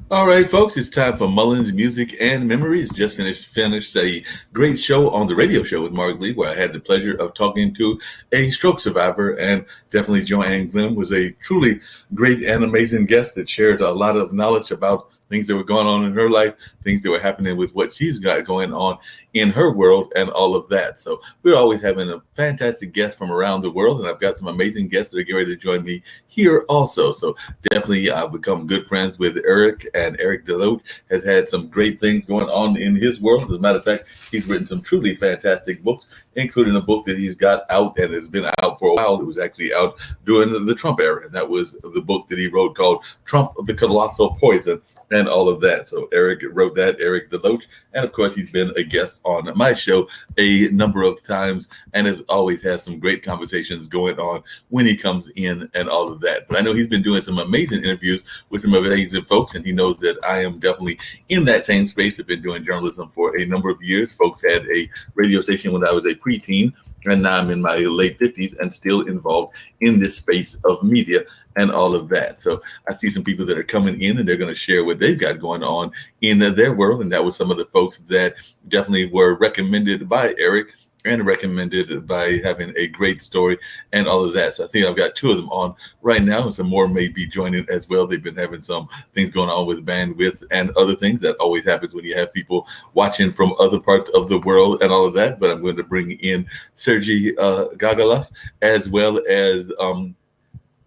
All right, folks, it's time for Mullings Music and Memories. Just finished a great show on the radio show with Mark Lee, where I had the pleasure of talking to a stroke survivor, and definitely Joanne Glim was a truly great and amazing guest that shared a lot of knowledge about things that were going on in her life, things that were happening with what she's got going on in her world, and all of that. So we're always having a fantastic guest from around the world, and I've got some amazing guests that are getting ready to join me here also. So definitely I've become good friends with Eric, and Eric Delote has had some great things going on in his world. As a matter of fact, he's written some truly fantastic books, including a book that he's got out and has been out for a while. It was actually out during the Trump era, and that was the book that he wrote called Trump the Colossal Poison and all of that. So Eric wrote that, Eric Delote, and of course he's been a guest on my show a number of times, and it always has some great conversations going on when he comes in and all of that. But I know he's been doing some amazing interviews with some amazing folks, and he knows that I am definitely in that same space. I've been doing journalism for a number of years. Folks had a radio station when I was a preteen, and now I'm in my late 50s and still involved in this space of media and all of that. So I see some people that are coming in and they're going to share what they've got going on in their world. And that was some of the folks that definitely were recommended by Eric and recommended by having a great story and all of that. So I think I've got two of them on right now, and some more may be joining as well. They've been having some things going on with bandwidth and other things. That always happens when you have people watching from other parts of the world and all of that. But I'm going to bring in Sergey Gagalev, as well as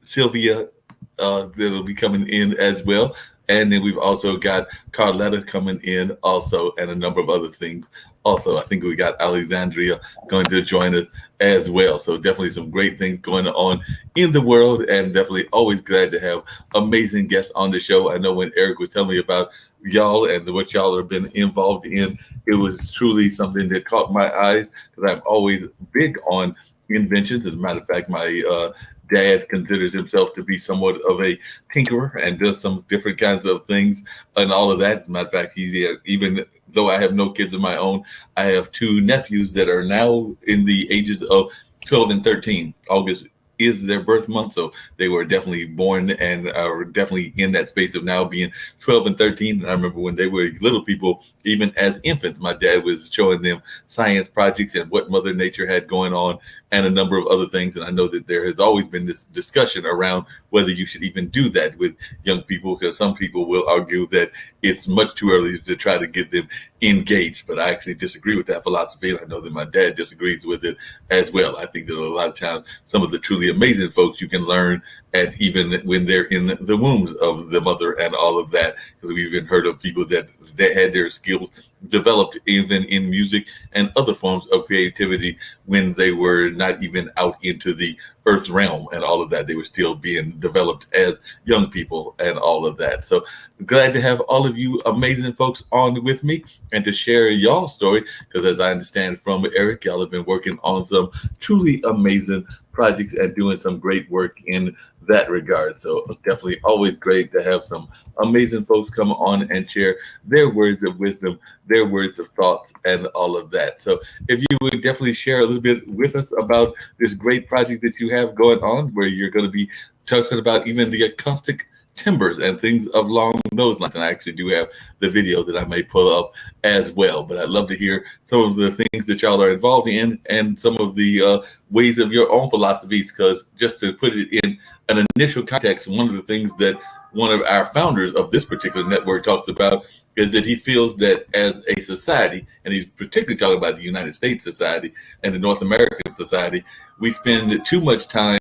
Sylvia that'll be coming in as well. And then we've also got Carletta coming in also, and a number of other things. Also, I think we got Alexandria going to join us as well. So definitely some great things going on in the world, and definitely always glad to have amazing guests on the show. I know when Eric was telling me about y'all and what y'all have been involved in, it was truly something that caught my eyes, because I'm always big on inventions. As a matter of fact, my dad considers himself to be somewhat of a tinkerer and does some different kinds of things and all of that. As a matter of fact, even though I have no kids of my own, I have two nephews that are now in the ages of 12 and 13. August is their birth month, so they were definitely born and are definitely in that space of now being 12 and 13. And I remember when they were little people, even as infants, my dad was showing them science projects and what Mother Nature had going on and a number of other things. And I know that there has always been this discussion around whether you should even do that with young people, because some people will argue that it's much too early to try to get them engaged. But I actually disagree with that philosophy. And I know that my dad disagrees with it as well. I think that a lot of times some of the truly amazing folks you can learn at even when they're in the wombs of the mother and all of that, because we've even heard of people that had their skills developed even in music and other forms of creativity when they were not even out into the earth realm and all of that. They were still being developed as young people and all of that. So glad to have all of you amazing folks on with me and to share y'all's story, because as I understand from Eric, y'all have been working on some truly amazing projects and doing some great work in that regard. So definitely always great to have some amazing folks come on and share their words of wisdom, their words of thoughts, and all of that. So if you would definitely share a little bit with us about this great project that you have going on, where you're going to be talking about even the acoustic timbers and things along those lines. And I actually do have the video that I may pull up as well. But I'd love to hear some of the things that y'all are involved in and some of the ways of your own philosophies, because just to put it in an initial context, one of the things that one of our founders of this particular network talks about is that he feels that as a society, and he's particularly talking about the United States society and the North American society, we spend too much time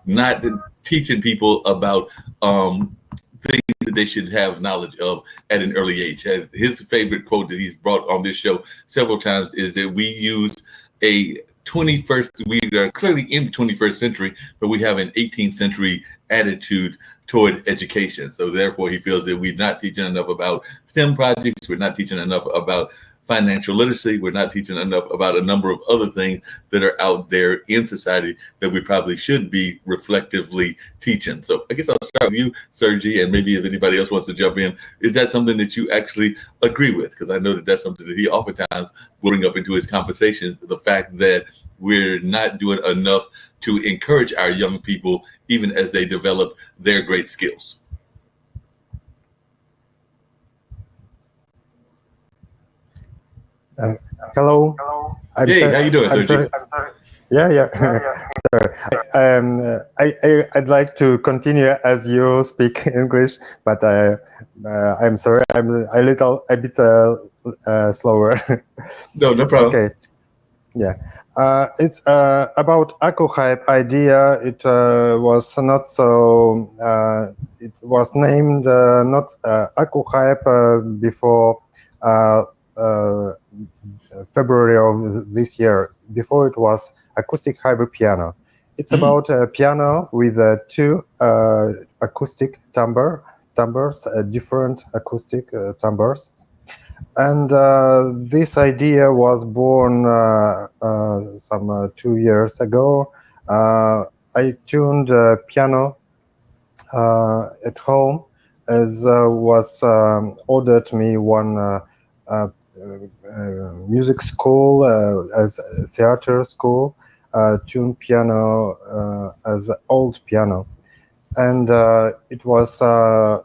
not teaching people about things that they should have knowledge of at an early age. His favorite quote that he's brought on this show several times is that we use a 21st, we are clearly in the 21st century, but we have an 18th century attitude toward education. So therefore, he feels that we're not teaching enough about STEM projects. We're not teaching enough about financial literacy. We're not teaching enough about a number of other things that are out there in society that we probably should be reflectively teaching. So I guess I'll start with you, Sergi, and maybe if anybody else wants to jump in, is that something that you actually agree with? Because I know that that's something that he oftentimes will bring up into his conversations, the fact that we're not doing enough to encourage our young people, even as they develop their great skills. Uh, Hello. I'm Hey, sorry. how you doing, I'm Sergi? sorry. Yeah, yeah. Sorry. I'd like to continue as you speak English, but I'm sorry. I'm a bit slower. No, no problem. Okay. Yeah. It's about Hype idea. It was not so. It was named not Hype before uh, uh, February of this year. Before it was acoustic hybrid piano. It's Mm, about a piano with two acoustic timbres, different acoustic timbres, and this idea was born some 2 years ago. I tuned piano at home, as was ordered me one uh, music school, as a theater school, tune piano as old piano, and it was a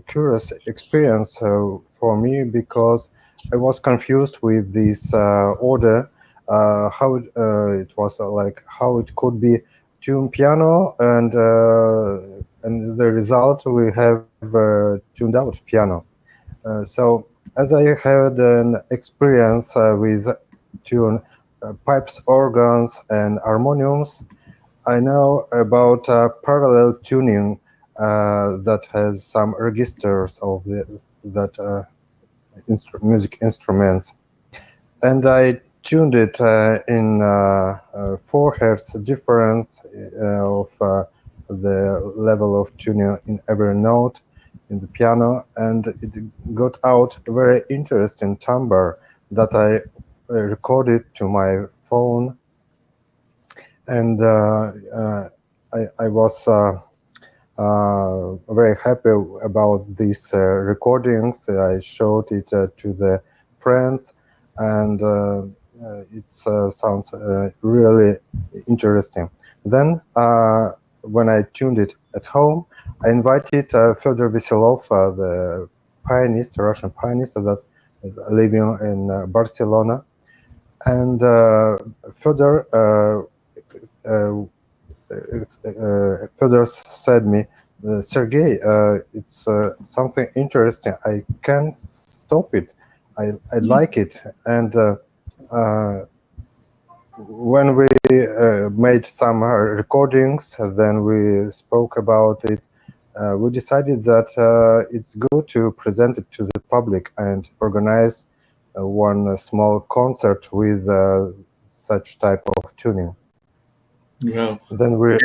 curious experience for me, because I was confused with this order, it was like how it could be tune piano, and the result we have tuned out piano. So as I had an experience with tune pipes, organs, and harmoniums, I know about parallel tuning that has some registers of the that music instruments, and I tuned it in 4 hertz difference of the level of tuning in every note in the piano, and it got out a very interesting timbre that I recorded to my phone, and I was very happy about these recordings. I showed it to the friends, and it sounds really interesting. Then, when I tuned it at home, I invited Fyodor Veselov, the pianist, Russian pianist that is living in Barcelona, and Fyodor further said me, Sergey, it's something interesting. I can't stop it. I like it. And when we made some recordings, then we spoke about it. We decided that it's good to present it to the public and organize one small concert with such type of tuning. well, Then we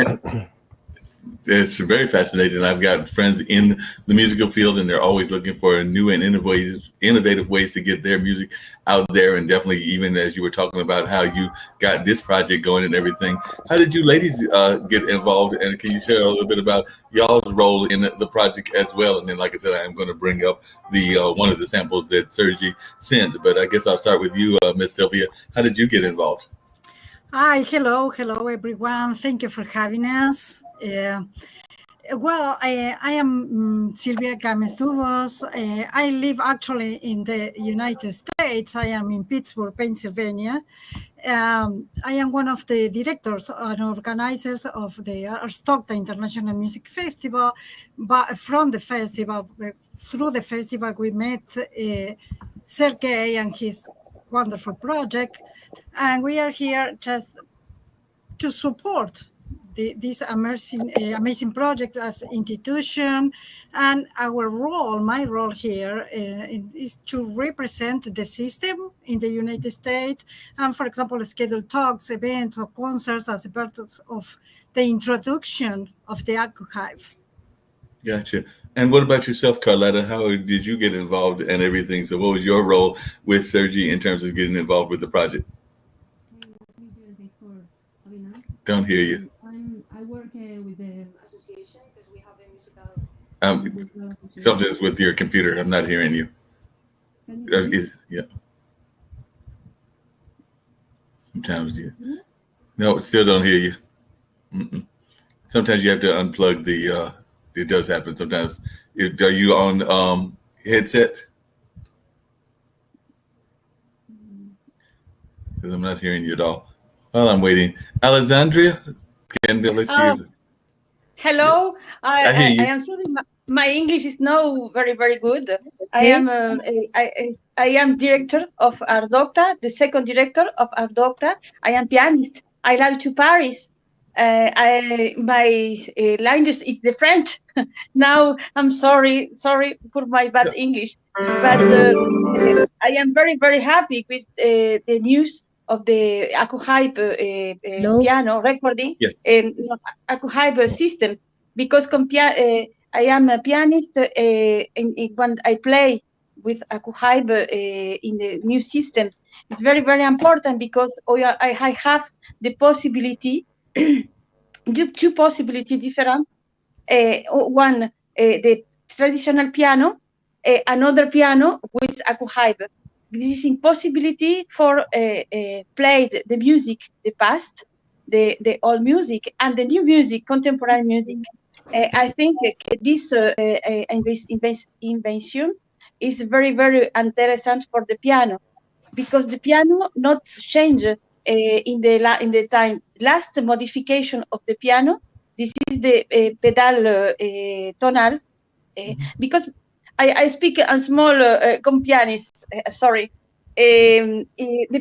it's very fascinating. I've got friends in the musical field, and they're always looking for new and innovative ways to get their music out there. And definitely, even as you were talking about how you got this project going and everything, how did you ladies get involved? And can you share a little bit about y'all's role in the project as well? And then, like I said, I am going to bring up the one of the samples that Sergi sent. But I guess I'll start with you, Miss Sylvia. How did you get involved? Hi, hello, everyone. Thank you for having us. I am Silvia Games Dubos. I live actually in the United States. I am in Pittsburgh, Pennsylvania. I am one of the directors and organizers of the Arstockta International Music Festival. But from the festival, through the festival, we met Sergey and his wonderful project, and we are here just to support this amazing project as institution. And our role, my role here, is to represent the system in the United States, and, for example, schedule talks, events, or concerts as a part of the introduction of the archive. Gotcha. And what about yourself, Carletta? How did you get involved and everything? So, what was your role with Sergi in terms of getting involved with the project? Hey, nice to meet you, and thanks for having us. Don't hear you. I work with the association because we have a musical Um, cultural association. Something's with your computer. I'm not hearing you. Can you hear me? Yeah, sometimes yeah. Me? No, still don't hear you. Mm-mm. Sometimes you have to unplug the. It does happen sometimes. Are you on headset? Because I'm not hearing you at all. While I'm waiting, Alexandria, let's see. Oh, hello. I hear I you. am sorry. My English is no very, very good. I Okay. am I am director of Ardocta, the second director of Ardocta. I am pianist. I love to Paris. My language is the French. Now I'm sorry for my bad Yeah. English, but I am very, very happy with the news of the Akuhype Hello. piano recording Yes. and Akuhype system, because I am a pianist when I play with Akuhype in the new system. It's very, very important because I have the possibility, two possibility different. One, the traditional piano, another piano with Akuhype. This is impossibility for play the music, the past, the old music, and the new music, contemporary music. I think this invention is very, very interesting for the piano, because the piano not change in the time. Last modification of the piano, this is the pedal tonal, because I speak a small con pianist, sorry. The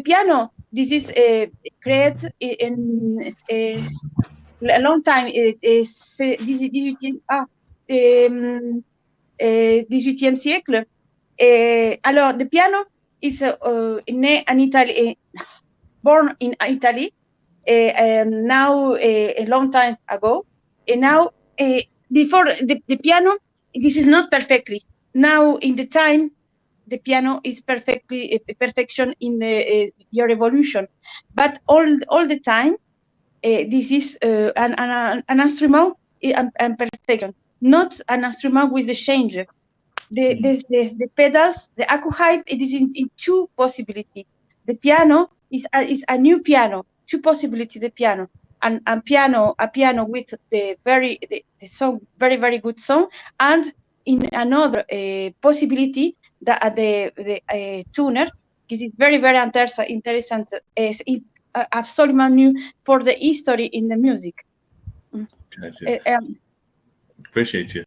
piano, this is created in a long time, 18e siècle. Alors, the piano is né in Italy, born in Italy, now a long time ago. And now, before the piano, this is not perfectly. Now, in the time, the piano is perfectly perfection in your evolution. But all the time, this is an instrument and perfection, not an instrument with the change. The pedals, the Akuhype, it is in two possibilities. The piano is a new piano, two possibilities. The piano and a piano with the song, very, very good song, and in another possibility the tuner. This is very, very interesting. It's absolutely new for the history in the music. Gotcha. Um, Appreciate you.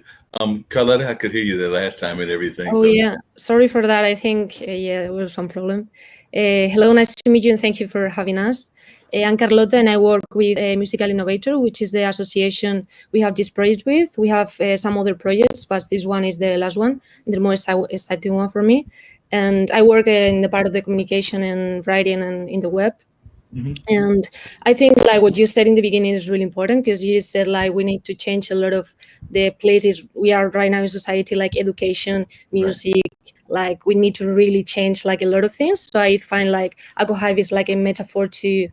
Carlotta, I could hear you the last time and everything. Oh So yeah, sorry for that. I think yeah, there was some problem. Hello, nice to meet you, and thank you for having us. I'm Carlota, and I work with Musical Innovator, which is the association we have this project with. We have some other projects, but this one is the last one, the most exciting one for me. And I work in the part of the communication and writing and in the web. And I think like what you said in the beginning is really important, because you said like we need to change a lot of the places we are right now in society, like education, music, like we need to really change like a lot of things. So I find like Akuhype is like a metaphor to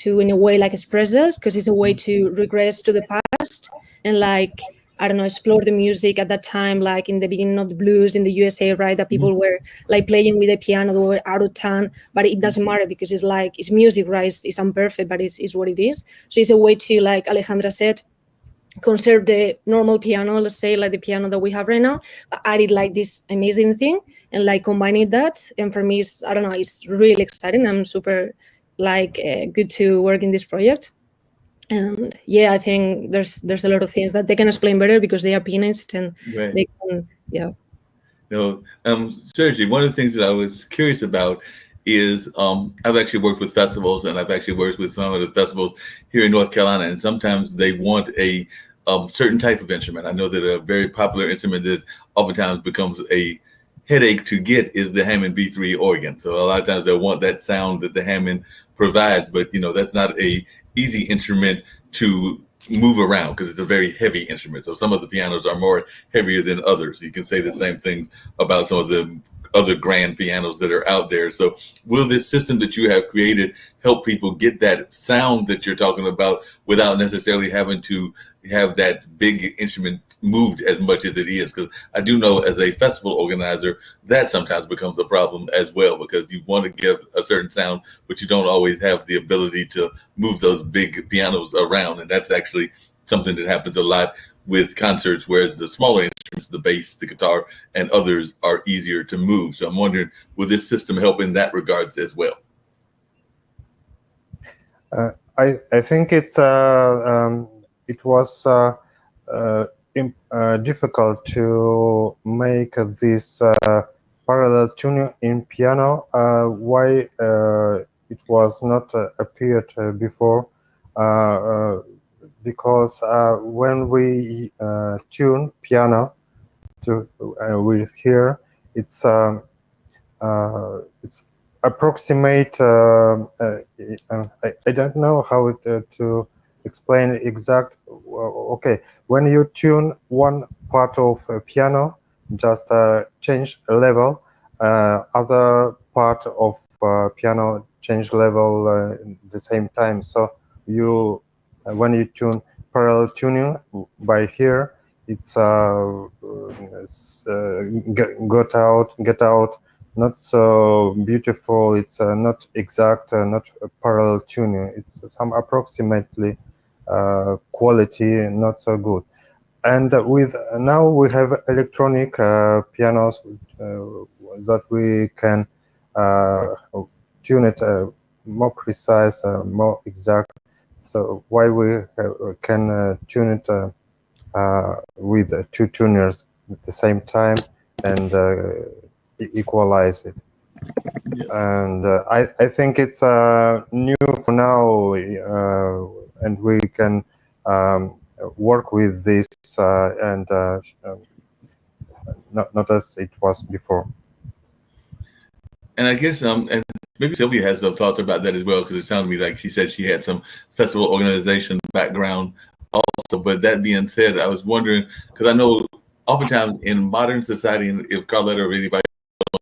in a way like express this, because it's a way to regress to the past and like I don't know, explore the music at that time, like in the beginning of the blues in the USA, right? That people were like playing with the piano, they were out of tune, but it doesn't matter because it's like it's music, right? It's imperfect, but it's what it is. So it's a way to, like Alejandra said, conserve the normal piano, let's say like the piano that we have right now, but added like this amazing thing and like combining that. And for me, it's, I don't know, it's really exciting. I'm super like good to work in this project. And yeah, I think there's a lot of things that they can explain better because they are pianists and right. they can, yeah. Sergi, one of the things that I was curious about is I've actually worked with festivals, and I've actually worked with some of the festivals here in North Carolina, and sometimes they want a certain type of instrument. I know that a very popular instrument that oftentimes becomes a headache to get is the Hammond B3 organ. So a lot of times they'll want that sound that the Hammond provides, but that's not a easy instrument to move around because it's a very heavy instrument. So some of the pianos are more heavier than others. You can say the same things about some of the other grand pianos that are out there. So will this system that you have created help people get that sound that you're talking about without necessarily having to have that big instrument moved as much as it is? Because I do know as a festival organizer, that sometimes becomes a problem as well, because you want to give a certain sound, but you don't always have the ability to move those big pianos around. And that's actually something that happens a lot with concerts, whereas the smaller instruments, the bass, the guitar, and others are easier to move. So I'm wondering, will this system help in that regards as well? I think it was difficult to make this parallel tuning in piano. Why it was not appeared before? Uh, uh, because when we tune piano to with here, it's approximate. I don't know how to explain exact. Okay, when you tune one part of a piano, just change a level. Other part of piano change level at the same time. So you when you tune parallel tuning by here, it's get out not so beautiful. It's not exact, not a parallel tuning. It's some approximately quality, not so good. And with now we have electronic pianos that we can tune it more precise, more exact. So why we can tune it with two tuners at the same time and equalize it. Yeah. And I think it's new for now, and we can work with this and not as it was before. And I guess and maybe Sylvia has some thoughts about that as well, because it sounded to me like she said she had some festival organization background also. But that being said, I was wondering, because I know oftentimes in modern society, and if Carletta or anybody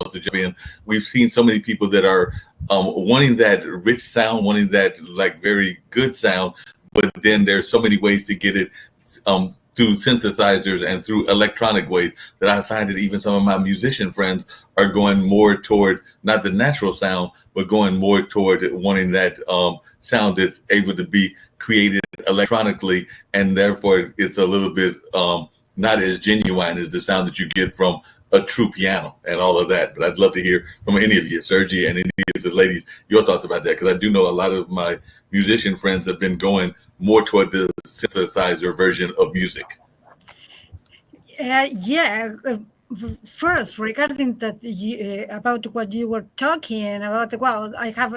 wants to jump in, we've seen so many people that are wanting that rich sound, wanting that like very good sound, but then there's so many ways to get it through synthesizers and through electronic ways that I find that even some of my musician friends are going more toward not the natural sound, but going more toward wanting that sound that's able to be created electronically, and therefore it's a little bit not as genuine as the sound that you get from a true piano and all of that. But I'd love to hear from any of you, Sergi, and any of the ladies, your thoughts about that, because I do know a lot of my musician friends have been going more toward the synthesizer version of music. Yeah. First, regarding that, about what you were talking about, well, I have,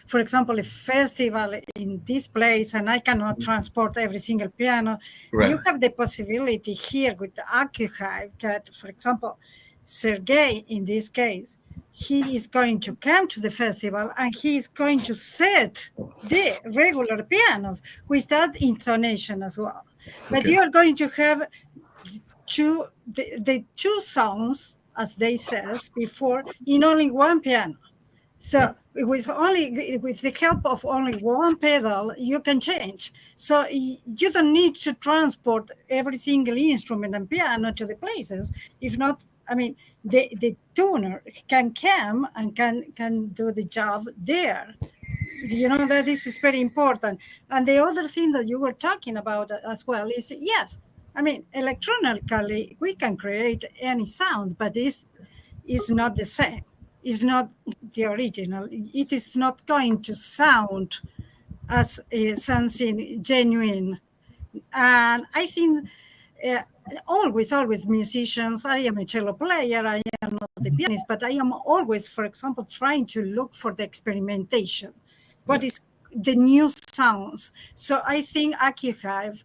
for example, a festival in this place, and I cannot transport every single piano. Right. You have the possibility here with the AccuHive that, for example, Sergey, in this case, he is going to come to the festival and he is going to set the regular pianos with that intonation as well. But Okay. you are going to have the two sounds, as they says before, in only one piano. So with the help of only one pedal, you can change. So you don't need to transport every single instrument and piano to the places. If not, I mean, the tuner can come and can do the job there. You know, that this is very important. And the other thing that you were talking about as well is, yes, I mean, electronically, we can create any sound, but this is not the same. It's not the original. It is not going to sound as something genuine. And I think always musicians, I am a cello player, I am not a pianist, but I am always, for example, trying to look for the experimentation. What is the new sounds? So I think AccuHive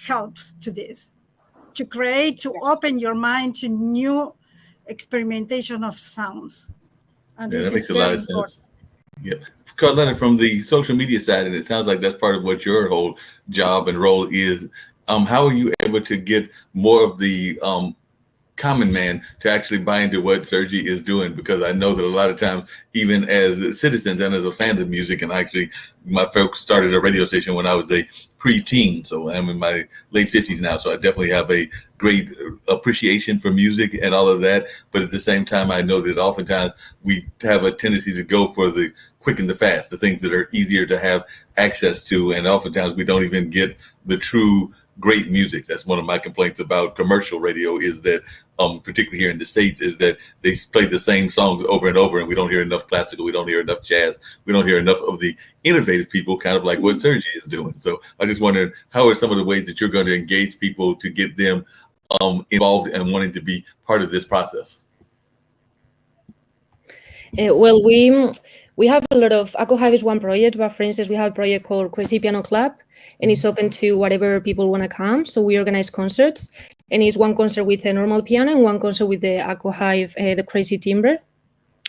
helps to this, to create, to open your mind to new experimentation of sounds. And Yeah, this that is makes a lot very of important. sense. Yeah. Carletta, from the social media side, and it sounds like that's part of what your whole job and role is. How are you able to get more of the common man to actually buy into what Sergi is doing? Because I know that a lot of times, even as citizens and as a fan of music, and actually my folks started a radio station when I was a pre-teen, so I'm in my late 50s now, so I definitely have a great appreciation for music and all of that. But at the same time, I know that oftentimes we have a tendency to go for the quick and the fast, the things that are easier to have access to, and oftentimes we don't even get the true great music. That's one of my complaints about commercial radio, is that particularly here in the States, is that they play the same songs over and over, and we don't hear enough classical, we don't hear enough jazz, we don't hear enough of the innovative people, kind of like what Sergi is doing. So I just wondered, how are some of the ways that you're going to engage people to get them involved and wanting to be part of this process? Well, we have a lot of, Ako Hive is one project, but for instance, we have a project called Crazy Piano Club, and it's open to whatever people want to come. So we organize concerts, and it's one concert with a normal piano and one concert with the Ako Hive, the Crazy Timbre.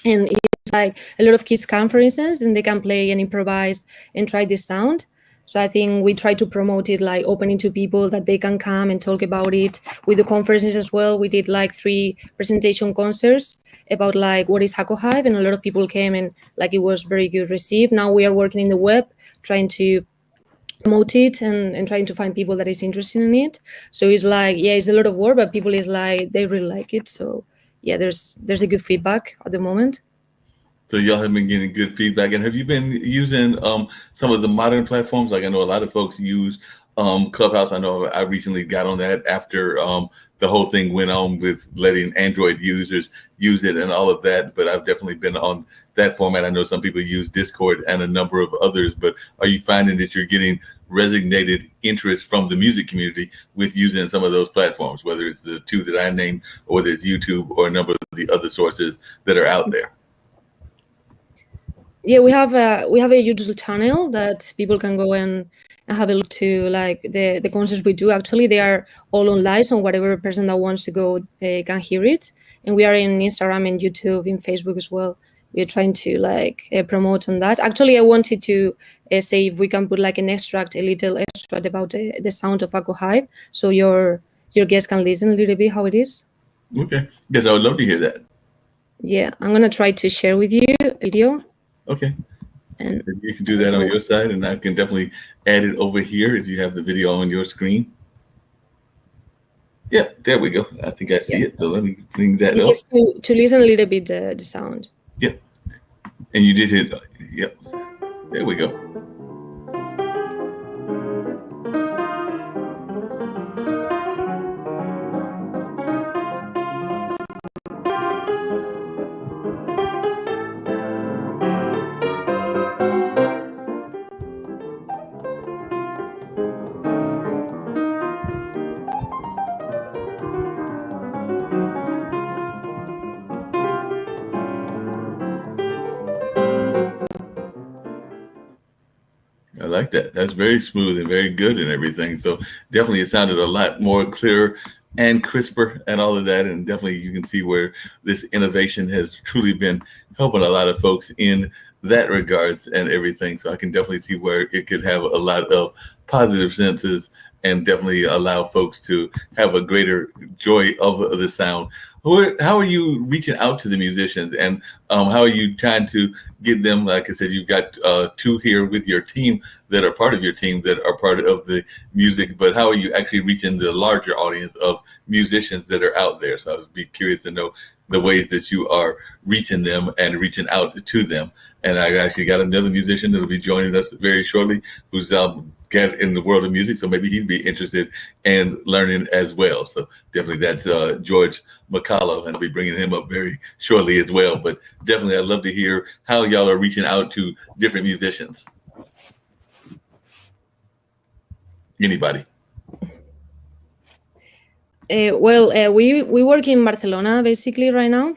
And it's like a lot of kids come, for instance, and they can play and improvise and try this sound. So I think we try to promote it, like opening to people that they can come and talk about it. With the conferences as well, we did like 3 presentation concerts about like what is Ako Hive, and a lot of people came and like it was very good received. Now we are working in the web, trying to promote it and trying to find people that is interested in it. So it's like, yeah, it's a lot of work, but people is like, they really like it. So yeah, there's a good feedback at the moment. So y'all have been getting good feedback. And have you been using some of the modern platforms? Like I know a lot of folks use Clubhouse. I know I recently got on that after the whole thing went on with letting Android users use it and all of that. But I've definitely been on that format. I know some people use Discord and a number of others. But are you finding that you're getting resonated interest from the music community with using some of those platforms, whether it's the 2 that I named, or whether it's YouTube or a number of the other sources that are out there? Yeah, we have a YouTube channel that people can go and have a look to, like the concerts we do. Actually, they are all online, so whatever person that wants to go can hear it. And we are in Instagram and YouTube, in Facebook as well. We are trying to like promote on that. Actually, I wanted to say if we can put like a little extract about the sound of Ako Hive, so your guests can listen a little bit how it is. Okay, yes, I would love to hear that. Yeah, I'm gonna try to share with you a video. Okay. And you can do that on your side, and I can definitely add it over here if you have the video on your screen. Yeah, there we go. I think I see it. So let me bring that up. Just to listen a little bit the sound. Yep. And you did hit. Yep. There we go. I like that. That's very smooth and very good and everything. So definitely it sounded a lot more clear and crisper and all of that. And definitely you can see where this innovation has truly been helping a lot of folks in that regards and everything. So I can definitely see where it could have a lot of positive senses and definitely allow folks to have a greater joy of the sound. How are you reaching out to the musicians, and how are you trying to get them? Like I said, you've got 2 here with your team that are part of your team that are part of the music, but how are you actually reaching the larger audience of musicians that are out there? So I would be curious to know the ways that you are reaching them and reaching out to them. And I actually got another musician that will be joining us very shortly, who's get in the world of music, so maybe he'd be interested in learning as well. So definitely that's George McCullough, and I'll be bringing him up very shortly as well. But definitely I'd love to hear how y'all are reaching out to different musicians. Anybody? We work in Barcelona basically right now,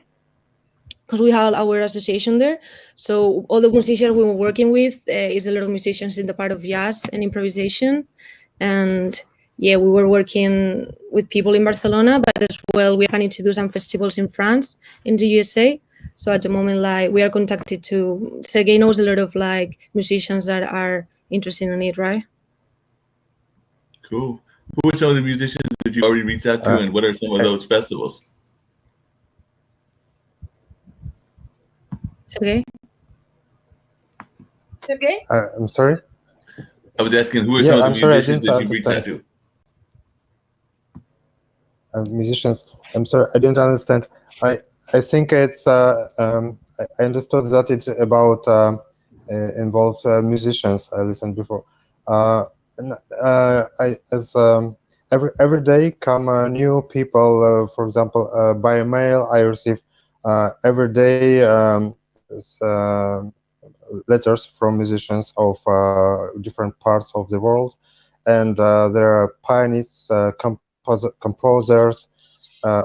because we have our association there. So all the musicians we were working with is a lot of musicians in the part of jazz and improvisation. And yeah, we were working with people in Barcelona, but as well, we're planning to do some festivals in France, in the USA. So at the moment, like we are contacted to, Sergey knows a lot of like musicians that are interested in it, right? Cool. Who are some of the musicians that you already reached out to, and what are some of those festivals? Sergey? Sergey? I'm sorry? I was asking who are some of the musicians that you reached out to? Musicians. I'm sorry, I didn't understand. I think it's I understood that it's about involved musicians. I listened before. every day come new people. For example, by mail, I receive every day letters from musicians of different parts of the world, and there are pianists, composers,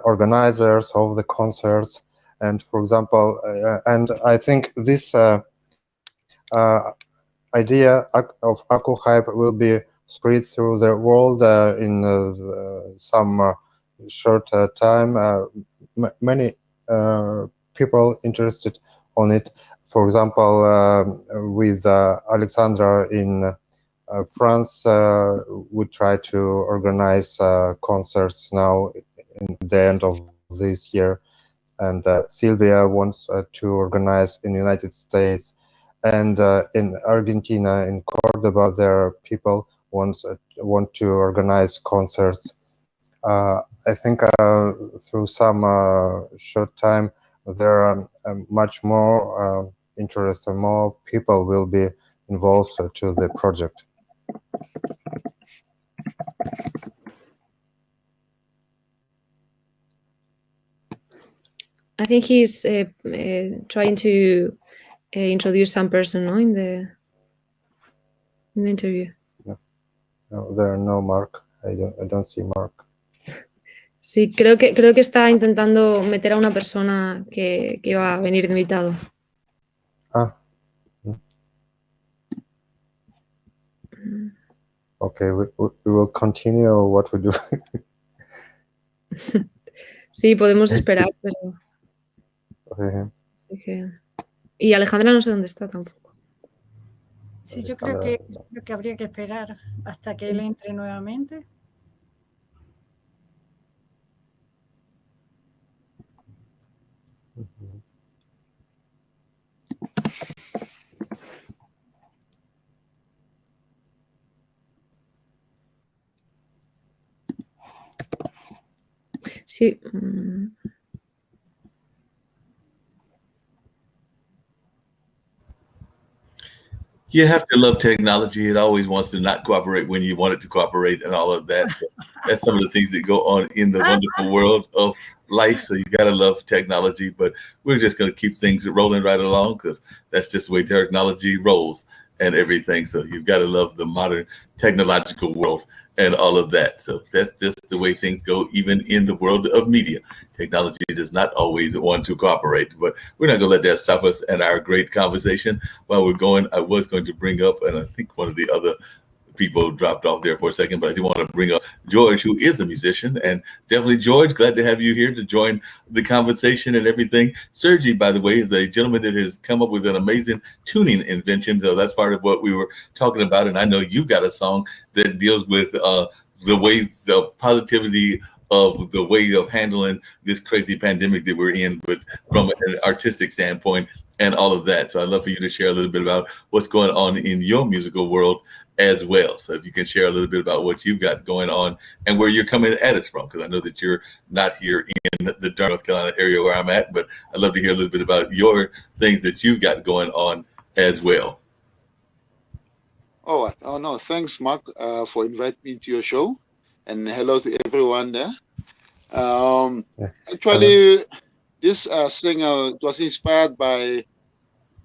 organizers of the concerts, and for example, and I think this uh, idea of Aku Hype will be spread through the world in some short time. Many people interested on it. For example, with Alexandra in France, we try to organize concerts now in the end of this year, and Sylvia wants to organize in the United States, and in Argentina, in Cordoba, there are people want to organize concerts. I think through some short time, there are much more interest and more people will be involved to the project. I think he's trying to introduce some person, no, in the interview. No, there are no Mark. I don't see Mark. Sí, creo que está intentando meter a una persona que va a venir de invitado. Ah. Okay, we will continue what we do. Sí, podemos esperar, pero... Y Alejandra no sé dónde está tampoco. Sí, yo creo que habría que esperar hasta que él entre nuevamente. Sí. You have to love technology. It always wants to not cooperate when you want it to cooperate and all of that. So that's some of the things that go on in the wonderful world of life. So you got to love technology, but we're just going to keep things rolling right along because that's just the way technology rolls and everything. So you've got to love the modern technological world and all of that. So that's just the way things go, even in the world of media. Technology does not always want to cooperate, but we're not going to let that stop us and our great conversation. While we're going, I was going to bring up, and I think one of the other people dropped off there for a second, but I do want to bring up George, who is a musician, and definitely George, glad to have you here to join the conversation and everything. Sergi, by the way, is a gentleman that has come up with an amazing tuning invention. So that's part of what we were talking about. And I know you've got a song that deals with the ways of positivity of the way of handling this crazy pandemic that we're in, but from an artistic standpoint and all of that. So I'd love for you to share a little bit about what's going on in your musical world as well. So if you can share a little bit about what you've got going on and where you're coming at us from, because I know that you're not here in the Durham, North Carolina area where I'm at, but I'd love to hear a little bit about your things that you've got going on as well. Oh no, thanks, Mark, for inviting me to your show, and hello to everyone there. Actually, this single was inspired by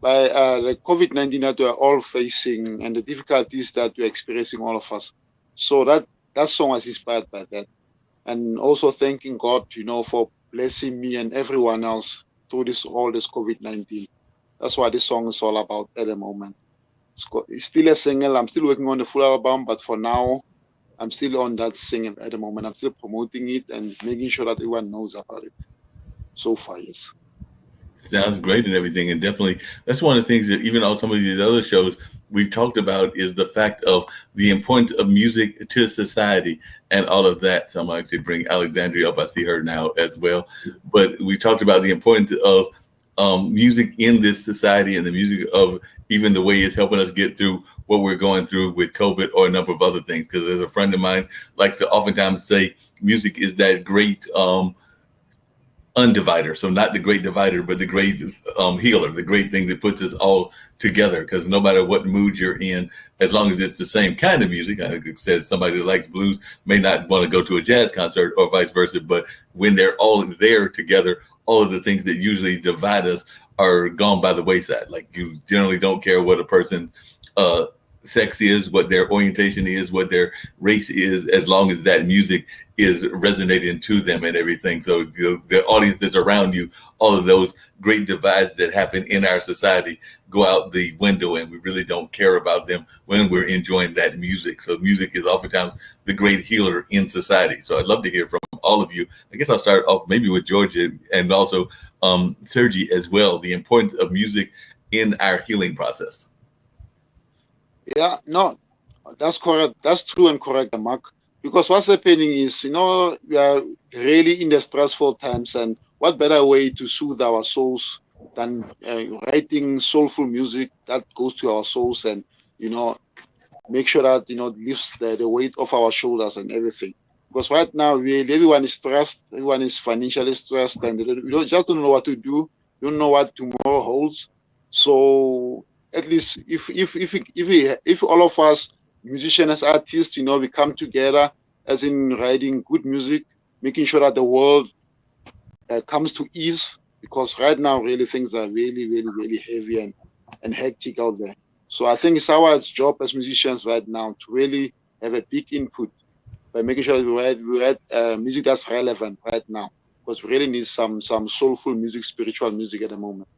the COVID-19 that we're all facing and the difficulties that we're experiencing, all of us. So that song was inspired by that. And also thanking God, for blessing me and everyone else through all this COVID-19. That's what this song is all about at the moment. It's still a single. I'm still working on the full album, but for now, I'm still on that single at the moment. I'm still promoting it and making sure that everyone knows about it. So far, yes. Sounds great and everything. And definitely, that's one of the things that even on some of these other shows we've talked about is the fact of the importance of music to society and all of that. So I'm going to actually bring Alexandria up. I see her now as well. But we talked about the importance of music in this society and the music of even the way it's helping us get through what we're going through with COVID or a number of other things. Because there's a friend of mine likes to oftentimes say music is that great undivider. So not the great divider, but the great healer, the great thing that puts us all together. Because no matter what mood you're in, as long as it's the same kind of music, like I said, somebody that likes blues may not want to go to a jazz concert or vice versa. But when they're all there together, all of the things that usually divide us are gone by the wayside. Like you generally don't care what a person's sex is, what their orientation is, what their race is, as long as that music is resonating to them and everything. So the audience that's around you, all of those great divides that happen in our society go out the window, and we really don't care about them when we're enjoying that music. So music is oftentimes the great healer in society. So I'd love to hear from all of you. I guess I'll start off maybe with Georgia and also Sergi as well, the importance of music in our healing process. Yeah, no, that's correct. That's true and correct, Mark. Because what's happening is, we are really in the stressful times, and what better way to soothe our souls than writing soulful music that goes to our souls and, make sure that, lifts the weight off our shoulders and everything. Because right now, really, everyone is stressed, everyone is financially stressed, and we just don't know what to do, don't know what tomorrow holds. So at least if all of us musicians, artists, we come together as in writing good music, making sure that the world comes to ease, because right now really things are really, really, really heavy and hectic out there. So I think it's our job as musicians right now to really have a big input by making sure that we write music that's relevant right now, because we really need some soulful music, spiritual music at the moment.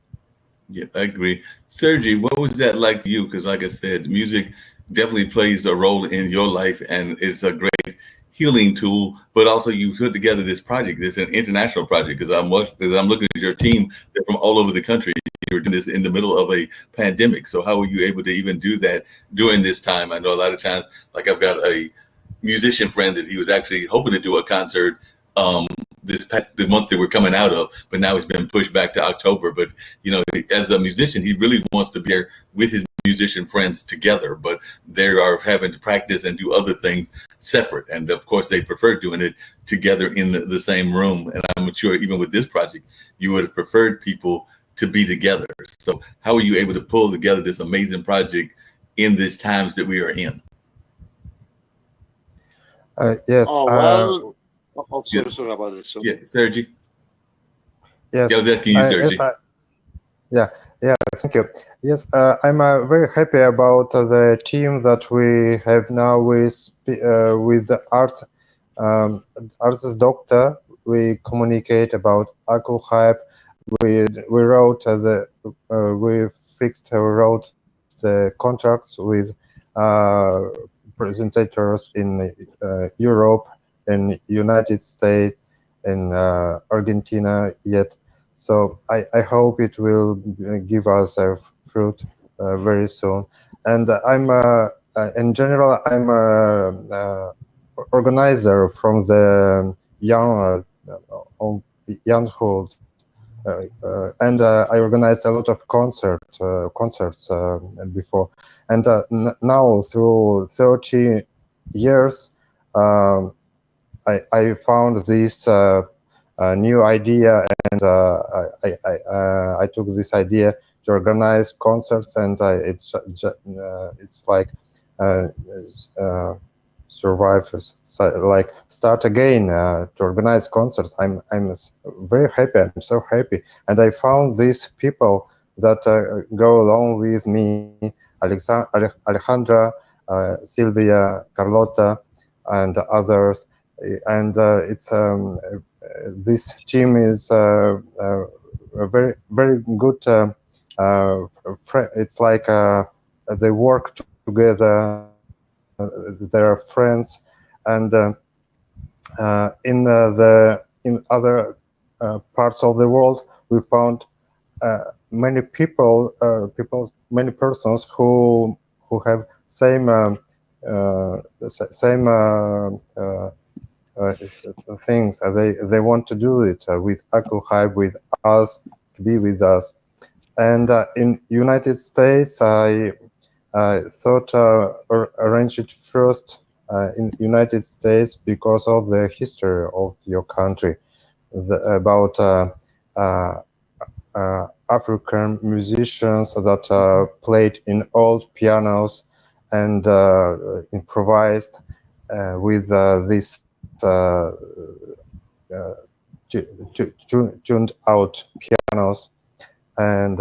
Yeah, I agree. Sergi, what was that like for you? Because like I said, music definitely plays a role in your life, and it's a great healing tool. But also, you put together this project. It's an international project, because I'm looking at your team. They're from all over the country. You're doing this in the middle of a pandemic. So how were you able to even do that during this time? I know a lot of times, like I've got a musician friend that he was actually hoping to do a concert the month that we're coming out of, but now it's been pushed back to October. But as a musician, he really wants to be there with his musician friends together, but they are having to practice and do other things separate. And of course, they prefer doing it together in the same room. And I'm sure even with this project, you would have preferred people to be together. So how are you able to pull together this amazing project in these times that we are in? Yes. Oh, well, Yeah. sorry about it. So Yeah, Sergi. Yes. Yeah, I was asking you, Sergi. Yeah, thank you. Yes, I'm very happy about the team that we have now with the artist doctor. We communicate about Aku Hype. We wrote we wrote the contracts with presentators in Europe, in United States, in Argentina yet. So I hope it will give us a fruit very soon. And I'm in general, I'm a organizer from the younghood, and I organized a lot of concerts before. And now through 30 years, I found this new idea, and I took this idea to organize concerts, and it's like survive, like start again to organize concerts. I'm very happy. I'm so happy, and I found these people that go along with me: Alejandra, Sylvia, Carlota, and others. And it's this team is a very, very good. It's like they work together. They are friends, and in other parts of the world, we found many many persons who have same same things. They want to do it with Aku Hype, with us, to be with us. And in United States, I thought arrange it first in United States because of the history of your country. about African musicians that played in old pianos and improvised with this tuned out pianos. And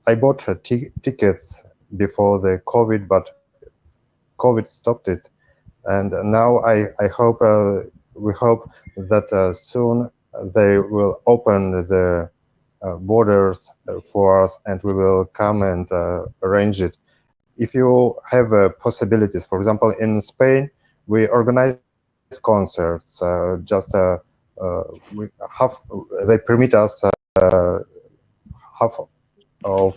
I bought tickets before the COVID, but COVID stopped it. And now I hope we hope that soon they will open the borders for us, and we will come and arrange it. If you have possibilities, for example, in Spain, we organize concerts. They permit us half of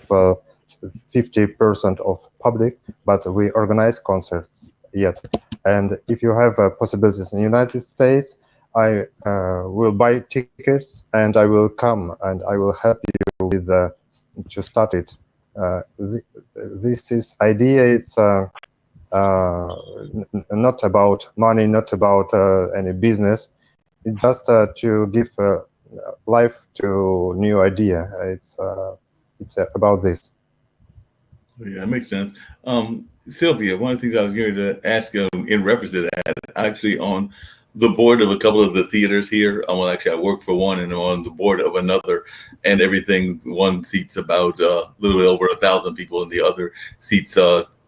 50% of public, but we organize concerts yet. And if you have possibilities in the United States, I will buy tickets and I will come and I will help you with to start it. This is idea. It's not about money, not about any business. It's just to give life to new idea. It's about this. Yeah, that makes sense. Sylvia, one of the things I was going to ask in reference to that, actually on the board of a couple of the theaters here. Actually, I work for one and I'm on the board of another, and everything, one seats about a little bit over 1,000 people and the other seats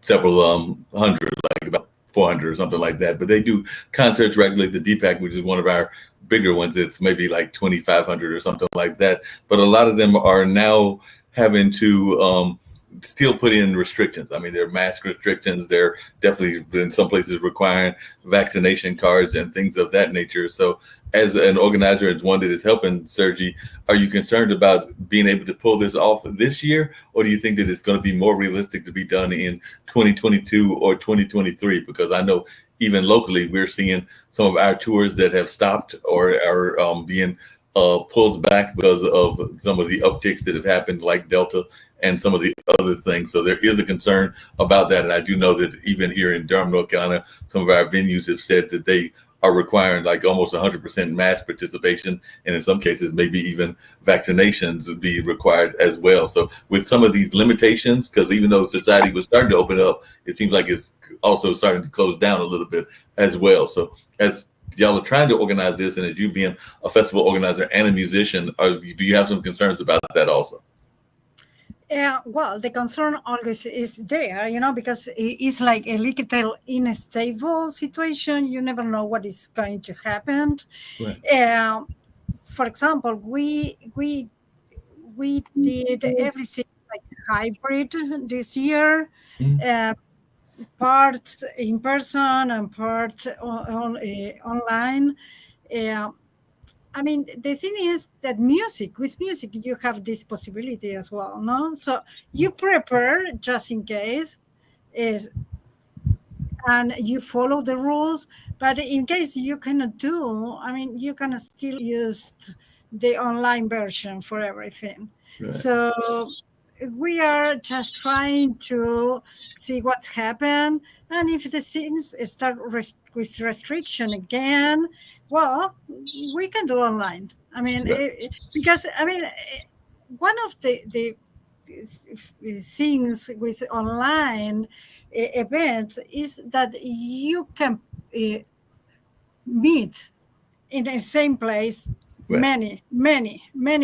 several hundred, like about 400 or something like that. But they do concerts regularly. The DPAC, which is one of our bigger ones, it's maybe like 2,500 or something like that. But a lot of them are now having to still put in restrictions. I mean, there are mask restrictions. They're definitely in some places requiring vaccination cards and things of that nature. So as an organizer, as one that is helping Sergi, are you concerned about being able to pull this off this year? Or do you think that it's going to be more realistic to be done in 2022 or 2023? Because I know even locally, we're seeing some of our tours that have stopped or are being pulled back because of some of the upticks that have happened, like Delta and some of the other things. So there is a concern about that. And I do know that even here in Durham, North Carolina, some of our venues have said that they are requiring like almost 100% mass participation. And in some cases, maybe even vaccinations would be required as well. So with some of these limitations, because even though society was starting to open up, it seems like it's also starting to close down a little bit as well. So as y'all are trying to organize this, and as you being a festival organizer and a musician, do you have some concerns about that also? Yeah, well, the concern always is there, because it's like a little unstable situation. You never know what is going to happen. Right. For example, we did everything like hybrid this year, parts in person and parts online. I mean, the thing is that with music, you have this possibility as well, no? So you prepare just in case, and you follow the rules. But in case you cannot do, I mean, you can still use the online version for everything. Right. So we are just trying to see what's happened, and if the things start with restriction again, well, we can do online. I mean, because I mean, one of the things with online events is that you can meet in the same place many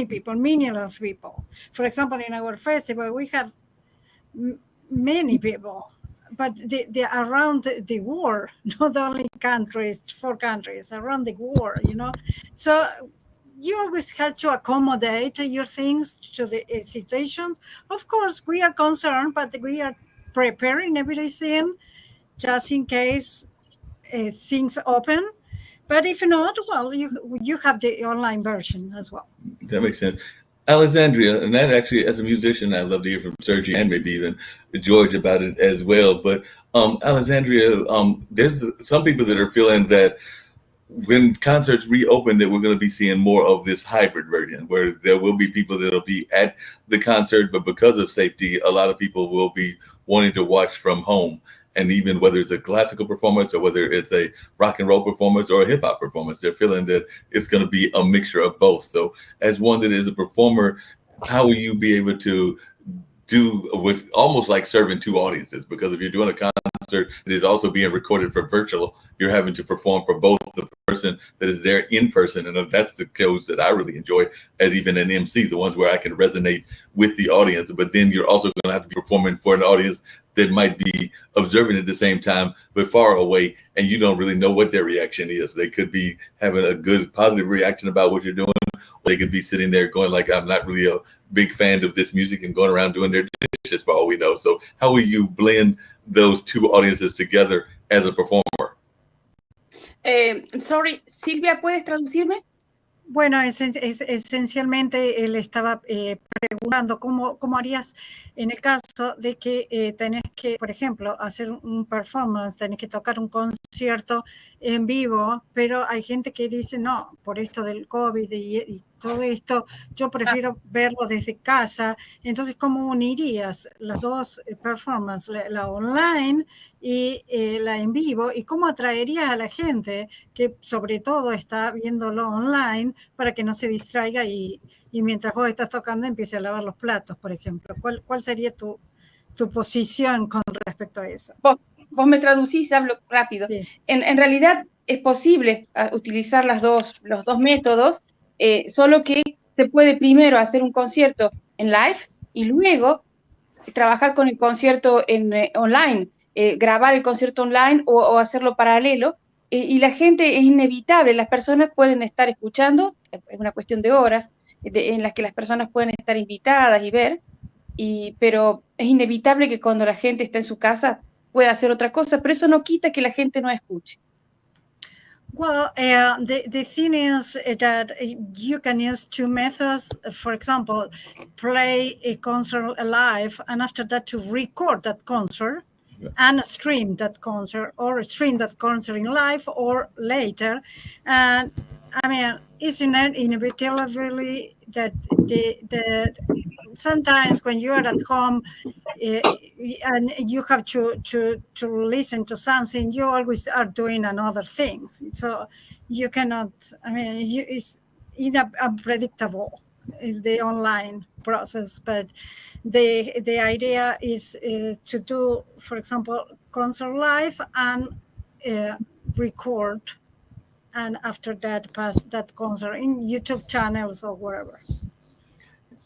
people, millions of people. For example, in our festival, we have many people, but they're around the world, not only countries, 4 countries around the world, So you always have to accommodate your things to the situations. Of course, we are concerned, but we are preparing everything just in case things open. But if not, well, you have the online version as well. That makes sense. Alexandria, and that actually, as a musician, I'd love to hear from Sergi and maybe even George about it as well. But Alexandria, there's some people that are feeling that when concerts reopen, that we're going to be seeing more of this hybrid version, where there will be people that'll be at the concert, but because of safety, a lot of people will be wanting to watch from home. and even whether it's a classical performance or whether it's a rock and roll performance or a hip hop performance, they're feeling that it's going to be a mixture of both. So as one that is a performer, how will you be able to do with almost like serving two audiences? Because if you're doing a concert that is also being recorded for virtual, you're having to perform for both the person that is there in person. And that's the shows that I really enjoy as even an MC, the ones where I can resonate with the audience. But then you're also going to have to be performing for an audience that might be observing at the same time, but far away, and you don't really know what their reaction is. They could be having a good, positive reaction about what you're doing. They could be sitting there going like, I'm not really a big fan of this music, and going around doing their dishes for all we know. So how will you blend those two audiences together as a performer? Sorry, Silvia, ¿puedes traducirme? Bueno, esencialmente él estaba preguntando cómo harías en el caso de que tenés que, por ejemplo, hacer un performance, tenés que tocar un concierto en vivo, pero hay gente que dice, no, por esto del COVID y todo esto, yo prefiero verlo desde casa. Entonces, ¿cómo unirías las dos performances, la online y la en vivo? ¿Y cómo atraerías a la gente que sobre todo está viéndolo online para que no se distraiga y mientras vos estás tocando empiece a lavar los platos, por ejemplo? ¿Cuál sería tu posición con respecto a eso? Vos me traducís, hablo rápido. Sí. En realidad es posible utilizar los dos métodos, solo que se puede primero hacer un concierto en live y luego trabajar con el concierto online, grabar el concierto online o hacerlo paralelo. Y la gente es inevitable, las personas pueden estar escuchando, es una cuestión de horas, en las que las personas pueden estar invitadas y ver, pero es inevitable que cuando la gente está en su casa pueda hacer otra cosa, pero eso no quita que la gente no escuche. Well, the thing is that you can use two methods. For example, play a concert live, and after that to record that concert and stream that concert, or stream that concert in live or later. And I mean, it's inevitably that the sometimes when you are at home and you have to listen to something, you always are doing another things. So you cannot, I mean, it's unpredictable, the online process. But the idea is to do, for example, concert live and record, and after that pass that concert in YouTube channels or wherever.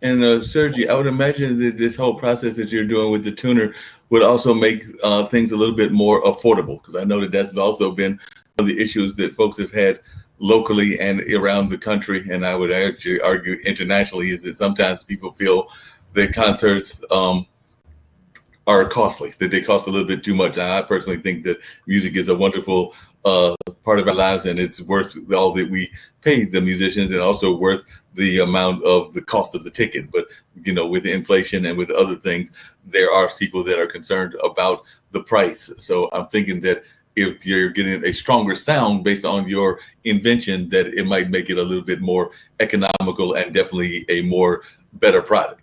And Sergi, I would imagine that this whole process that you're doing with the tuner would also make things a little bit more affordable, because I know that that's also been one of the issues that folks have had locally and around the country, and I would actually argue internationally, is that sometimes people feel that concerts are costly, that they cost a little bit too much. Now, I personally think that music is a wonderful part of our lives, and it's worth all that we pay the musicians, and also worth the amount of the cost of the ticket. But you know, with inflation and with other things, there are people that are concerned about the price. So I'm thinking that if you're getting a stronger sound based on your invention, that it might make it a little bit more economical and definitely a more better product.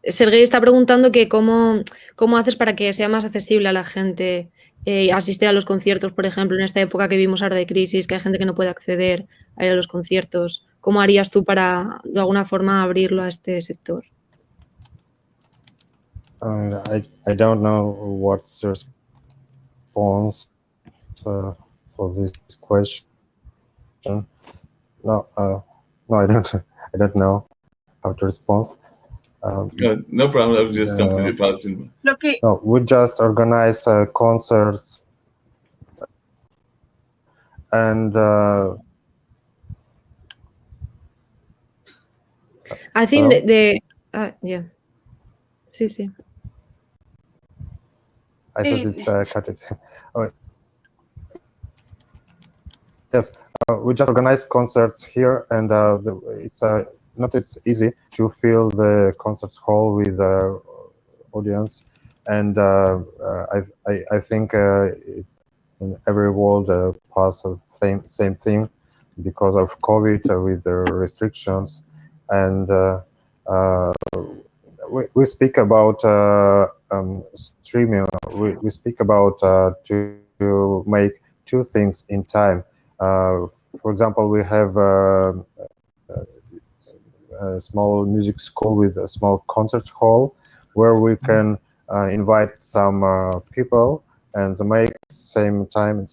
Sergei está preguntando que cómo haces para que sea más accesible a la gente asistir a los conciertos, por ejemplo, en esta época que vivimos ahora de crisis, que hay gente que no puede acceder a ir a los conciertos. ¿Cómo harías tú para, de alguna forma, abrirlo a este sector? I don't know what's the response for this question. No, I don't know how to respond. No problem. That was just something that popped in. No, we just organize concerts, and I think yeah. Sí. I thought it's cut it. Yes, we just organize concerts here, and it's not easy to fill the concert hall with audience, and I think it's in every world pass the same thing because of COVID with the restrictions, and we speak about streaming. We speak about to make two things in time. For example, we have a small music school with a small concert hall where we can invite some people and make same time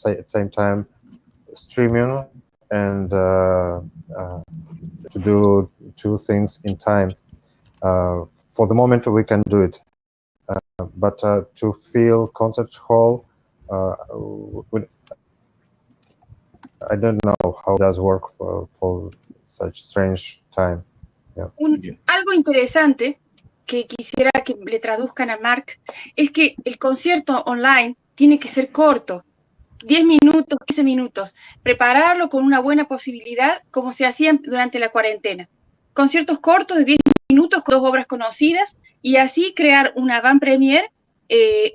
streaming and to do two things in time. For the moment, we can do it, but to feel concert hall, I don't know how it does work for such strange time. Yeah. Algo interesante que quisiera que le traduzcan a Mark es que el concierto online tiene que ser corto, 10 minutos, 15 minutos, prepararlo con una buena posibilidad como se hacía durante la cuarentena. Conciertos cortos de 10 minutos con 2 obras conocidas y así crear una premier y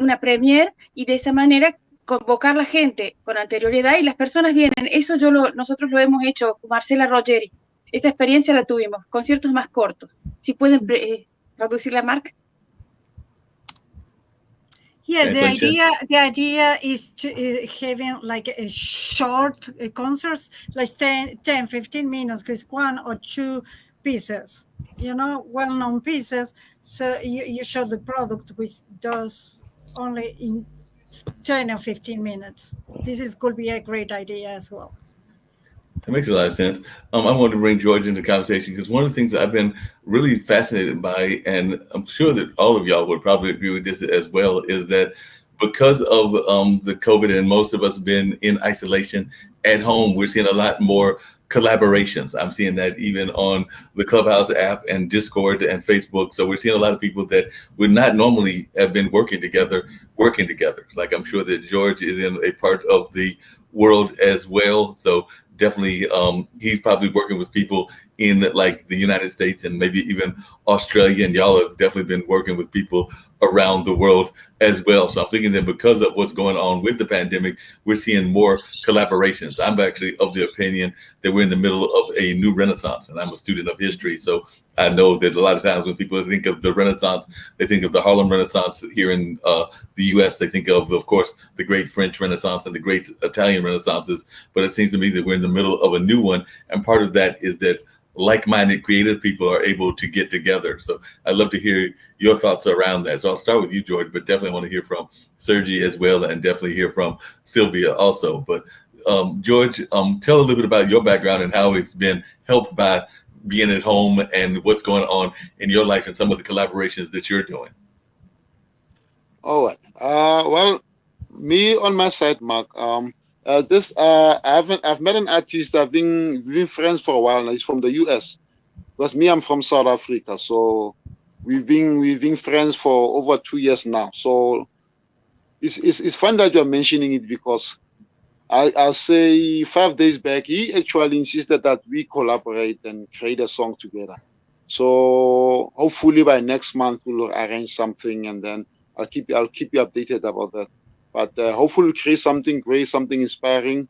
de esa manera convocar la gente con anterioridad y las personas vienen. Eso nosotros lo hemos hecho con Marcela Rogeri. Esa experiencia la tuvimos, conciertos más cortos. Si pueden traducirla, Mark. Yeah, the idea is to having like a short concerts, like 10, 15 minutes with 1 or 2 pieces, well-known pieces. So you show the product with those only in 10 or 15 minutes. Could be a great idea as well. That makes a lot of sense. I wanted to bring George into the conversation because one of the things that I've been really fascinated by, and I'm sure that all of y'all would probably agree with this as well, is that because of the COVID and most of us been in isolation at home, we're seeing a lot more collaborations. I'm seeing that even on the Clubhouse app and Discord and Facebook. So we're seeing a lot of people that would not normally have been working together. Like I'm sure that George is in a part of the world as well. So definitely he's probably working with people in like the United States and maybe even Australia, and y'all have definitely been working with people around the world as well. So I'm thinking that because of what's going on with the pandemic, we're seeing more collaborations. I'm actually of the opinion that we're in the middle of a new renaissance, and I'm a student of history. So I know that a lot of times when people think of the Renaissance, they think of the Harlem Renaissance here in the U.S. They think of course, the great French Renaissance and the great Italian Renaissances. But it seems to me that we're in the middle of a new one. And part of that is that like-minded creative people are able to get together. So I'd love to hear your thoughts around that. So I'll start with you, George, but definitely want to hear from Sergi as well, and definitely hear from Sylvia also. But George, tell a little bit about your background and how it's been helped by being at home and what's going on in your life and some of the collaborations that you're doing. All right. Well, me on my side, Mark. I've met an artist. We've been friends for a while now. He's from the US. Because me, I'm from South Africa. So we've been friends for over 2 years now. So it's fun that you're mentioning it because I'll say 5 days back, he actually insisted that we collaborate and create a song together. So hopefully by next month we'll arrange something, and then I'll keep you updated about that. But hopefully we'll create something great, something inspiring,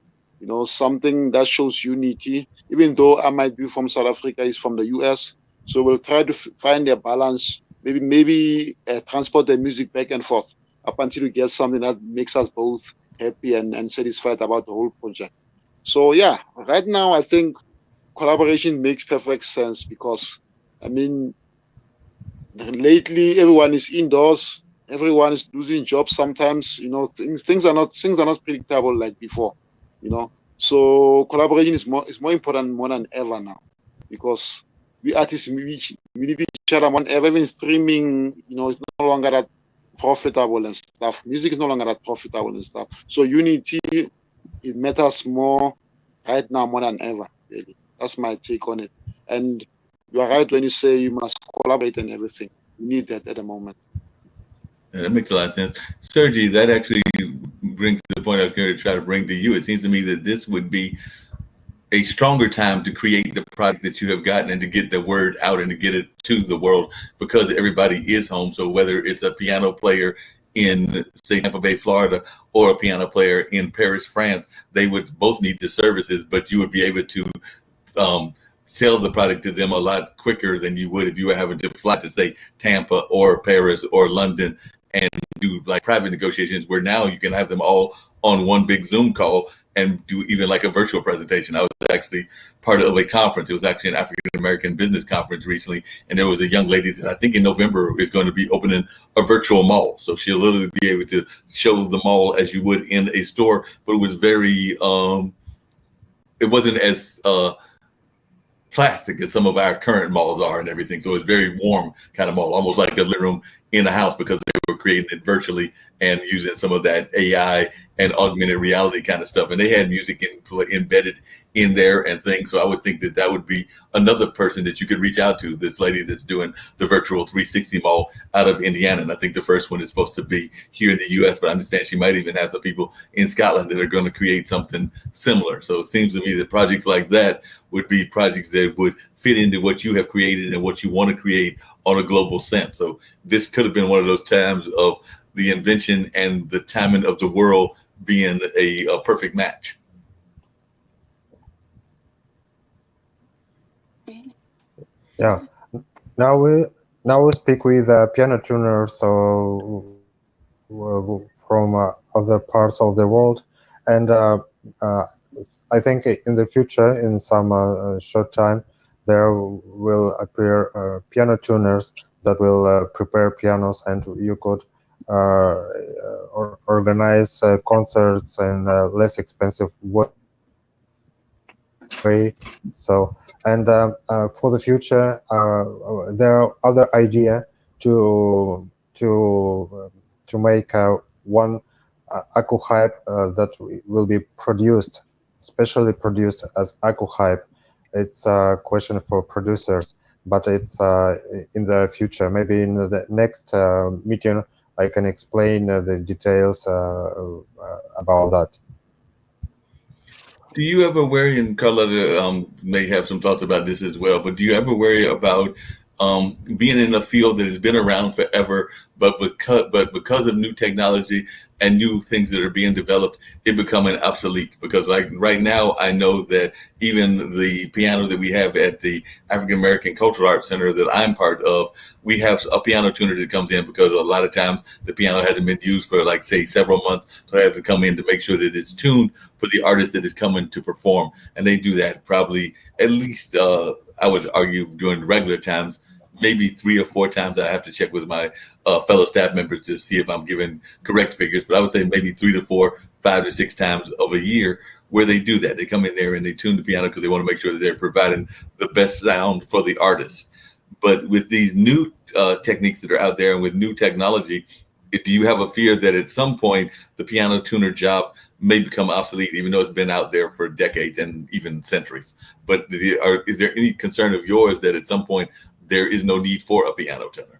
something that shows unity. Even though I might be from South Africa, he's from the US, so we'll try to find a balance. Maybe transport the music back and forth up until we get something that makes us both happy and satisfied about the whole project. So yeah, right now I think collaboration makes perfect sense because lately everyone is indoors, everyone is losing jobs sometimes, things are not predictable like before, So collaboration is more important more than ever now because we artists we need each other more than ever. Even streaming, it's no longer that profitable and stuff. Music is no longer that profitable and stuff. So unity, it matters more right now more than ever, really. That's my take on it. And you are right when you say you must collaborate and everything. You need that at the moment. Yeah, that makes a lot of sense. Sergi, that actually brings to the point I was going to try to bring to you. It seems to me that this would be a stronger time to create the product that you have gotten and to get the word out and to get it to the world because everybody is home. So whether it's a piano player in, say, Tampa Bay, Florida, or a piano player in Paris, France, they would both need the services, but you would be able to sell the product to them a lot quicker than you would if you were having to fly to, say, Tampa or Paris or London and do like private negotiations, where now you can have them all on one big Zoom call and do even like a virtual presentation. I was actually part of a conference. It was actually an African American business conference recently, and there was a young lady that I think in November is going to be opening a virtual mall. So she'll literally be able to show the mall as you would in a store, but it was very it wasn't as plastic as some of our current malls are and everything. So it's very warm kind of mall, almost like a living room in a house, because they were creating it virtually and using some of that AI and augmented reality kind of stuff. And they had music embedded in there and things. So I would think that that would be another person that you could reach out to, this lady that's doing the virtual 360 mall out of Indiana. And I think the first one is supposed to be here in the US, but I understand she might even have some people in Scotland that are going to create something similar. So it seems to me that projects like that would be projects that would fit into what you have created and what you want to create on a global sense. So this could have been one of those times of the invention and the timing of the world being a perfect match. Yeah. Now we speak with piano tuners from other parts of the world, and I think in the future, in some short time, there will appear piano tuners that will prepare pianos, and you could organize concerts in a less expensive way. So, and for the future, there are other idea to make one Aku Hype that will be produced, specially produced as Aku Hype. It's a question for producers, but it's in the future. Maybe in the next meeting, I can explain the details about that. Do you ever worry, and Carlotta may have some thoughts about this as well, but do you ever worry about being in a field that has been around forever, but because of new technology and new things that are being developed, it becoming obsolete? Because like right now, I know that even the piano that we have at the African American Cultural Arts Center that I'm part of, we have a piano tuner that comes in because a lot of times the piano hasn't been used for, like, say, several months. So I have to come in to make sure that it's tuned for the artist that is coming to perform. And they do that probably at least, I would argue, during regular times, maybe 3 or 4 times. I have to check with my fellow staff members to see if I'm giving correct figures, but I would say maybe 3 to 4, 5 to 6 times of a year where they do that. They come in there and they tune the piano because they want to make sure that they're providing the best sound for the artist. But with these new techniques that are out there and with new technology, do you have a fear that at some point the piano tuner job may become obsolete, even though it's been out there for decades and even centuries? But is there any concern of yours that at some point there is no need for a piano tuner?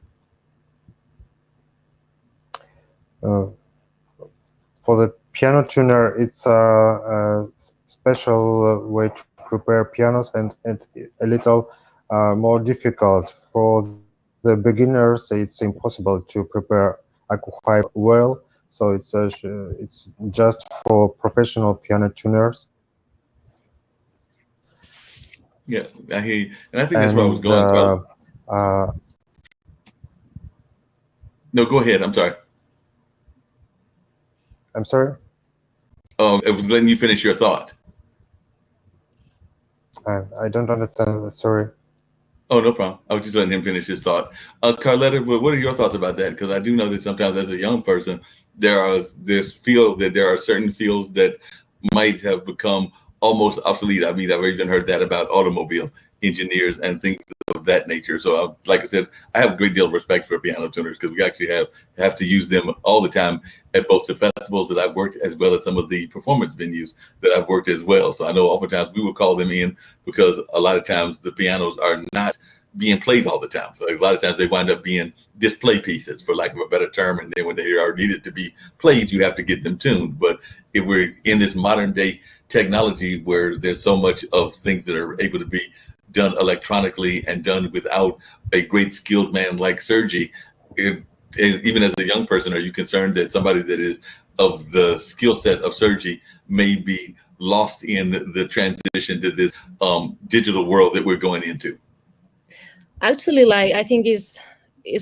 For the piano tuner, it's a special way to prepare pianos, and a little more difficult. For the beginners, it's impossible to prepare Aku Hype well, so it's just for professional piano tuners. Yeah, I hear you. And I think that's where I was going. No, go ahead. I'm sorry. I'm sorry? Oh, I was letting you finish your thought. I don't understand. Sorry. Oh, no problem. I was just letting him finish his thought. Carlotta, what are your thoughts about that? Because I do know that sometimes as a young person, there are certain fields that might have become almost obsolete. I mean, I've even heard that about automobile engineers and things of that nature. So, like I said, I have a great deal of respect for piano tuners because we actually have to use them all the time at both the festivals that I've worked as well as some of the performance venues that I've worked as well. So I know oftentimes we will call them in because a lot of times the pianos are not being played all the time. So a lot of times they wind up being display pieces, for lack of a better term. And then when they are needed to be played, you have to get them tuned. But if we're in this modern day technology where there's so much of things that are able to be done electronically and done without a great skilled man like Sergi, even as a young person, are you concerned that somebody that is of the skill set of Sergi may be lost in the transition to this digital world that we're going into? Actually, like I think it's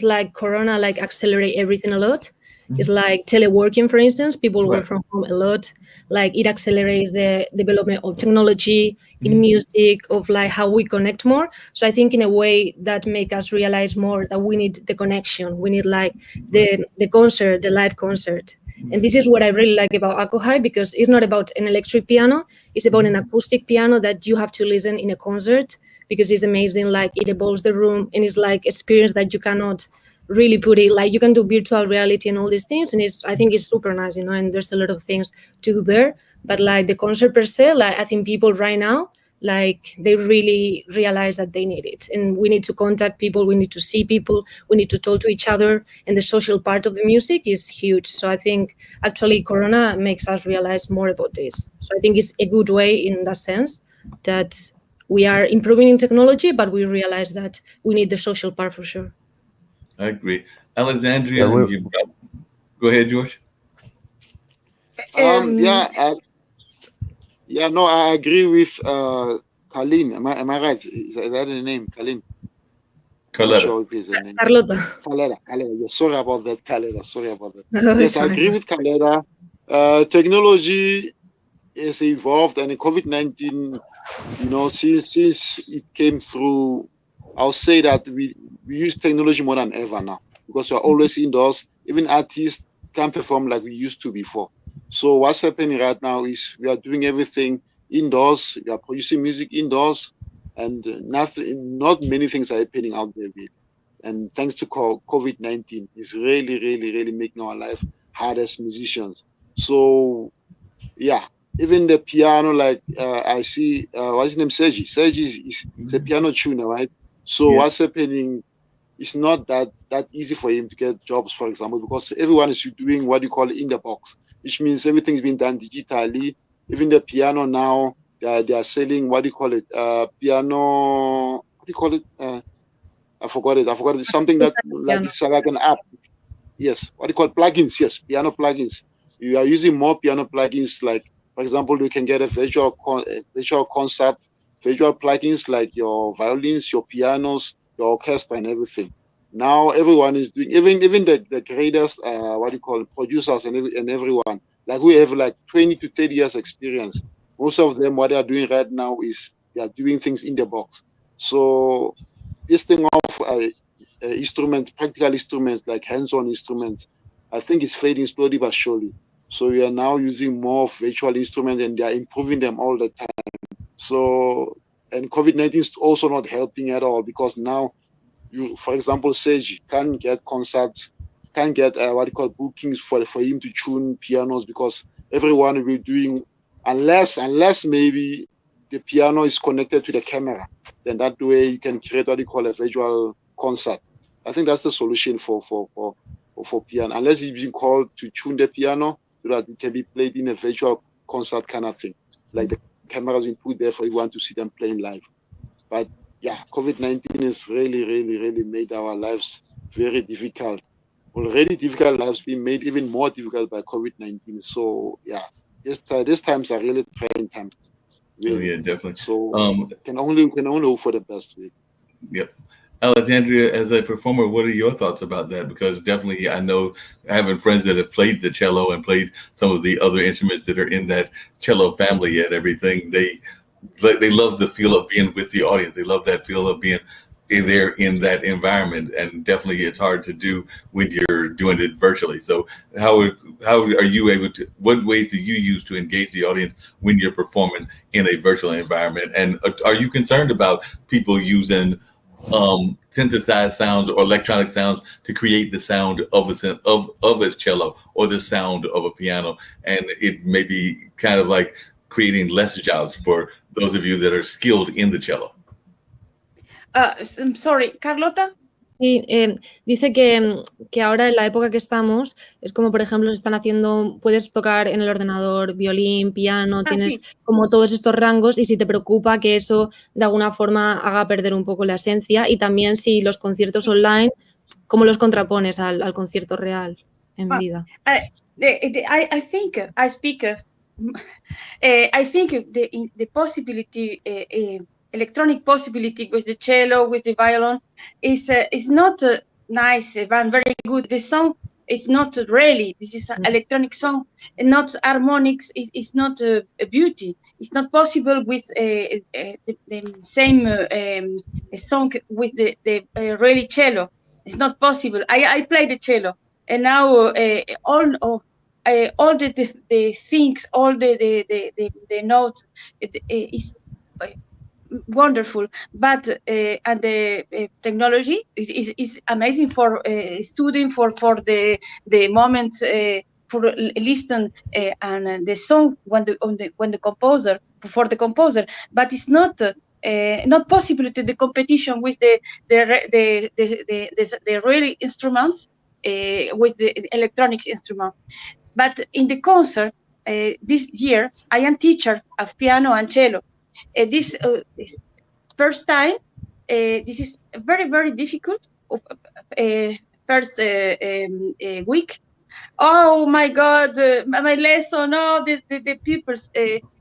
like Corona like accelerate everything a lot. It's like teleworking, for instance. People work from home a lot. Like it accelerates the development of technology in music, of like how we connect more. So I think in a way that make us realize more that we need the connection. We need like the concert, the live concert. And this is what I really like about Akohai, because it's not about an electric piano. It's about an acoustic piano that you have to listen in a concert, because it's amazing. Like it evolves the room, and it's like experience that you cannot really put it, like you can do virtual reality and all these things, and I think it's super nice, and there's a lot of things to do there. But like the concert per se, like I think people right now, like they really realize that they need it, and we need to contact people, we need to see people, we need to talk to each other, and the social part of the music is huge. So I think actually Corona makes us realize more about this. So I think it's a good way in that sense, that we are improving in technology, but we realize that we need the social part for sure. I agree. Alexandria, Yeah, go ahead, George. No, I agree with Colleen. Am I right? Is that the name, Colleen? Carletta. Not sure if it's the name. Carletta. Yes, sorry about that, Carletta. Sorry about that. No, yes, I agree with Carletta. Technology is evolved, and COVID-19, since it came through, I'll say that we use technology more than ever now, because we're always indoors. Even artists can't perform like we used to before. So what's happening right now is we are doing everything indoors. We are producing music indoors, and not many things are happening out there. And thanks to COVID-19, it's really, really, really making our life hard as musicians. So yeah, even the piano, like I see, what's his name, Sergi. Sergi is a piano tuner, right? So what's happening? It's not that easy for him to get jobs, for example, because everyone is doing what you call in the box, which means everything's being done digitally. Even the piano now, they are selling, what do you call it? Piano, what do you call it? I forgot it. It's something that it's like an app. Yes, what do you call plugins? Yes, piano plugins. You are using more piano plugins, like, for example, you can get a virtual concert, virtual plugins like your violins, your pianos, your orchestra, and everything. Now everyone is doing, even the greatest, producers and everyone, like we have like 20 to 30 years experience. Most of them, what they are doing right now is they are doing things in the box. So this thing of practical instruments, like hands-on instruments, I think it's fading slowly but surely. So we are now using more virtual instruments, and they are improving them all the time. So, and COVID-19 is also not helping at all, because now for example, Sergi can't get concerts, can't get bookings for him to tune pianos, because everyone will be doing, unless maybe the piano is connected to the camera, then that way you can create a virtual concert. I think that's the solution for piano, unless he's being called to tune the piano so that it can be played in a virtual concert kind of thing, like the cameras being put there for everyone to see them playing live. But yeah, COVID-19 has really, really, really made our lives very difficult. Already difficult lives being made even more difficult by COVID-19. So yeah, these times are really trying times. Really. Oh, yeah, definitely. So can only hope for the best. Really. Yep. Alexandria, as a performer, what are your thoughts about that? Because definitely, I know, having friends that have played the cello and played some of the other instruments that are in that cello family and everything, they love the feel of being with the audience. They love that feel of being there in that environment, and definitely it's hard to do when you're doing it virtually. So how are you able to, what ways do you use to engage the audience when you're performing in a virtual environment? And are you concerned about people using synthesized sounds or electronic sounds to create the sound of a cello or the sound of a piano, and it may be kind of like creating less jobs for those of you that are skilled in the cello? I'm sorry, Carlota. Sí, dice que ahora en la época que estamos es como, por ejemplo, se están haciendo, puedes tocar en el ordenador violín, piano, tienes como todos estos rangos, y si te preocupa que eso de alguna forma haga perder un poco la esencia, y también si los conciertos online, ¿cómo los contrapones al concierto real en vida? I think I speak I think the possibility, electronic possibility with the cello, with the violin, is not nice and very good. The song is not really. This is an electronic song, and not harmonics. Is not a beauty. It's not possible with the same song with the really cello. It's not possible. I play the cello, and now all the things, all the notes, it is wonderful. But and the technology is amazing for studying, for the moments for listen and the song when the composer, for the composer. But it's not possible to the competition with the really instruments, with the electronic instrument. But in the concert this year, I am teacher of piano and cello. This first time, this is very, very difficult. First week. Oh my God, my lesson. Oh, the people's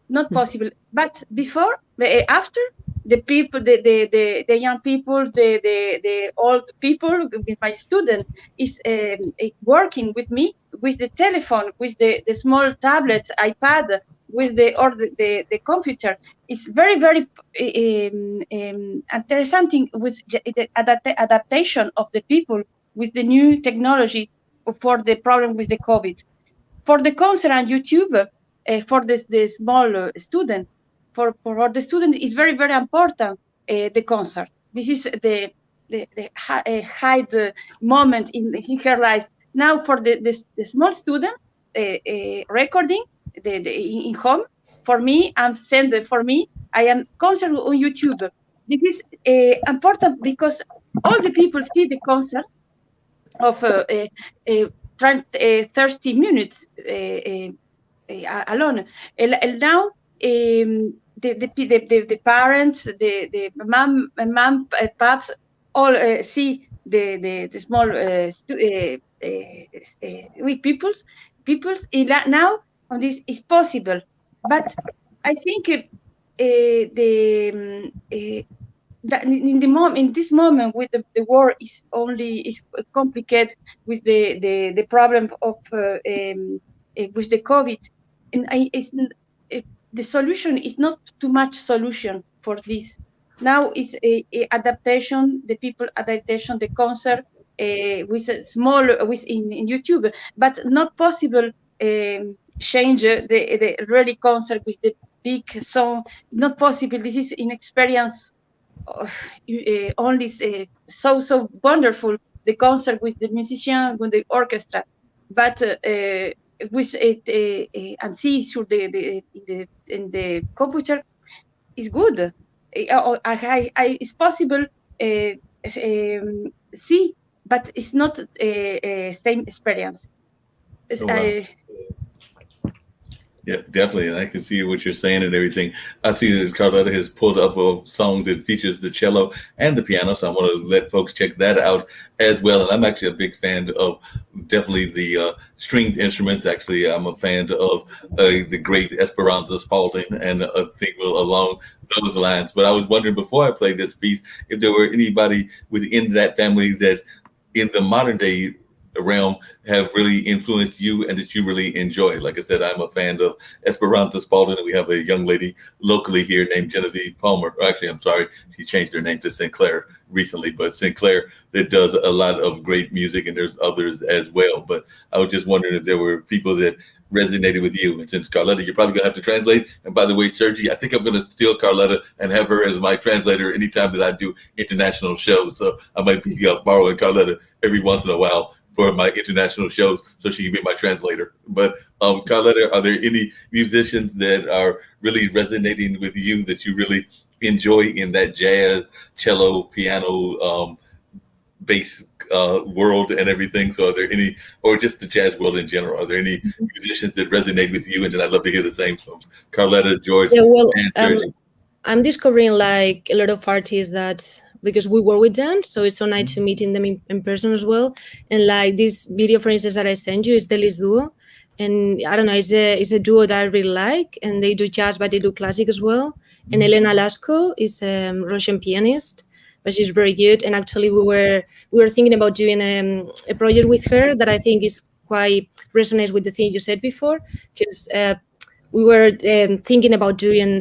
not possible. But before, after, the people, the young people, the old people, with my student is working with me with the telephone, with the small tablet, iPad, with the computer. It's very, very interesting with the adaptation of the people with the new technology for the problem with the COVID. For the concert on YouTube, for the small student, for the student is very, very important, the concert. This is the high moment in her life. Now for the small student, recording in home, for me, I am concert on YouTube. This is important because all the people see the concert of 30 minutes alone. And now the parents, the mom, paps, all see the small weak peoples. Now on this is possible, but I think that in this moment with the war is complicated with the problem of with the COVID, and the solution is not too much solution for this. Now is a adaptation, the people adaptation, the concert with a small in YouTube, but not possible change the really concert with the big song. Not possible. This is an experience only so wonderful, the concert with the musician, with the orchestra, but with it and see through in the computer is good. It's possible see, but it's not same experience. Oh, wow. Yeah, definitely. And I can see what you're saying and everything. I see that Carletta has pulled up a song that features the cello and the piano. So I want to let folks check that out as well. And I'm actually a big fan of definitely the stringed instruments. Actually, I'm a fan of the great Esperanza Spalding and things along those lines. But I was wondering before I played this piece, if there were anybody within that family that in the modern day realm have really influenced you and that you really enjoy. Like I said, I'm a fan of Esperanza Spalding, and we have a young lady locally here named Genevieve Palmer. Or actually, I'm sorry, she changed her name to Sinclair recently, but Sinclair that does a lot of great music, and there's others as well. But I was just wondering if there were people that resonated with you. And since Carletta, you're probably gonna have to translate. And by the way, Sergi, I think I'm gonna steal Carletta and have her as my translator anytime that I do international shows. So I might be borrowing Carletta every once in a while for my international shows, so she can be my translator. But Carletta, are there any musicians that are really resonating with you that you really enjoy in that jazz, cello, piano, bass world and everything? So are there any, or just the jazz world in general, are there any musicians that resonate with you? And then I'd love to hear the same from Carletta, George, Yeah, well, and Sergi. I'm discovering like a lot of artists that, because we work with them, so it's so nice to meet them in person as well. And like this video, for instance, that I sent you is Delis Duo. and I don't know, it's a duo that I really like, and they do jazz, but they do classic as well. And Elena Lasko is a Russian pianist, but she's very good. And actually, we were thinking about doing a project with her that I think is quite resonates with the thing you said before, because we were thinking about doing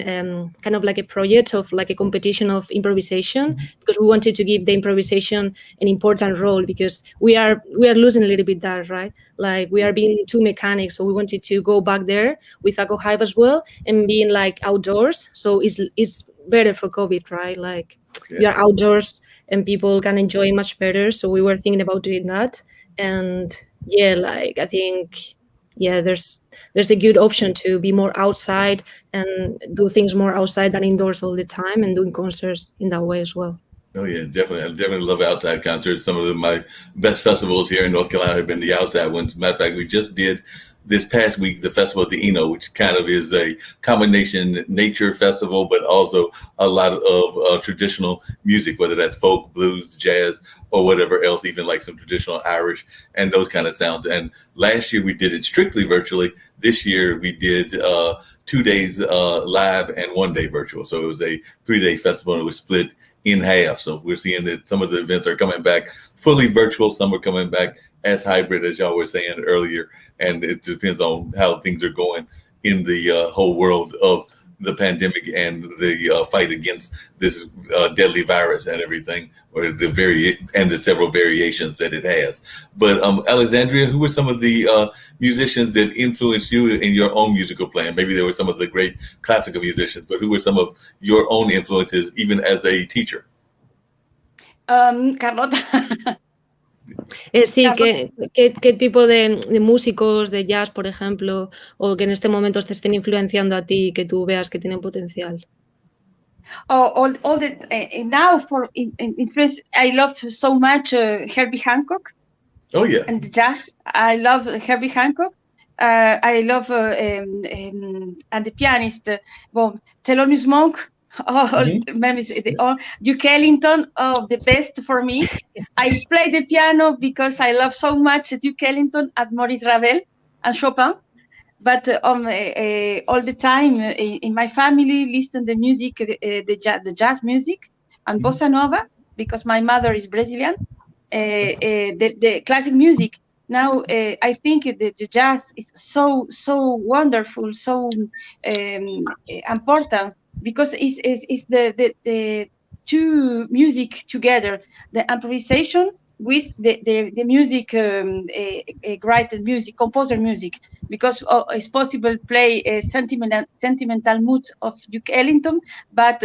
kind of like a project of like a competition of improvisation, because we wanted to give the improvisation an important role, because we are losing a little bit that, right? Like we are being too mechanic, so we wanted to go back there with Echo Hive as well and being like outdoors. So it's better for COVID, right? Like we are outdoors and people can enjoy much better. So we were thinking about doing that, and yeah, like I think there's a good option to be more outside and do things more outside than indoors all the time, and doing concerts in that way as well. Oh yeah, definitely. I definitely love outside concerts. Some of my best festivals here in North Carolina have been the outside ones. Matter of fact, we just did this past week the Festival of the Eno, which kind of is a combination nature festival, but also a lot of traditional music, whether that's folk, blues, jazz, or whatever else, even like some traditional Irish and those kind of sounds. And last year we did it strictly virtually. This year we did 2 days live and 1 day virtual. So it was a 3-day festival, and it was split in half. So we're seeing that some of the events are coming back fully virtual. Some are coming back as hybrid, as y'all were saying earlier. And it depends on how things are going in the whole world of the pandemic and the fight against this deadly virus and everything, or the several variations that it has. But Alexandria, who were some of the musicians that influenced you in your own musical playing? Maybe there were some of the great classical musicians, but who were some of your own influences, even as a teacher? Carlota. Sí, ¿qué tipo de músicos de jazz, por ejemplo, o que en este momento te estén influenciando a ti, que tú veas que tienen potencial? All the now for influence, I love so much Herbie Hancock. Oh yeah. And the jazz, I love Herbie Hancock. I love and the pianist, Thelonious Monk. Duke Ellington, the best for me. I play the piano because I love so much Duke Ellington and Maurice Ravel and Chopin. But all the time in my family, listen the music, the jazz music and bossa nova, because my mother is Brazilian. The classic music. Now I think the jazz is so wonderful, so important, because it's the two music together, the improvisation with the music, writer music, composer music, because it's possible play a sentimental mood of Duke Ellington, but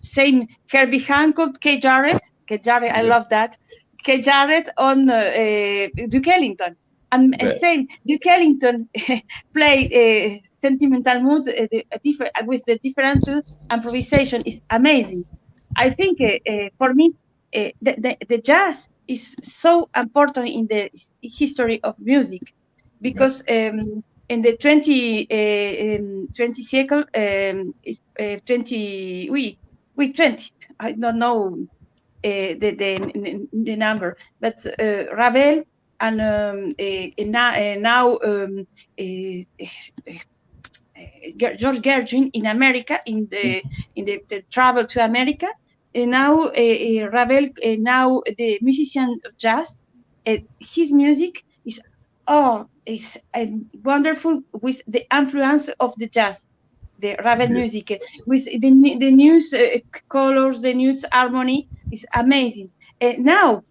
same Herbie Hancock, Kay Jarrett, I love that. Kay Jarrett on Duke Ellington, and same Duke Ellington play sentimental mood with the different improvisation is amazing. I think for me the jazz is so important in the history of music, because in the 20 cycle is 20 I don't know the number, but Ravel and now George Gershwin in America, in the travel to America, and now Ravel, now the musician of jazz, his music is wonderful, with the influence of the jazz, the Ravel music, with the new colors, the new harmony is amazing. Now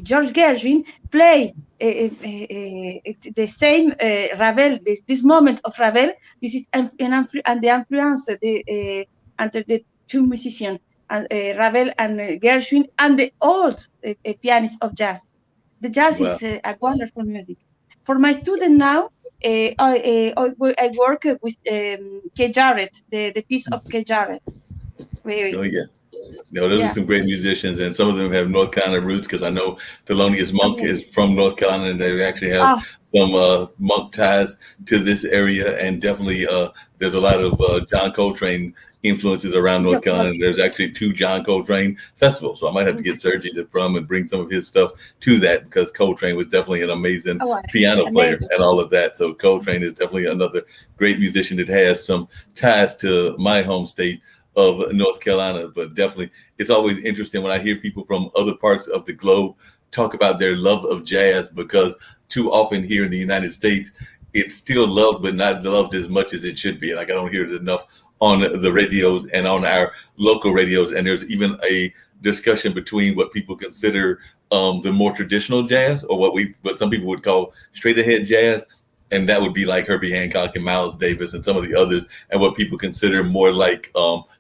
George Gershwin play the same Ravel, this moment of Ravel. This is and the influence under the two musicians, Ravel and Gershwin, and the old pianists of jazz. The jazz is a wonderful music. For my student now, I work with Kay Jarrett, the piece of Kay Jarrett. Oh yeah. Those are some great musicians, and some of them have North Carolina roots, because I know Thelonious Monk is from North Carolina, and they actually have some monk ties to this area, and definitely there's a lot of John Coltrane influences around North Carolina. There's actually 2 John Coltrane festivals, so I might have to get Sergi to come and bring some of his stuff to that, because Coltrane was definitely an amazing piano player and all of that. So Coltrane is definitely another great musician that has some ties to my home state of North Carolina. But definitely, it's always interesting when I hear people from other parts of the globe talk about their love of jazz, because too often here in the United States, it's still loved, but not loved as much as it should be. Like, I don't hear it enough on the radios and on our local radios. And there's even a discussion between what people consider the more traditional jazz, or what some people would call straight ahead jazz. And that would be like Herbie Hancock and Miles Davis and some of the others, and what people consider more like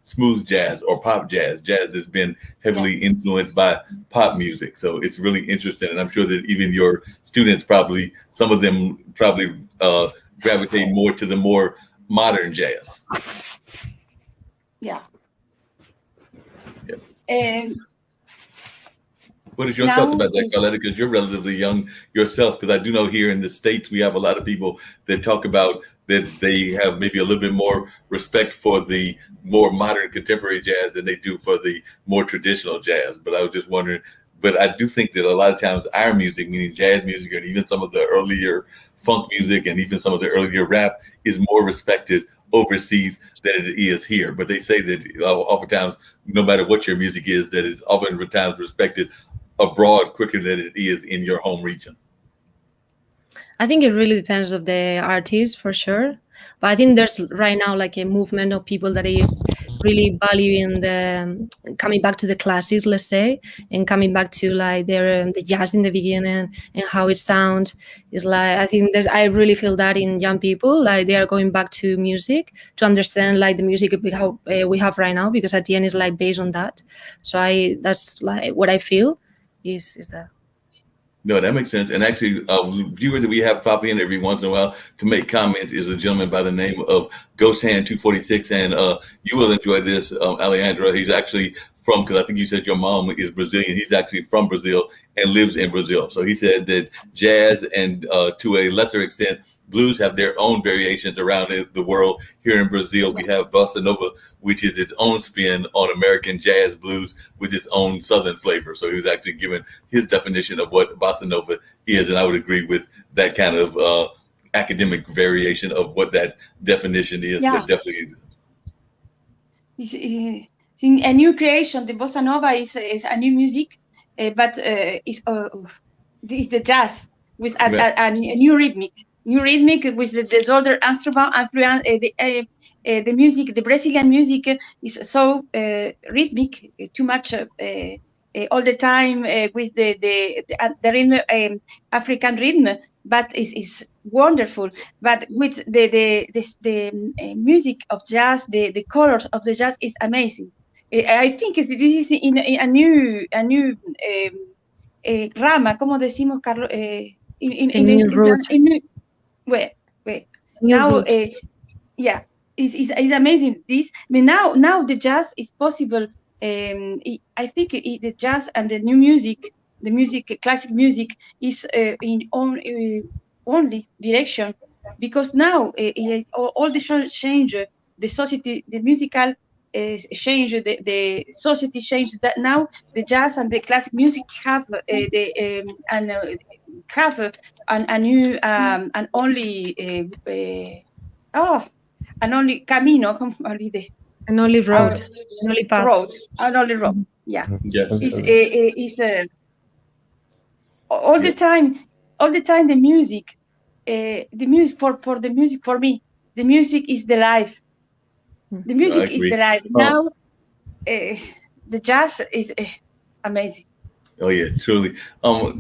smooth jazz or pop jazz that's been heavily influenced by pop music. So it's really interesting, and I'm sure that even your students some of them gravitate more to the more modern jazz. Yeah. Yep. What is your thoughts about that, Carletta? Because you're relatively young yourself. Because I do know here in the States, we have a lot of people that talk about that they have maybe a little bit more respect for the more modern contemporary jazz than they do for the more traditional jazz. But I was just wondering, but I do think that a lot of times our music, meaning jazz music, and even some of the earlier funk music and even some of the earlier rap, is more respected overseas than it is here. But they say that oftentimes, no matter what your music is, that it's oftentimes respected abroad quicker than it is in your home region. I think it really depends of the artist, for sure. But I think there's right now like a movement of people that is really valuing the coming back to the classics, let's say, and coming back to like the jazz in the beginning and how it sounds. Is like, I think I really feel that in young people, like they are going back to music to understand like the music we have right now, because at the end is like based on that. So that's like what I feel is that. No, that makes sense. And actually, a viewer that we have pop in every once in a while to make comments is a gentleman by the name of Ghost Hand 246, and you will enjoy this, Alejandra. He's actually from, because I think you said your mom is Brazilian. He's actually from Brazil and lives in Brazil. So he said that jazz and to a lesser extent, blues have their own variations around the world. Here in Brazil, we have bossa nova, which is its own spin on American jazz blues with its own Southern flavor. So he was actually given his definition of what bossa nova is, and I would agree with that kind of academic variation of what that definition is. Yeah. But definitely, it's a new creation. The bossa nova is a new music, but it's the jazz with a new rhythmic. New rhythmic with the other instrument influence. The music, the Brazilian music is so rhythmic, too much all the time with the rhythm, African rhythm, but is wonderful. But with the music of jazz, the colors of the jazz is amazing. I think this is in a new rama, como decimos, Carlos, wait. Now, yeah, it's amazing. This, I mean, now the jazz is possible. I think the jazz and the new music, classic music, is in only direction, because now all the change, the society, the musical change, the society change. That now the jazz and the classic music have have a new and only an only camino, an only road, an only path. Only road. Yeah, yeah. Is all the time. All the time, the music for the music, for me, the music is the life. The music is the life. Now, the jazz is amazing. Oh yeah, truly.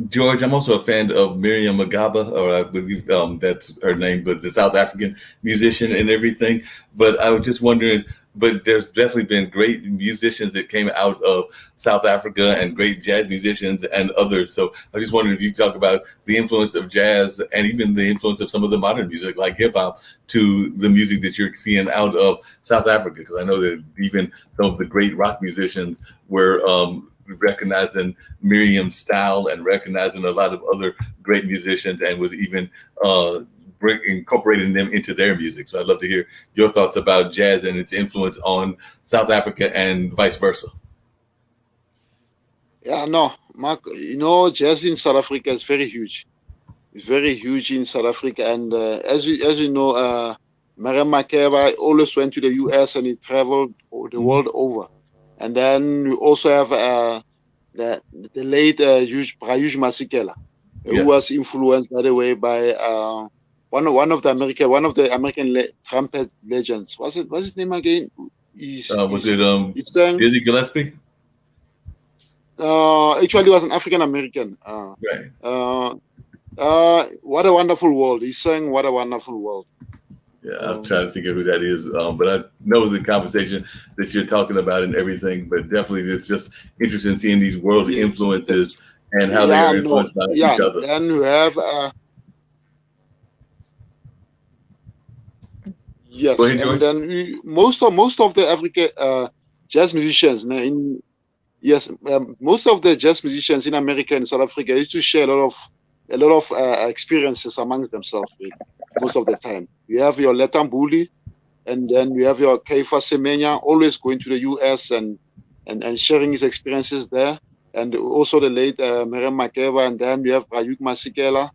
George, I'm also a fan of Miriam Makeba, or I believe that's her name, but the South African musician and everything. But I was just wondering, but there's definitely been great musicians that came out of South Africa and great jazz musicians and others. So I just wondered if you could talk about the influence of jazz and even the influence of some of the modern music like hip hop to the music that you're seeing out of South Africa. Because I know that even some of the great rock musicians were recognizing Miriam's style and recognizing a lot of other great musicians, and was even incorporating them into their music. So I'd love to hear your thoughts about jazz and its influence on South Africa and vice versa. Yeah, no, Mark, jazz in South Africa is very huge. It's very huge in South Africa. And as you know, Mariam Makeba always went to the US and he traveled the world over. And then we also have the late Brayush Masikela, who was influenced, by the way, by one of the American trumpet legends. What's his name again? He sang Dizzy Gillespie? Actually, was an African American. Right. What a Wonderful World. He sang What a Wonderful World. Yeah, I'm trying to think of who that is, but I know the conversation that you're talking about and everything. But definitely, it's just interesting seeing these world influences and how they are influenced by each other. Then we have yes, ahead, and then most of the African jazz musicians most of the jazz musicians in America and South Africa used to share a lot of experiences amongst themselves. Really, most of the time, you have your Letambuli, and then we have your Kaifa Semenya, always going to the US and sharing his experiences there, and also the late Mariam Makeba, and then we have Brayush Masikela.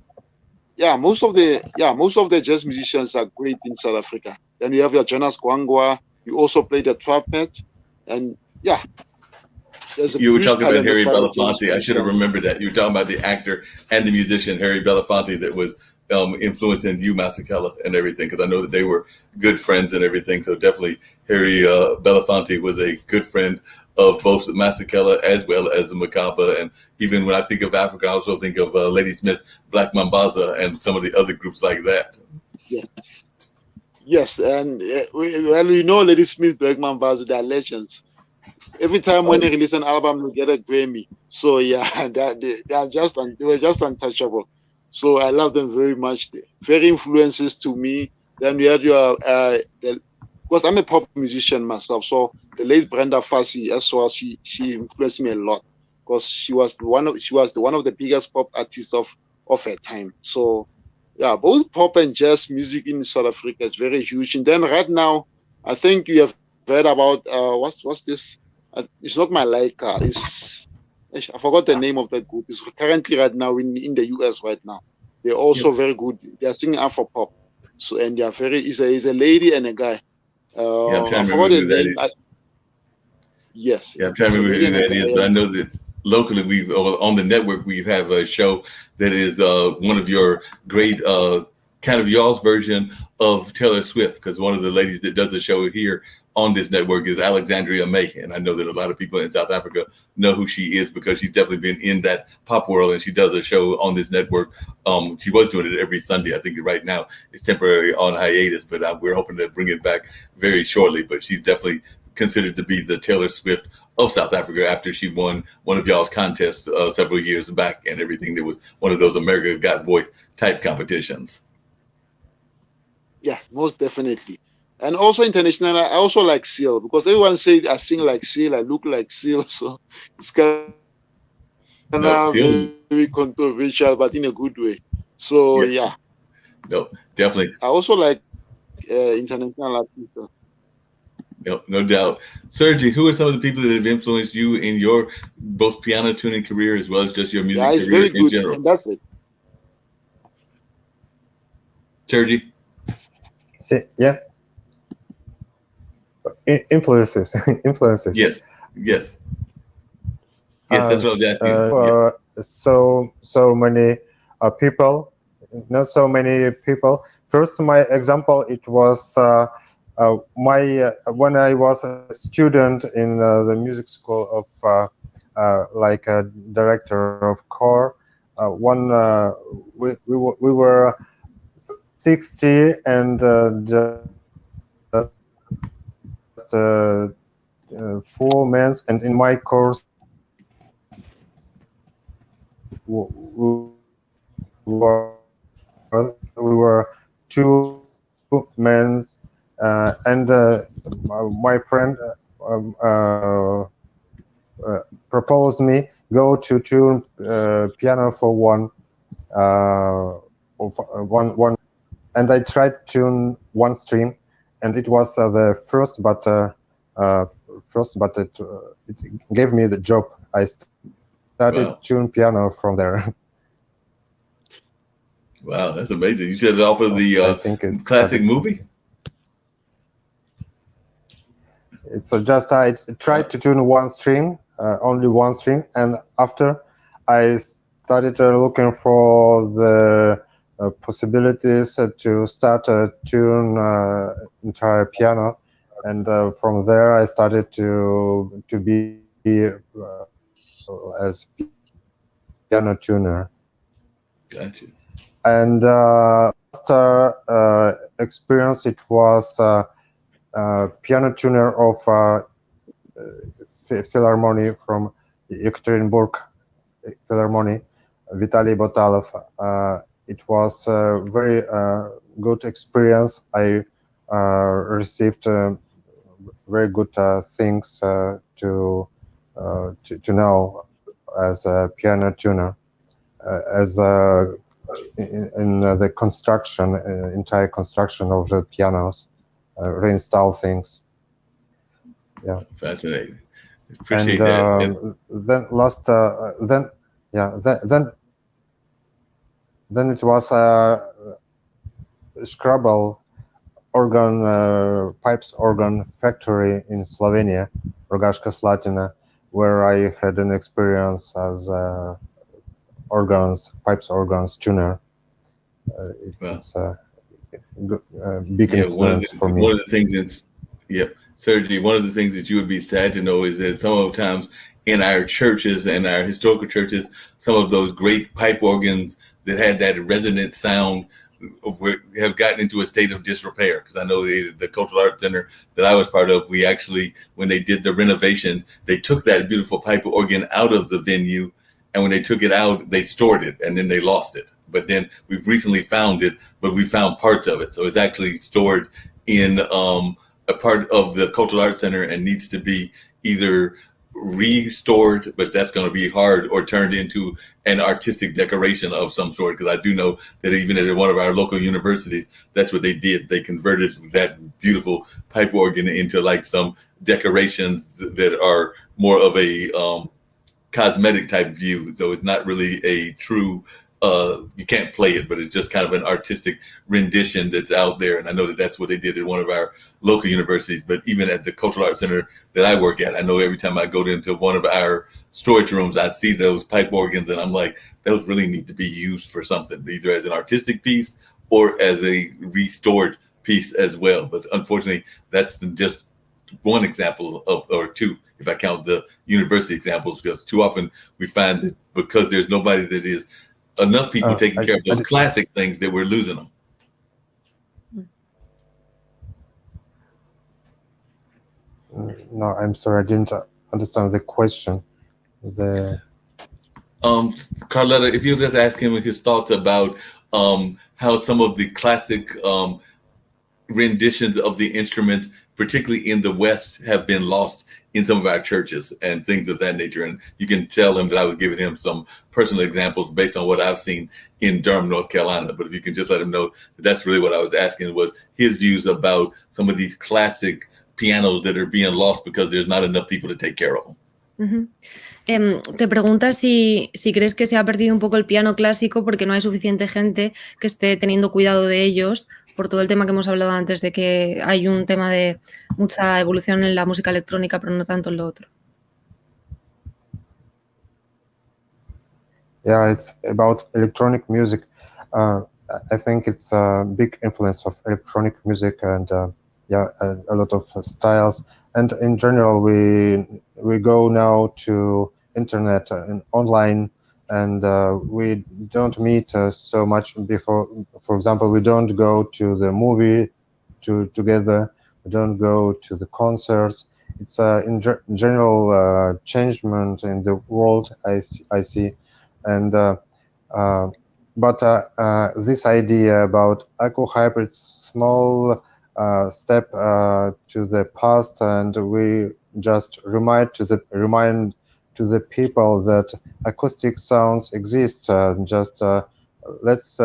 Yeah, most of the jazz musicians are great in South Africa. Then you have your Jonas Gwangwa. You also play the trumpet, and yeah. You were talking about Harry Belafonte. I should have remembered that. You were talking about the actor and the musician Harry Belafonte that was influencing you, Masekela, and everything, because I know that they were good friends and everything. So definitely Harry Belafonte was a good friend of both Masekela as well as the Makaba. And even when I think of Africa, I also think of Lady Smith, Black Mambaza, and some of the other groups like that. Yeah. Yes, and Lady Smith, Black Mambaza, they are legends. Every time when they release an album, they get a Grammy. So yeah, they were just untouchable. So I love them very much. Very influences to me. Then we had because I'm a pop musician myself. So the late Brenda Fassie as well, she influenced me a lot because she was one of the biggest pop artists of her time. So yeah, both pop and jazz music in South Africa is very huge. And then right now, I think you have heard about what's this? It's not my Laika. I forgot the name of that group. It's currently right now in the US right now. They're also very good. They're singing Afro pop. So and they are is a lady and a guy. I forgot the name. Yes. Yeah, I'm trying to remember who that is, but I know that locally on the network we have a show that is one of your great kind of y'all's version of Taylor Swift, because one of the ladies that does the show here on this network is Alexandria May, and I know that a lot of people in South Africa know who she is because she's definitely been in that pop world, and she does a show on this network. She was doing it every Sunday. I think right now it's temporarily on hiatus, but we're hoping to bring it back very shortly. But she's definitely considered to be the Taylor Swift of South Africa after she won one of y'all's contests several years back and everything. That was one of those America's Got Voice type competitions. Yeah, most definitely. And also international, I also like Seal because everyone says I sing like Seal, I look like Seal, so it's kind of very controversial, but in a good way. So yeah. No, definitely. I also like international artists. No doubt. Sergi, who are some of the people that have influenced you in your both piano tuning career as well as just your music career very good, in general? And that's it. Sergi? Yeah. Influences. Yes. That's what I was asking. So many people, not so many people. First, my example, it was when I was a student in the music school of like a director of choir. We were 60 and just 4 months, and in my course we were 2 men, and my friend proposed me go to tune piano for one, and I tried to tune one stream, and it was the first, but it gave me the job. I started tune piano from there. Wow, that's amazing. You said it off of the classic movie? So just I tried to tune one string, only one string, and after I started looking for the possibilities to start a tune entire piano, and from there I started to be as piano tuner. Gotcha. And after experience, it was piano tuner of Philharmonic from Ekaterinburg Philharmonic, Vitaly Botalov. It was a very good experience. I received very good things to know as a piano tuner, as in the construction, entire construction of the pianos, reinstall things. Yeah, fascinating. Appreciate and that. Then it was a Scrabble organ, pipes organ factory in Slovenia, Rogaška Slatina, where I had an experience as pipes organs tuner. It's a big influence for me. One of the things that's, Sergey, one of the things that you would be sad to know is that some of the times in our churches and our historical churches, some of those great pipe organs that had that resonant sound have gotten into a state of disrepair. Because I know the Cultural Arts Center that I was part of, we actually, when they did the renovations, they took that beautiful pipe organ out of the venue, and when they took it out, they stored it, and then they lost it. But then we've recently found it, but we found parts of it. So it's actually stored in a part of the Cultural Arts Center and needs to be either restored, but that's going to be hard, or turned into an artistic decoration of some sort. Because I do know that even at one of our local universities, that's what they did. They converted that beautiful pipe organ into like some decorations that are more of a cosmetic type view. So it's not really a true, you can't play it, but it's just kind of an artistic rendition that's out there. And I know that that's what they did at one of our local universities. But even at the Cultural Arts Center that I work at, I know every time I go into one of our storage rooms, I see those pipe organs, and I'm like, those really need to be used for something, either as an artistic piece or as a restored piece as well. But unfortunately, that's just one example of, or two, if I count the university examples, because too often we find that because there's nobody that is enough people taking care of those classic things, that we're losing them. No, I'm sorry, I didn't understand the question. Carletta, if you'll just ask him his thoughts about how some of the classic renditions of the instruments, particularly in the West, have been lost in some of our churches and things of that nature. And you can tell him that I was giving him some personal examples based on what I've seen in Durham, North Carolina. But if you can just let him know that that's really what I was asking, was his views about some of these classic pianos that are being lost because there's not enough people to take care of them. Te pregunta si crees que se ha perdido un poco el piano clásico porque no hay suficiente gente que esté teniendo cuidado de ellos, por todo el tema que hemos hablado antes, de que hay un tema de mucha evolución en la música electrónica, pero no tanto en lo otro. Yeah, it's about electronic music. I think it's a big influence of electronic music, and a lot of styles. And in general, we go now to internet and online, and we don't meet so much before. For example, we don't go to the movie together. We don't go to the concerts. It's in general changement in the world. I see, and but this idea about eco-hybrid small step to the past, and we just remind to the people that acoustic sounds exist. Just let's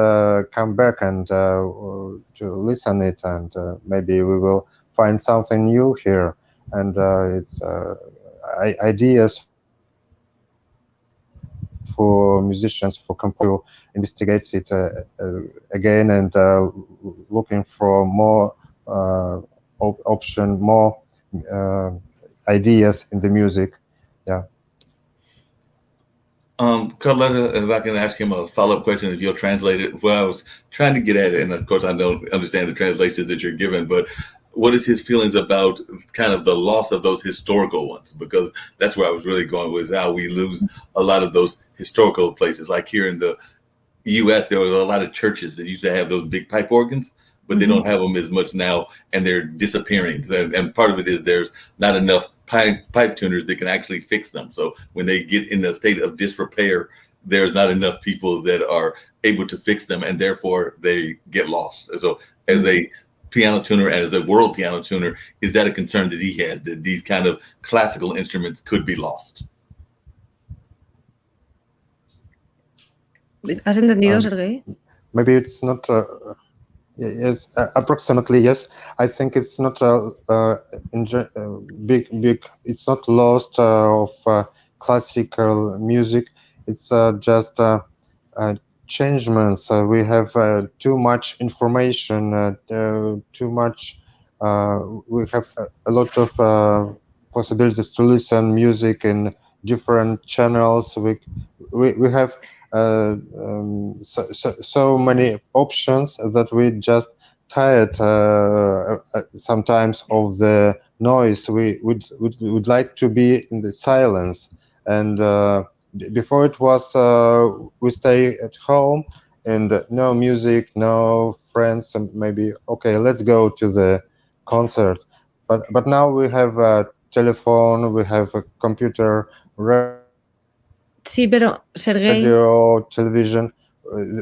come back and to listen it, and maybe we will find something new here. And it's ideas for musicians, for composers, investigate it again, and looking for more option, more ideas in the music. Yeah. Carletta, if I can ask him a follow-up question, if you'll translate it. Well, I was trying to get at it, and of course I don't understand the translations that you're given, but what is his feelings about kind of the loss of those historical ones? Because that's where I was really going, was how we lose a lot of those historical places. Like here in the U.S., there was a lot of churches that used to have those big pipe organs, but they don't have them as much now, and they're disappearing. And part of it is there's not enough pipe tuners that can actually fix them. So when they get in a state of disrepair, there's not enough people that are able to fix them, and therefore they get lost. So as a piano tuner and as a world piano tuner, is that a concern that he has, that these kind of classical instruments could be lost? ¿Has entendido, Sergei? Maybe it's not. Yes, approximately yes. I think it's not big. It's not lost of classical music. It's just changements. We have too much information. Too much. We have a lot of possibilities to listen music in different channels. We have so many options that we just tired sometimes of the noise. We would like to be in the silence, and before it was we stay at home and no music, no friends, and maybe okay, let's go to the concert. But now we have a telephone, we have a computer, Sí, pero Sergei, radio, television.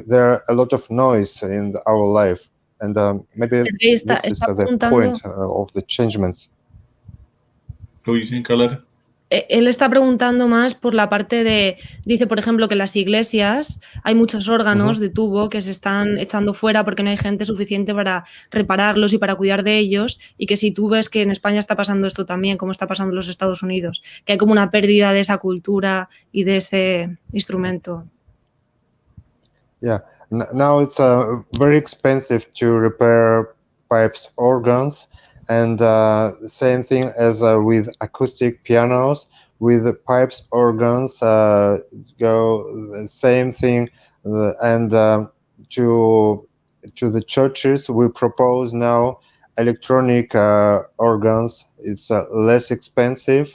There are a lot of noise in our life, and maybe Sergei está this is the preguntando, point of the changements. Who are you saying, Carletta? Él está preguntando más por la parte de, dice por ejemplo que en las iglesias hay muchos órganos de tubo que se están echando fuera porque no hay gente suficiente para repararlos y para cuidar de ellos, y que si tú ves que en España está pasando esto también, como está pasando en los Estados Unidos, que hay como una pérdida de esa cultura y de ese instrumento. Yeah, now it's very expensive to repair pipes organs, and same thing as with acoustic pianos. With the pipes organs, go the same thing, and to the churches we propose now electronic organs. It's less expensive.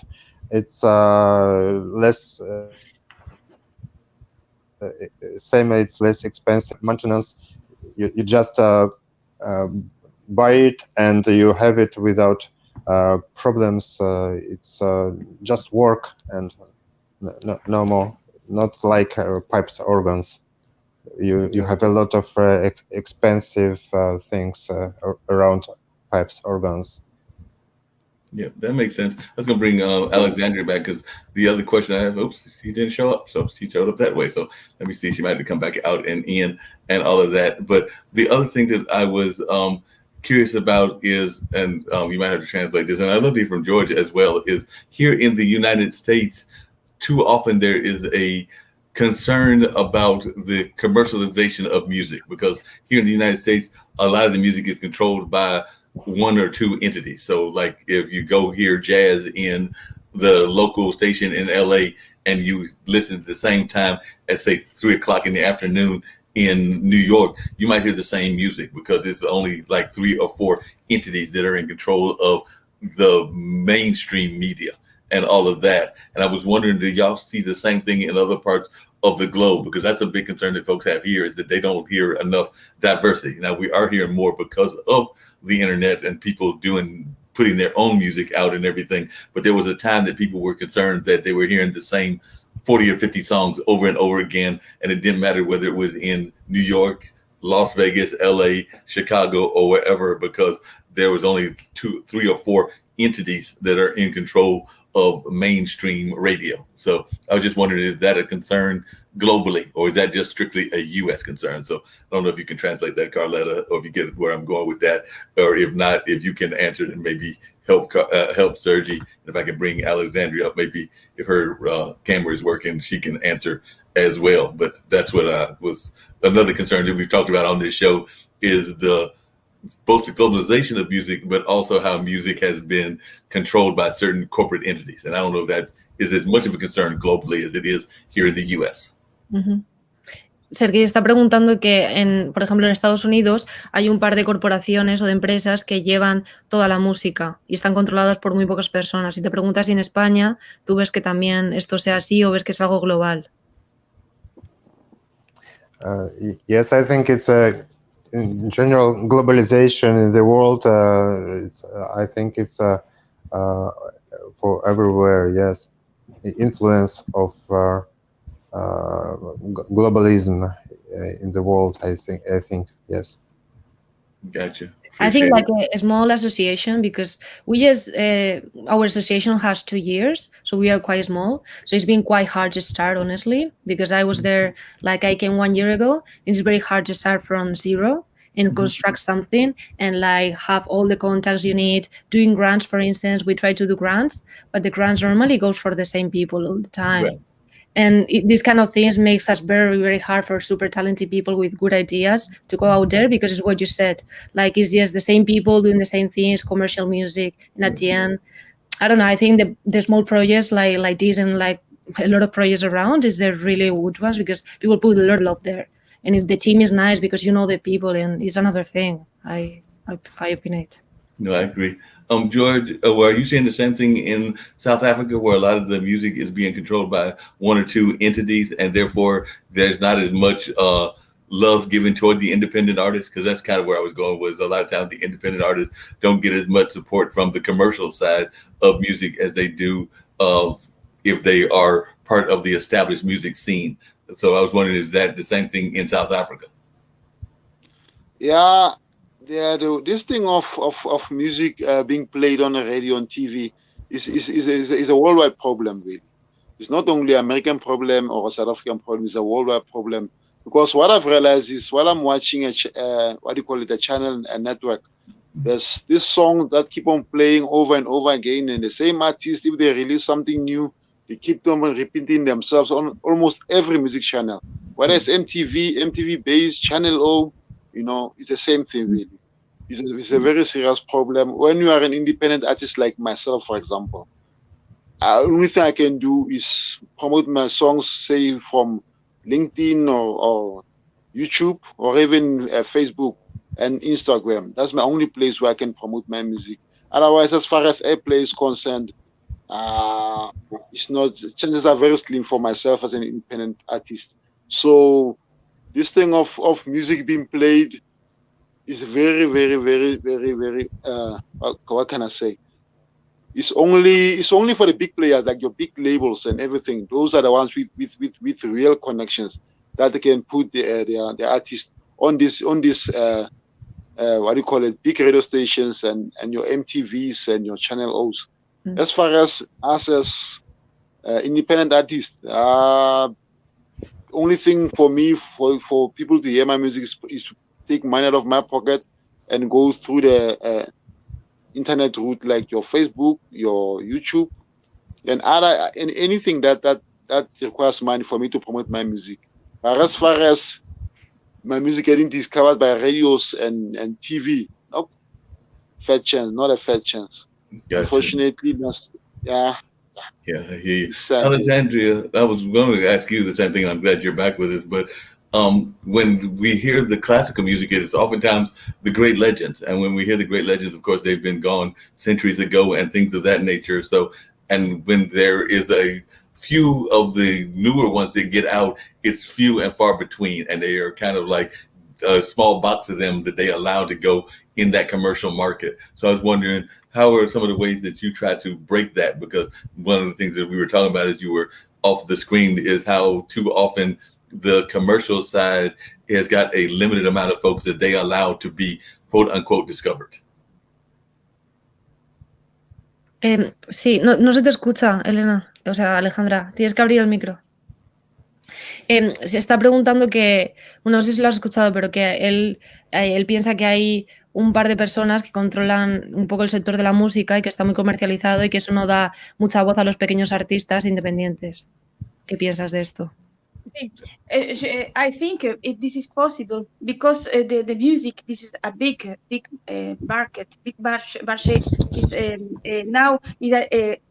It's less. Same, it's less expensive maintenance. You just buy it and you have it without problems. It's just work and no more. Not like pipes organs. You have a lot of expensive things around pipes organs. Yeah, that makes sense. I was going to bring Alexandria back, because the other question I have, oops, she didn't show up. So she showed up that way. So let me see. She might have to come back out and in and all of that. But the other thing that I was curious about is, and you might have to translate this, and I love you from Georgia as well, is here in the United States, too often there is a concern about the commercialization of music, because here in the United States, a lot of the music is controlled by one or two entities. So like if you go hear jazz in the local station in LA and you listen at the same time at say 3 o'clock in the afternoon in New York, you might hear the same music, because it's only like 3 or 4 entities that are in control of the mainstream media and all of that. And I was wondering, do y'all see the same thing in other parts of the globe? Because that's a big concern that folks have here, is that they don't hear enough diversity. Now we are hearing more because of the internet and people putting their own music out and everything. But there was a time that people were concerned that they were hearing the same 40 or 50 songs over and over again, and it didn't matter whether it was in New York, Las Vegas, LA, Chicago, or wherever, because there was only 2, 3, or 4 entities that are in control of mainstream radio. So I was just wondering, is that a concern globally, or is that just strictly a U.S. concern? So I don't know if you can translate that, Carletta, or if you get where I'm going with that, or if not, if you can answer it and maybe help Sergi. If I can bring Alexandria up, maybe if her camera is working, she can answer as well. But that's what was another concern that we've talked about on this show, is both the globalization of music, but also how music has been controlled by certain corporate entities. And I don't know if that is as much of a concern globally as it is here in the U.S. Sergei está preguntando que, por ejemplo, en Estados Unidos hay un par de corporaciones o de empresas que llevan toda la música y están controladas por muy pocas personas. Y te preguntas si en España tú ves que también esto sea así o ves que es algo global. Yes, I think it's in general globalization in the world. I think it's for everywhere. Yes, the influence of globalism in the world. I think yes. Gotcha. I think like a small association, because we just our association has 2 years, so we are quite small. So it's been quite hard to start, honestly, because I was there, like I came 1 year ago. It's very hard to start from zero and construct something and like have all the contacts you need. Doing grants, for instance, we try to do grants, but the grants normally goes for the same people all the time. Right. And these kind of things makes us very, very hard for super talented people with good ideas to go out there, because it's what you said. Like, it's just the same people doing the same things, commercial music. And at the end, I don't know, I think the small projects like this and like a lot of projects around is the really good ones, because people put a lot of love there. And if the team is nice, because you know the people, and it's another thing. I opinate. No, I agree. George, are you seeing the same thing in South Africa, where a lot of the music is being controlled by one or two entities, and therefore there's not as much love given toward the independent artists? Because that's kind of where I was going, was a lot of times the independent artists don't get as much support from the commercial side of music as they do if they are part of the established music scene. So I was wondering, is that the same thing in South Africa? Yeah. This thing of music being played on the radio and TV is a worldwide problem, really. It's not only an American problem or a South African problem, it's a worldwide problem. Because what I've realized is, while I'm watching a channel, a network, there's this song that keep on playing over and over again, and the same artist, if they release something new, they keep on repeating themselves on almost every music channel. Whether it's MTV based, Channel O, it's the same thing, really. It's a very serious problem. When you are an independent artist like myself, for example, the only thing I can do is promote my songs, say, from LinkedIn or YouTube or even Facebook and Instagram. That's my only place where I can promote my music. Otherwise, as far as airplay is concerned, it's not. Chances are very slim for myself as an independent artist. So this thing of music being played is very, very, very, very, very. What can I say? It's only for the big players, like your big labels and everything. Those are the ones with real connections that they can put the artist on this big radio stations and your MTVs and your Channel O's. As far as us as independent artists, only thing for me for people to hear my music is to take money out of my pocket and go through the internet route, like your Facebook, your YouTube, and anything that requires money for me to promote my music. But as far as my music getting discovered by radios and TV, nope, fat chance, not a fat chance. Gotcha. Unfortunately, yeah. Yeah, I hear you. Alexandria, I was going to ask you the same thing. I'm glad you're back with us. But when we hear the classical music, it's oftentimes the great legends. And when we hear the great legends, of course, they've been gone centuries ago and things of that nature. So, and when there is a few of the newer ones that get out, it's few and far between. And they are kind of like a small box of them that they allow to go in that commercial market. So I was wondering, how are some of the ways that you try to break that? Because one of the things that we were talking about as you were off the screen is how too often the commercial side has got a limited amount of folks that they allow to be quote unquote discovered. Sí, no se te escucha, Elena. O sea, Alejandra, tienes que abrir el micro. Se está preguntando que, bueno, no sé si lo has escuchado, pero que él piensa que hay un par de personas que controlan un poco el sector de la música y que está muy comercializado y que eso no da mucha voz a los pequeños artistas independientes. ¿Qué piensas de esto? I think this is possible because the music, this is a big market, big market is now is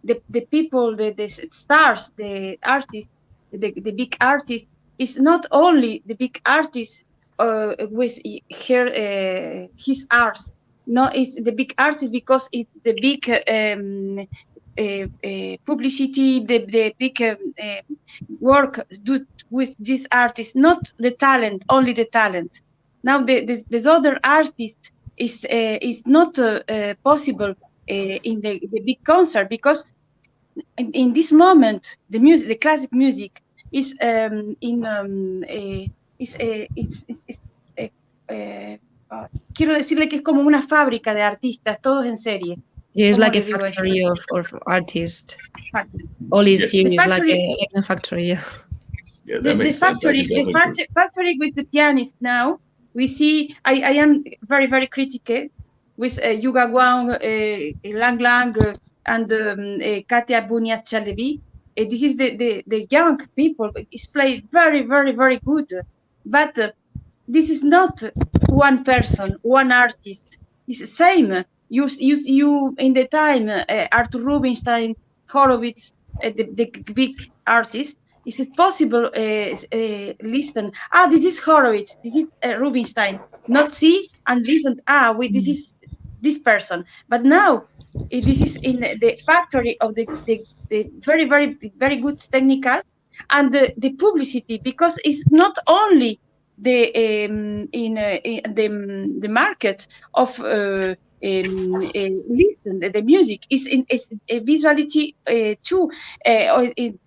the people, the stars, the artists, the big artists is not only the big artist with his arts. No, it's the big artist because it's the big publicity, the big work do with this artist, not the talent, only the talent. Now this other artist is not possible in the big concert because in this moment the music, the classic music is quiero decirle que es como una fábrica de artistas, todos en serie. Yeah, it's like a factory of artists. All is serious, like a factory. Yeah. Yeah, that makes sense. Factory with the pianist now. We see. I am very very critical with Yuga Wang, Lang Lang, and Katia Bunia Chalebi. This is the young people. It's played very very very good, but this is not one person, one artist. It's the same. You in the time Arthur Rubinstein, Horowitz, the big artist. Is it possible? Listen. This is Horowitz. This is Rubinstein. Not see and listen. This is this person. But now this is in the factory of the very very very good technical and the publicity, because it's not only the in the market of listen the music is in a visuality too.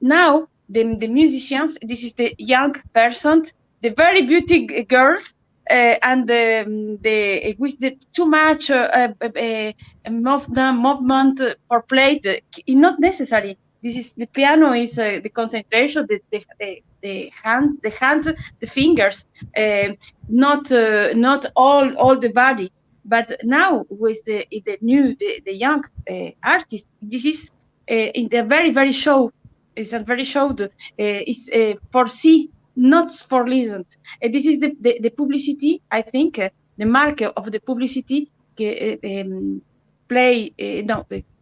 Now the musicians, this is the young persons, the very beautiful girls, and the with the too much movement for play, not necessary. This is the piano is the concentration, the hands, the fingers, not all the body. But now with the young artist, this is in the very very show. It's a very show. Is for see, not for listen. This is the publicity. I think the market of the publicity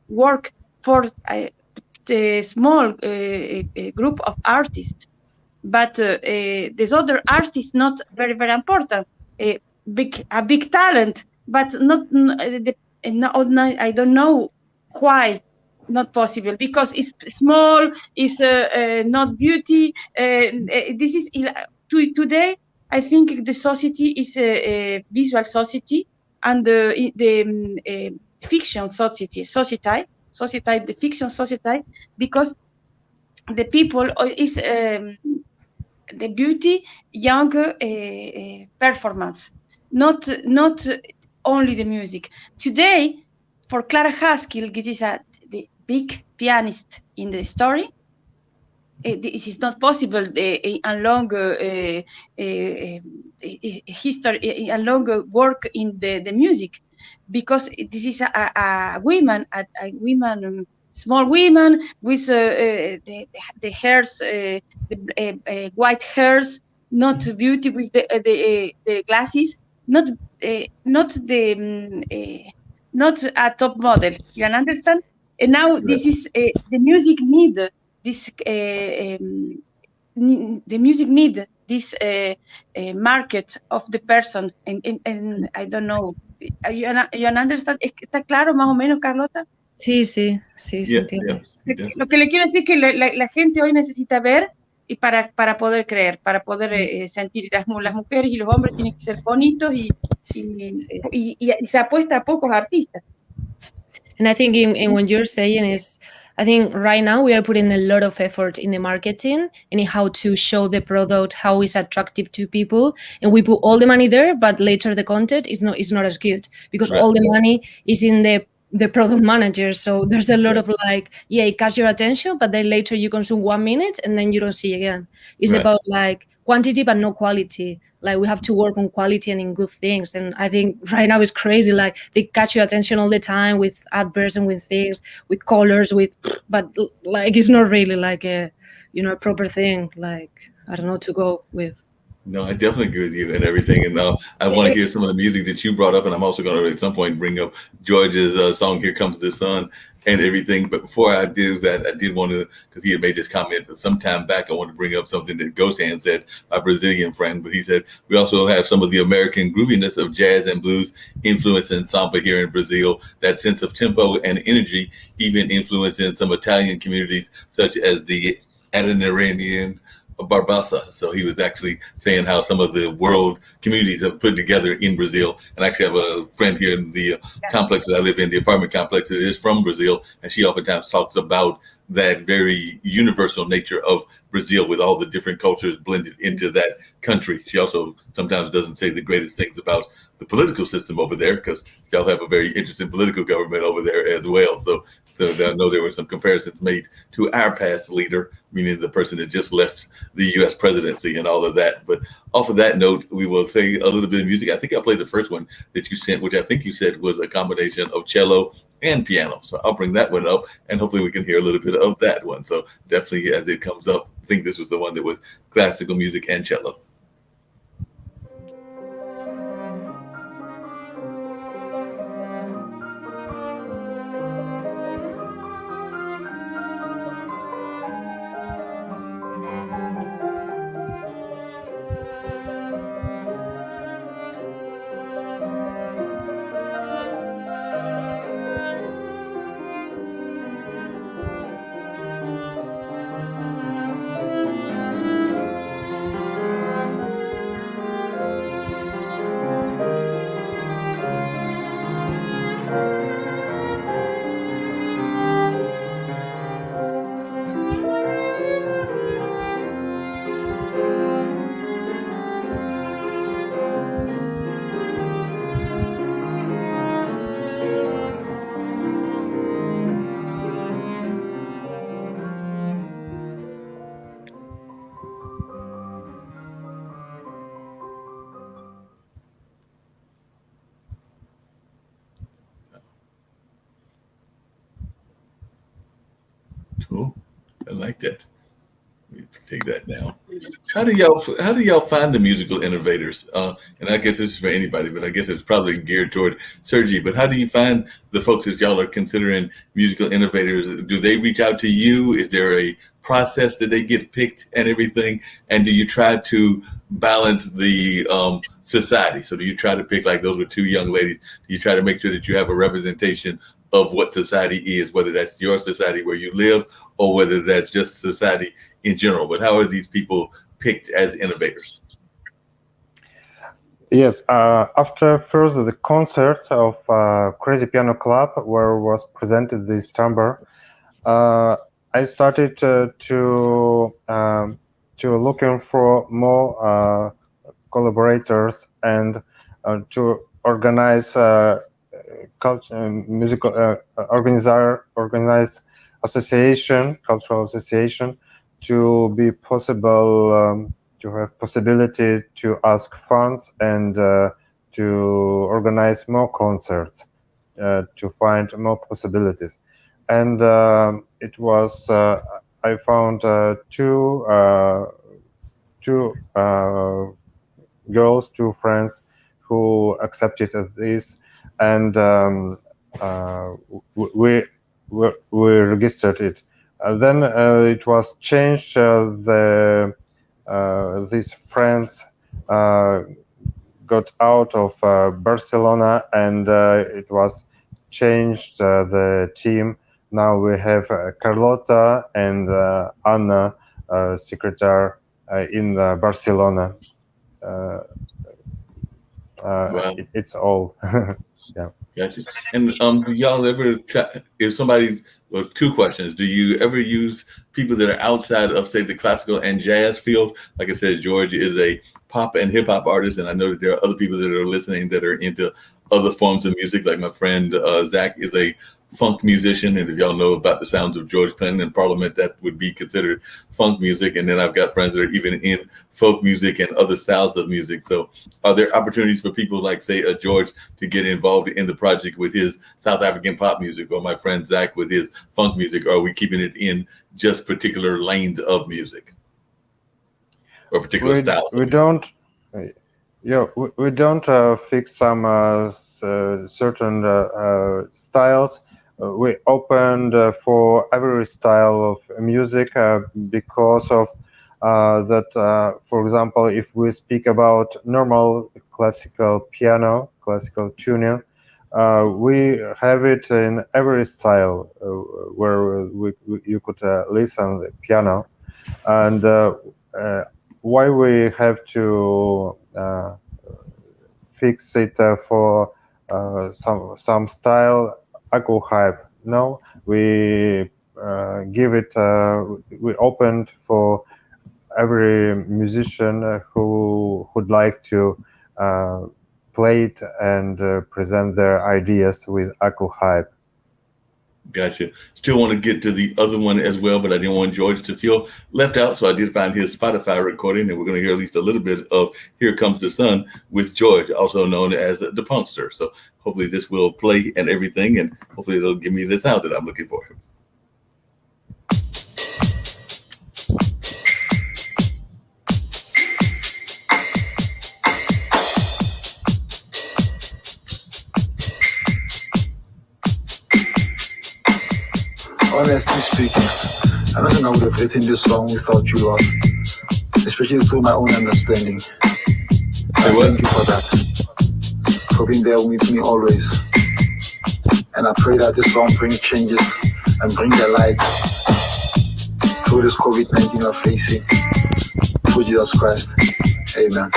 work for a small group of artists, but this other artist not very very important. A big talent, but not I don't know why not possible, because it's small, it's not beauty. This is today. I think the society is a visual society, and the fiction society, the fiction society, because the people is the beauty, young performance, not only the music. Today, for Clara Haskell, which is the big pianist in the story, this is not possible and long history, a long work in the music, because this is a woman, small women with the hairs, the white hairs, not beauty with the glasses, not a top model. You understand? And now this is the music need this. The music need this market of the person, and I don't know. You understand? ¿Está claro más o menos, Carlota? Sí, se entiende. Lo que le quiero decir es que la gente hoy necesita ver y para poder creer, para poder sentir. Las mujeres y los hombres tienen que ser bonitos y se apuesta a pocos artistas. And I think in what you're saying is, I think right now we are putting a lot of effort in the marketing and in how to show the product, how it's attractive to people, and we put all the money there, but later the content is not as good, because all the money is in the the product manager. So there's a lot of like, yeah, it catch your attention, but then later you consume 1 minute and then you don't see again. It's Right. about like quantity, but no quality. Like we have to work on quality and in good things. And I think right now it's crazy. Like they catch your attention all the time with adverts and with things, with colors, but like it's not really like a, a proper thing. Like, I don't know, to go with. No, I definitely agree with you and everything. And I want to hear some of the music that you brought up. And I'm also going to at some point bring up George's song, Here Comes the Sun, and everything. But before I do that, I did want to, because he had made this comment some time back, I want to bring up something that Ghost Hand said, my Brazilian friend. But he said, we also have some of the American grooviness of jazz and blues influence in samba here in Brazil, that sense of tempo and energy, even influencing some Italian communities, such as the Adoniranian Barbassa. So he was actually saying how some of the world communities have put together in Brazil. And I actually have a friend here in the complex that I live in, the apartment complex, that is from Brazil. And she oftentimes talks about that very universal nature of Brazil with all the different cultures blended into that country. She also sometimes doesn't say the greatest things about the political system over there, because y'all have a very interesting political government over there as well. So I know there were some comparisons made to our past leader, meaning the person that just left the U.S. presidency and all of that. But off of that note, we will say a little bit of music. I think I played the first one that you sent, which I think you said was a combination of cello and piano. So I'll bring that one up, and hopefully we can hear a little bit of that one. So definitely as it comes up, I think this was the one that was classical music and cello. Cool. I like that. Let me take that down. How do y'all find the musical innovators? And I guess this is for anybody, but I guess it's probably geared toward Sergi. But how do you find the folks that y'all are considering musical innovators? Do they reach out to you? Is there a process that they get picked and everything? And do you try to balance the society? So do you try to pick, like those were two young ladies? Do you try to make sure that you have a representation of what society is, whether that's your society where you live or whether that's just society in general? But how are these people picked as innovators? Yes, after first the concert of Crazy Piano Club, where was presented this timbre, I started to looking for more collaborators and to organize musical organize association, cultural association, to be possible to have possibility to ask funds and to organize more concerts, to find more possibilities. And it was I found two girls, two friends who accepted this, and we registered it. Then it was changed. These friends got out of Barcelona, and it was changed the team. Now we have Carlota and Anna, secretary in Barcelona. Wow. It's all. Yeah. Gotcha. And do y'all ever try, if somebody, well, two questions. Do you ever use people that are outside of, say, the classical and jazz field? Like I said, George is a pop and hip hop artist, and I know that there are other people that are listening that are into other forms of music. Like my friend Zach is a funk musician, and if y'all know about the sounds of George Clinton and Parliament, that would be considered funk music. And then I've got friends that are even in folk music and other styles of music. So are there opportunities for people like, say, George to get involved in the project with his South African pop music, or my friend Zach with his funk music? Or are we keeping it in just particular lanes of music or particular styles? We don't. We don't fix some certain styles. We opened for every style of music because of that. For example, if we speak about normal classical piano, classical tuning, we have it in every style where you could listen the piano, and why we have to fix it for some style echo hype. No, we give it. We opened for every musician who would like to play it and present their ideas with echo hype. Gotcha. Still want to get to the other one as well, but I didn't want George to feel left out. So I did find his Spotify recording, and we're going to hear at least a little bit of Here Comes the Sun with George, also known as the Punkster. So hopefully this will play and everything, and hopefully it'll give me the sound that I'm looking for. Honestly speaking, I don't think I would have written this song without you, Lord, especially through my own understanding. I thank you for that, for being there with me always. And I pray that this song brings changes and bring the light through this COVID-19 we're facing. Through Jesus Christ. Amen.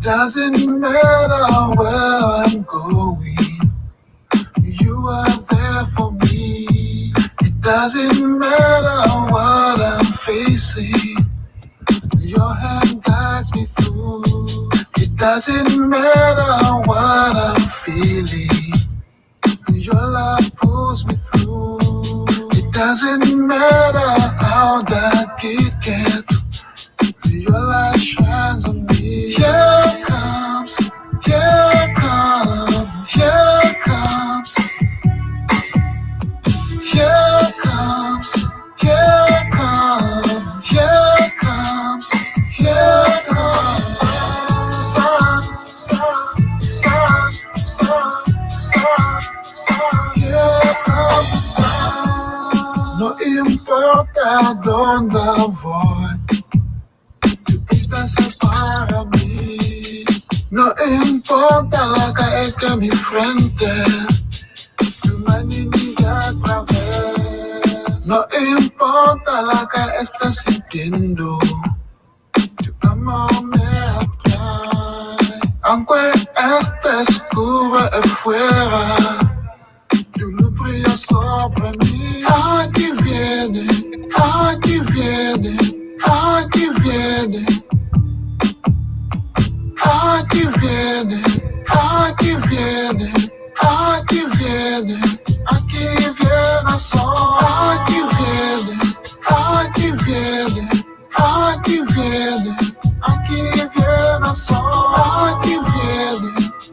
Doesn't matter where I'm going, you are there for me. It doesn't matter what I'm facing, your hand guides me through. It doesn't matter what I'm feeling, your love pulls me through. It doesn't matter how dark it gets, your light shines on me. Here comes, here comes, here comes, here comes, here comes, here comes, here comes. Sun, sun, sun, sun, sun, sun. Here comes the sun. No importa dónde voy, estás para mí. No importa lo que es que mi frente, tu manilla otra vez. No importa lo que estés sintiendo, tu amor me atrae. Aunque estés oscuro afuera, tu luz brilla sobre mí. Aquí viene, aquí viene, aquí viene. Aquí viene, aquí viene, aquí viene, aquí viene el sol. Aquí viene, aquí viene, aquí viene, aquí viene el sol. Aquí viene,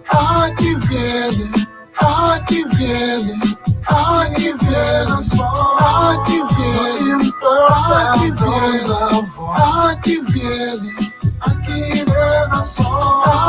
aquí viene, aquí viene, aquí viene el sol. Aquí viene, aquí viene, aquí viene, aquí viene el sol.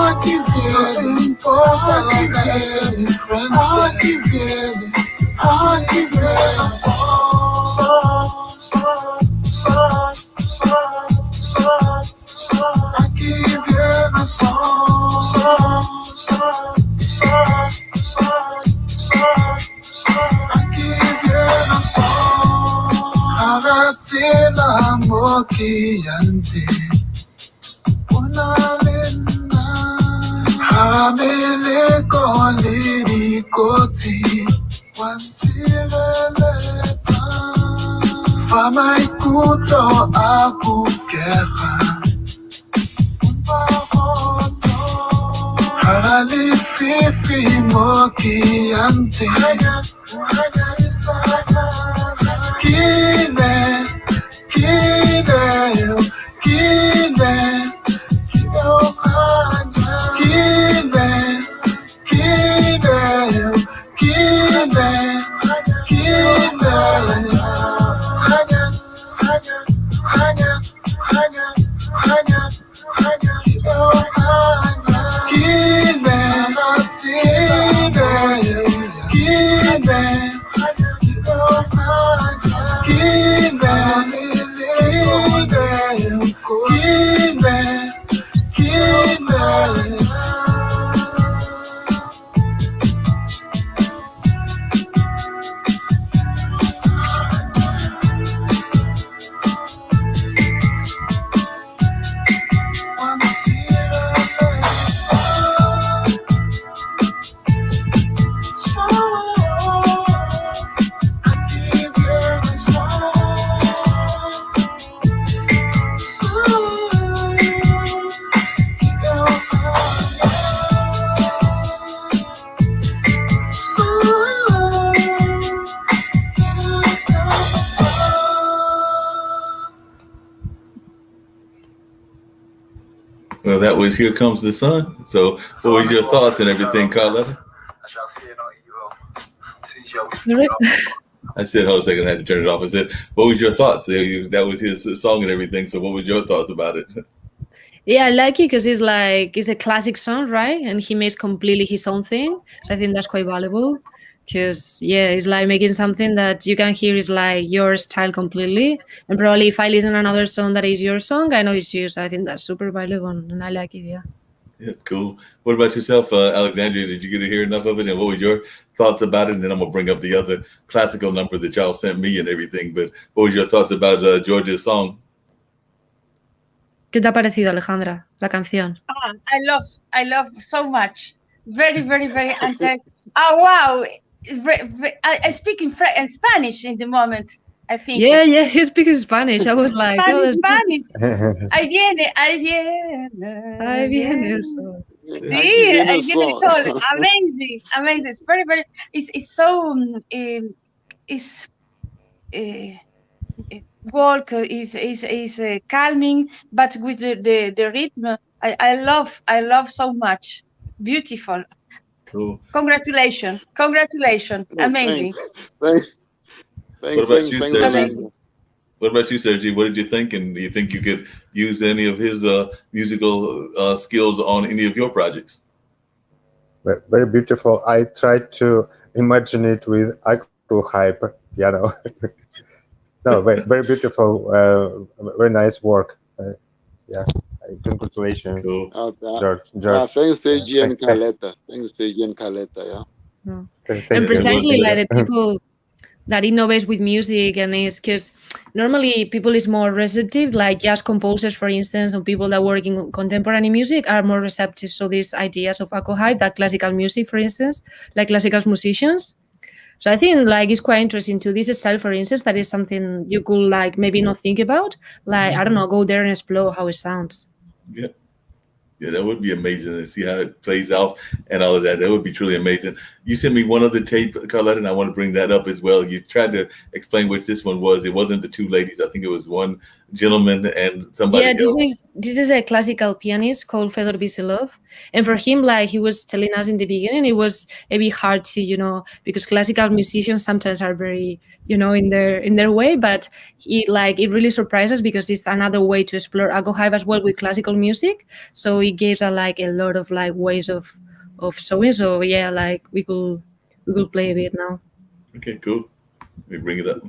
Well, that was Here Comes the Sun. So, what was your thoughts and everything, Carletta? Sorry? I said, hold on a second, I had to turn it off. I said, what was your thoughts? That was his song and everything. So, what was your thoughts about it? Yeah, I like it because it's a classic song, right? And he makes completely his own thing. So I think that's quite valuable because, yeah, it's like making something that you can hear is like your style completely. And probably if I listen to another song that is your song, I know it's you. So I think that's super valuable and I like it, yeah. Yeah, cool. What about yourself, Alexandria? Did you get to hear enough of it? And what were your thoughts about it? And then I'm going to bring up the other classical number that y'all sent me and everything. But what was your thoughts about George's song? ¿Qué te ha parecido, Alejandra, la canción? I love so much. Very, very, very. Oh, wow. I speak in Spanish in the moment, I think. Yeah, you speak Spanish. I was like, Spanish. Ahí viene. Ahí viene el sol. Sí, ahí viene el sol. Amazing. It's very, very. It's so. Walk is calming, but with the rhythm, I love so much. Beautiful. Cool. Congratulations. Amazing. Thanks. What about you, Sergi? Amazing. What about you, Sergi? What did you think? And do you think you could use any of his musical skills on any of your projects? Very beautiful. I tried to imagine it with hype piano. No, very beautiful. Very nice work. Yeah, congratulations, Cool. George. Thanks, Sergi and Carletta. Yeah. And precisely like the people that innovates with music and is because normally people is more receptive, like jazz composers, for instance, and people that work in contemporary music are more receptive. So these ideas of hype, that classical music, for instance, like classical musicians. So I think like it's quite interesting to this style, for instance, that is something you could like maybe not think about. Like, I don't know, go there and explore how it sounds. Yeah. Yeah, that would be amazing to see how it plays out and all of that. That would be truly amazing. You sent me one other tape, Carletta, and I want to bring that up as well. You tried to explain what this one was. It wasn't the two ladies. I think it was one gentleman and somebody else. This is a classical pianist called Fedor Biselov. And for him, like he was telling us in the beginning, it was a bit hard to, because classical musicians sometimes are very, in their way, but it really surprised us because it's another way to explore archive as well with classical music. So it gives a lot of like ways of showing. So yeah, like we could play a bit now. Okay, cool. Let me bring it up.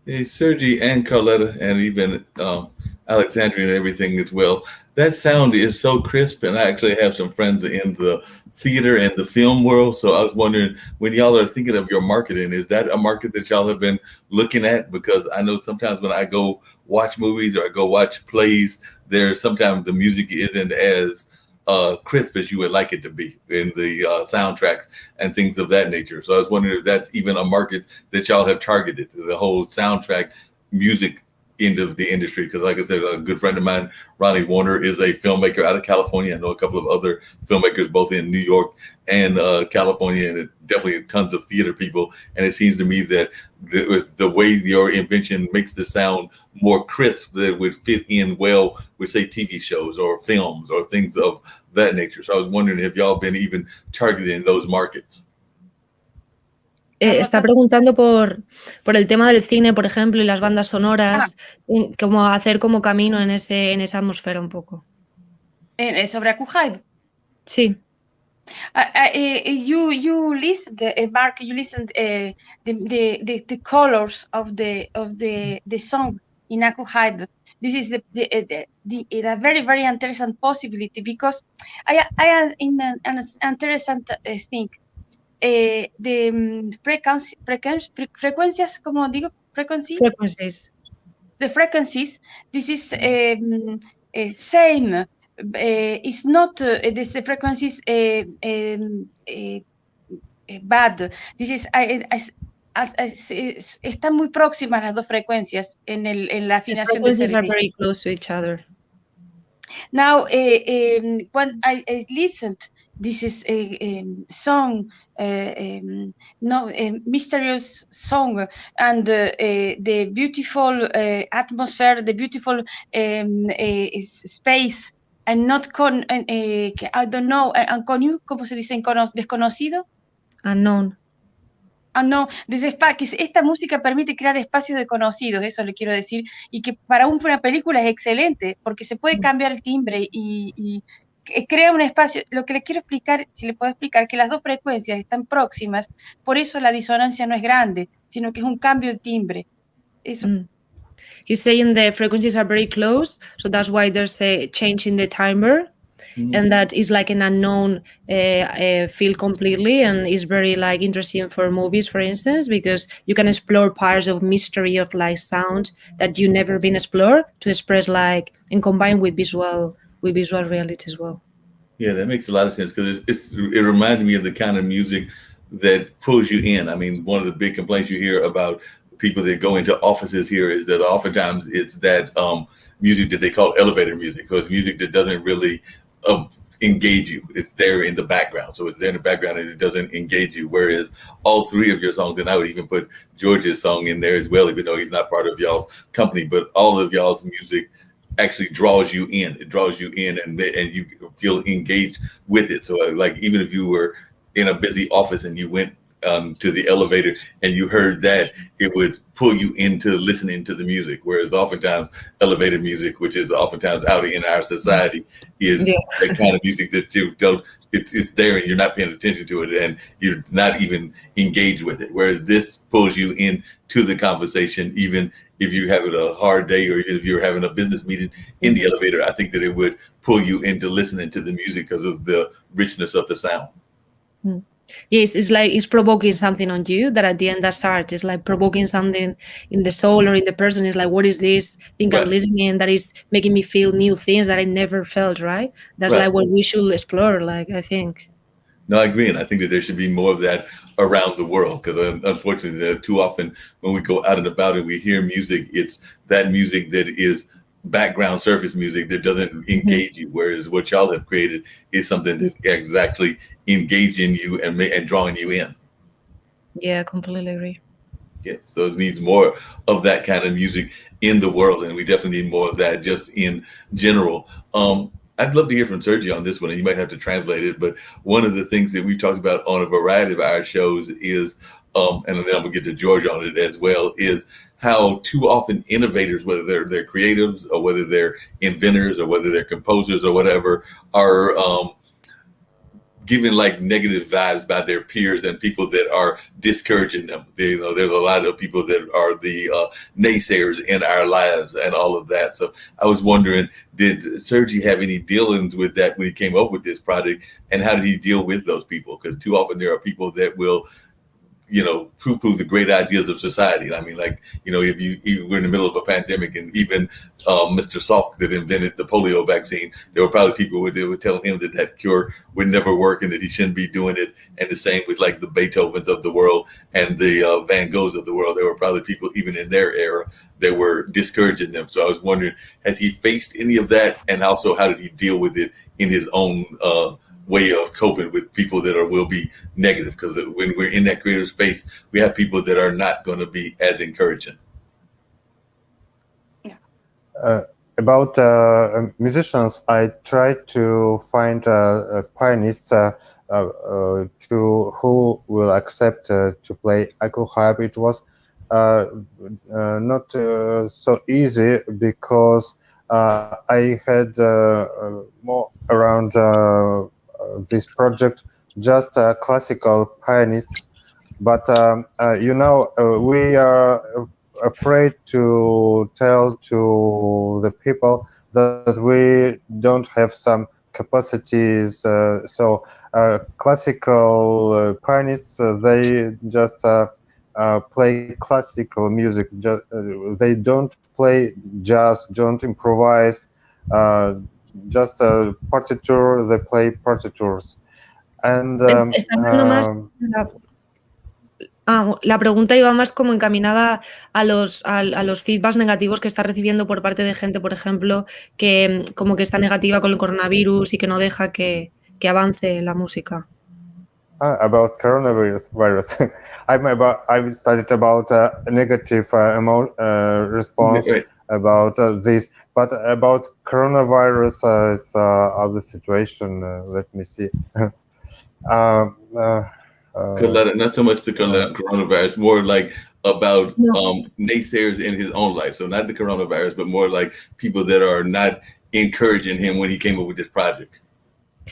Hey, Sergi and Carletta, and even Alexandria and everything as well. That sound is so crisp, and I actually have some friends in the theater and the film world. So I was wondering, when y'all are thinking of your marketing, is that a market that y'all have been looking at? Because I know sometimes when I go watch movies or I go watch plays, there's sometimes the music isn't as crisp as you would like it to be in the soundtracks and things of that nature. So I was wondering if that's even a market that y'all have targeted, the whole soundtrack music end of the industry. Because like I said, a good friend of mine, Ronnie Warner, is a filmmaker out of California. I know a couple of other filmmakers both in New York and California, and definitely tons of theater people. And it seems to me that the way your invention makes the sound more crisp, that would fit in well with, say, TV shows or films or things of that nature. So I was wondering if y'all been even targeting those markets. Está preguntando por el tema del cine, por ejemplo, y las bandas sonoras, como hacer como camino en esa atmósfera un poco. Sobre Akuhai. Sí. You listened, Mark. You listened the colors of the song in Akuhai. This is a very very interesting possibility, because I am in an interesting thing. The frecuencias, como digo, Frequencies. The frequencies. This is same. It's not this frequencies bad. This is están muy próximas las dos frecuencias en la afinación de frequencies are very close to each other. Now, when I listened, this is a song, mysterious song, and the beautiful atmosphere, the beautiful space, and not I don't know, inconnu, ¿cómo se dice? Desconocido. Unknown. No, esta música permite crear espacios desconocidos, eso le quiero decir, y que para una película es excelente, porque se puede cambiar el timbre y crea un espacio. Lo que le quiero explicar, si le puedo explicar, que las dos frecuencias están próximas, por eso la disonancia no es grande, sino que es un cambio de timbre. Eso. He's saying the frequencies are very close, so that's why there's a change in the timbre. And that is like an unknown field completely, and is very like interesting for movies, for instance, because you can explore parts of mystery of like sound that you never been explored to express like and combine with visual reality as well. Yeah, that makes a lot of sense, because it reminds me of the kind of music that pulls you in. I mean, one of the big complaints you hear about people that go into offices here is that oftentimes it's that music that they call elevator music. So it's music that doesn't really uh, engage you. It's there in the background. So it's there in the background and it doesn't engage you. Whereas all three of your songs, and I would even put George's song in there as well, even though he's not part of y'all's company, but all of y'all's music actually draws you in. It draws you in and you feel engaged with it. So like even if you were in a busy office and you went to the elevator and you heard that, it would pull you into listening to the music. Whereas oftentimes elevator music, which is oftentimes out in our society, is Yeah. that kind of music that you don't, it's there and you're not paying attention to it and you're not even engaged with it. Whereas this pulls you into the conversation, even if you're having a hard day or if you're having a business meeting in the elevator. I think that it would pull you into listening to the music because of the richness of the sound. Yes, it's like it's provoking something on you that at the end that's art. It's like provoking something in the soul or in the person. It's like, what is this thing I'm Right. listening that is making me feel new things that I never felt, right? That's Right. like what we should explore, like, I think. No, I agree, and I think that there should be more of that around the world because unfortunately, too often when we go out and about and we hear music, it's that music that is background surface music that doesn't engage you. Whereas what y'all have created is something that is actually engaging you and drawing you in. Yeah, completely agree. Yeah, so it needs more of that kind of music in the world, and we definitely need more of that just in general. I'd love to hear from Sergio on this one, and you might have to translate it. But one of the things that we've talked about on a variety of our shows is, and then I'm gonna get to George on it as well, is how too often innovators, whether they're creatives or whether they're inventors or whether they're composers or whatever, are given like negative vibes by their peers and people that are discouraging them. There's a lot of people that are the naysayers in our lives and all of that. So I was wondering, did Sergi have any dealings with that when he came up with this project, and how did he deal with those people? Because too often there are people that will poo-poo the great ideas of society. I mean, like, if we're in the middle of a pandemic, and even Mr. Salk that invented the polio vaccine, there were probably people that were telling him that cure would never work and that he shouldn't be doing it. And the same with like the Beethovens of the world and the Van Goghs of the world. There were probably people even in their era that were discouraging them. So I was wondering, has he faced any of that? And also, how did he deal with it in his own way of coping with people that will be negative? Because when we're in that creative space, we have people that are not going to be as encouraging. About musicians, I tried to find pianists to who will accept to play Echo Hype. It was not so easy because I had more around this project just classical pianists, but we are afraid to tell to the people that we don't have some capacities. So classical pianists, they just play classical music. They don't play jazz, don't improvise. Just a partiture, they play partitures. And Está hablando más la pregunta iba más como encaminada a los feedbacks negativos que está recibiendo por parte de gente, por ejemplo, que como que está negativa con el coronavirus y que no deja que avance la música. About coronavirus. I've studied about negative response about this, but about coronavirus, it's other situation. Let me see. Not so much the coronavirus, more like about naysayers in his own life. So not the coronavirus, but more like people that are not encouraging him when he came up with this project.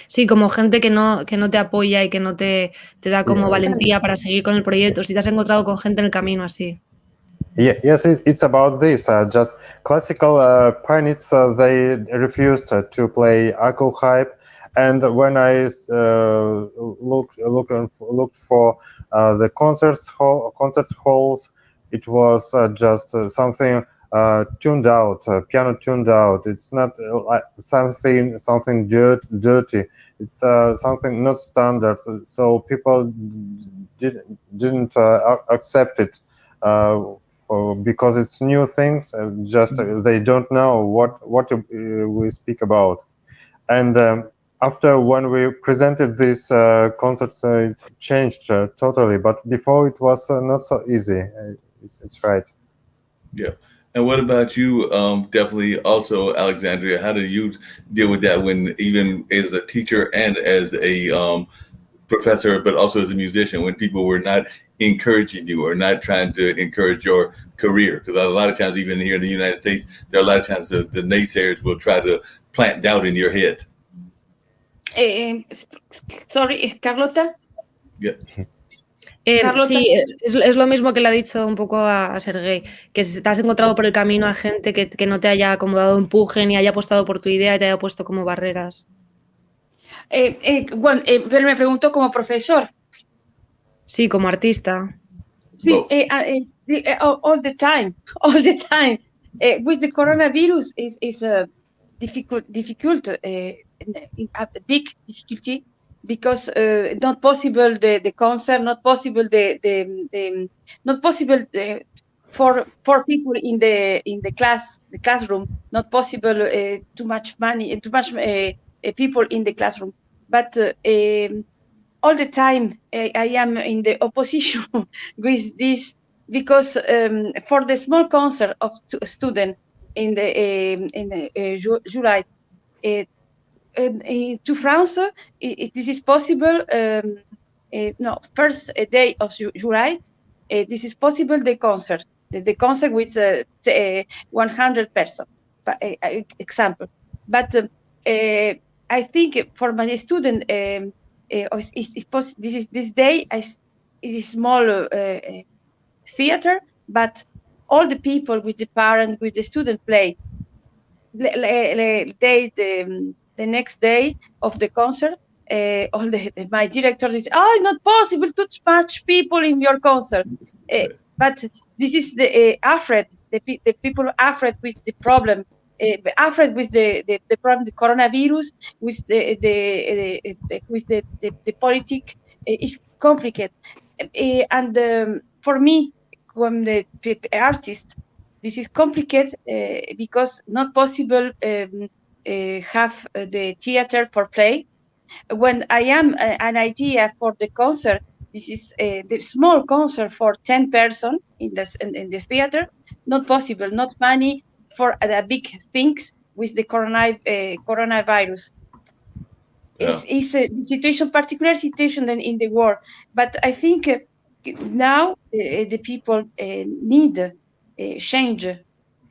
Sí, como gente que no te apoya y que no te da como valentía para seguir con el proyecto. Si te has encontrado con gente en el camino así. Yes, it's about this. Just classical pianists, they refused to play Echo Hype. And when I looked for the concert halls, it was just something tuned out, piano tuned out. It's not something dirty. It's something not standard. So people didn't accept it because it's new things. Just they don't know what we speak about. And after when we presented this concert, it changed totally. But before it was not so easy. It's right. Yeah. And what about you? Definitely also, Alexandria, how do you deal with that when even as a teacher and as a professor, but also as a musician, when people were not encouraging you or not trying to encourage your career? Because a lot of times, even here in the United States, there are a lot of times the naysayers will try to plant doubt in your head. Sorry, Carlota. Yeah. Carlota. Sí, es lo mismo que le ha dicho un poco a Sergei, que si te has encontrado por el camino a gente que no te haya como dado empuje ni haya apostado por tu idea y te haya puesto como barreras. Bueno, pero me pregunto como profesor. Sí, como artista. Sí, all the time. With the coronavirus is a difficult, a big difficulty, because not possible the concert, not possible not possible for people in the classroom, not possible too much money, too much people in the classroom, but all the time I am in the opposition with this, because for the small concert of student in the July to France, this is possible. No, first day of July, this is possible. The concert with 100 persons, example. But I think for my student, this day it is small theater, but all the people with the parents, with the student play. The next day of the concert, my director is, not possible, too much people in your concert. But this is the afraid, the people afraid with the problem, afraid with the problem, the coronavirus, with the politics is complicated. And for me, when the artist, this is complicated because not possible have the theater for play. When I am an idea for the concert, this is the small concert for 10 person in the theater, not possible, not money for the big things with the coronavirus. Yeah. It's a situation, particular situation than in the world. But I think now the people need change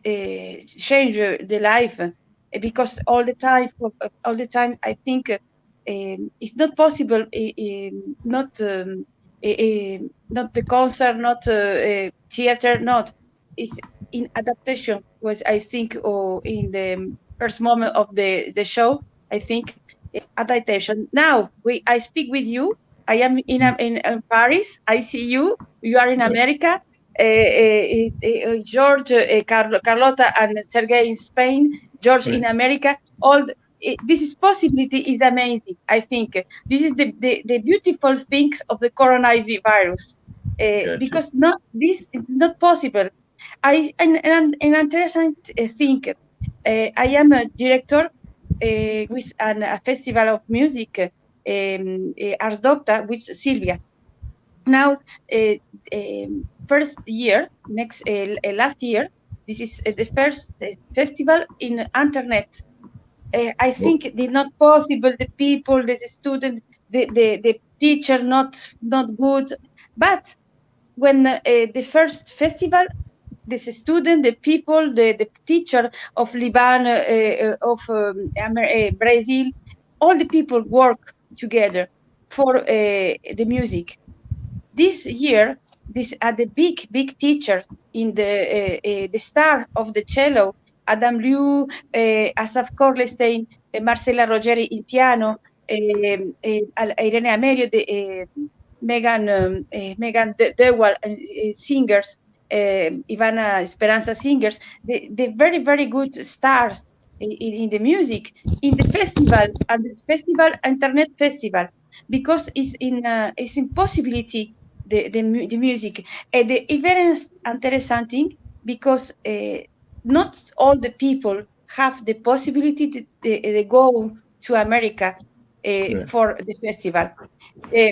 the life, because all the time I think it's not possible, not the concert, not theater, not it's in adaptation, was I think, or in the first moment of the show, I think adaptation. Now I speak with you. I am in Paris. I see you. You are in America. George, Carlota, and Sergei in Spain. George in America. This is possibility is amazing. I think this is the beautiful things of the coronavirus, because this is not possible. An interesting thing. I am a director with a festival of music, Ars Docta, with Silvia. Now, first year, last year, this is the first festival in internet. I think it's not possible. The people, the student, the teacher, not good. But when the first festival, the student, the people, the teacher of Lebanon, of Brazil, all the people work together for the music. This year, the big teacher in the star of the cello, Adam Liu, Asaf Korlestein, Marcela Rogeri in piano, Irene Amerio, Megan Dewar, singers, Ivana Esperanza singers, the very, very good stars in the music, in the festival, and this festival, internet festival, because it's impossibility the music. It's very interesting thing because not all the people have the possibility to go to America Right. for the festival.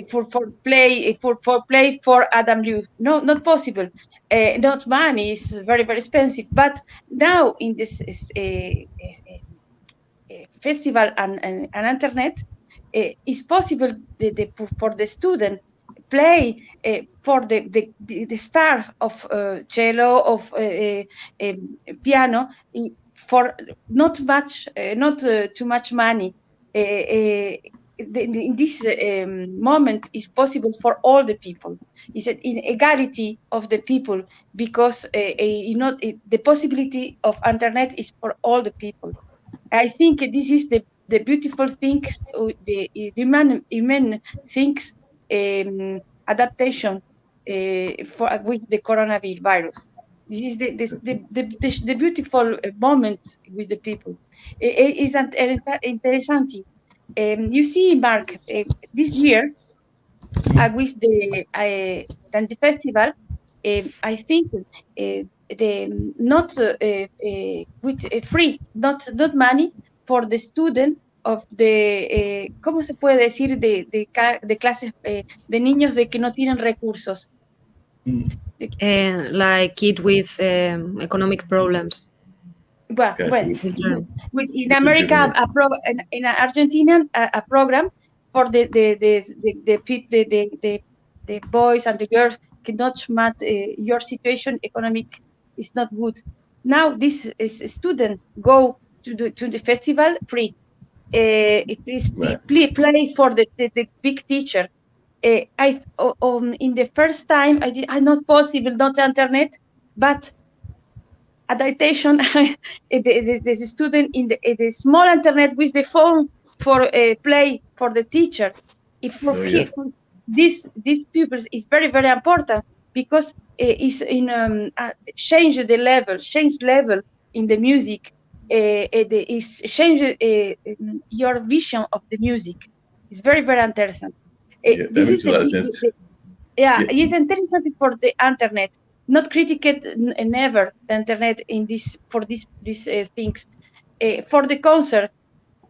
For play for Adam Liu. No, not possible. Not money is very expensive. But now in this festival and internet, it's possible for the student play for the star of cello of piano for not too much money. In this moment is possible for all the people. It's an inequality of the people because the possibility of internet is for all the people. I think this is the beautiful things, the human things, adaptation for with the coronavirus. This is the beautiful moments with the people. It is interesting. You see, Mark, this year with the festival, I think the not with free, not money for the student of the ¿cómo se puede decir de clases de niños de que no tienen recursos? Like kid with economic problems. Well, Gotcha. in America, in Argentina, a program for the boys and the girls cannot match your situation economic is not good. Now this is a student go to the festival free. It is Right. play for the big teacher. In the first time I not possible, not internet, but adaptation. The student in the small internet with the phone for play for the teacher. If for, Oh, yeah. for these pupils is very important because it's in change level in the music. Is change your vision of the music. It's very interesting. Yeah, that This is makes a lot of sense. yeah, Yeah. it's interesting for the internet. Not criticate never the internet in this for these things. For the concert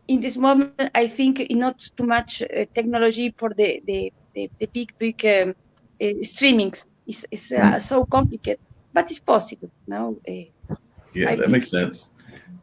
in this moment, I think not too much technology for the big streamings. It's so complicated, but it's possible now. Yeah, I that think. makes sense.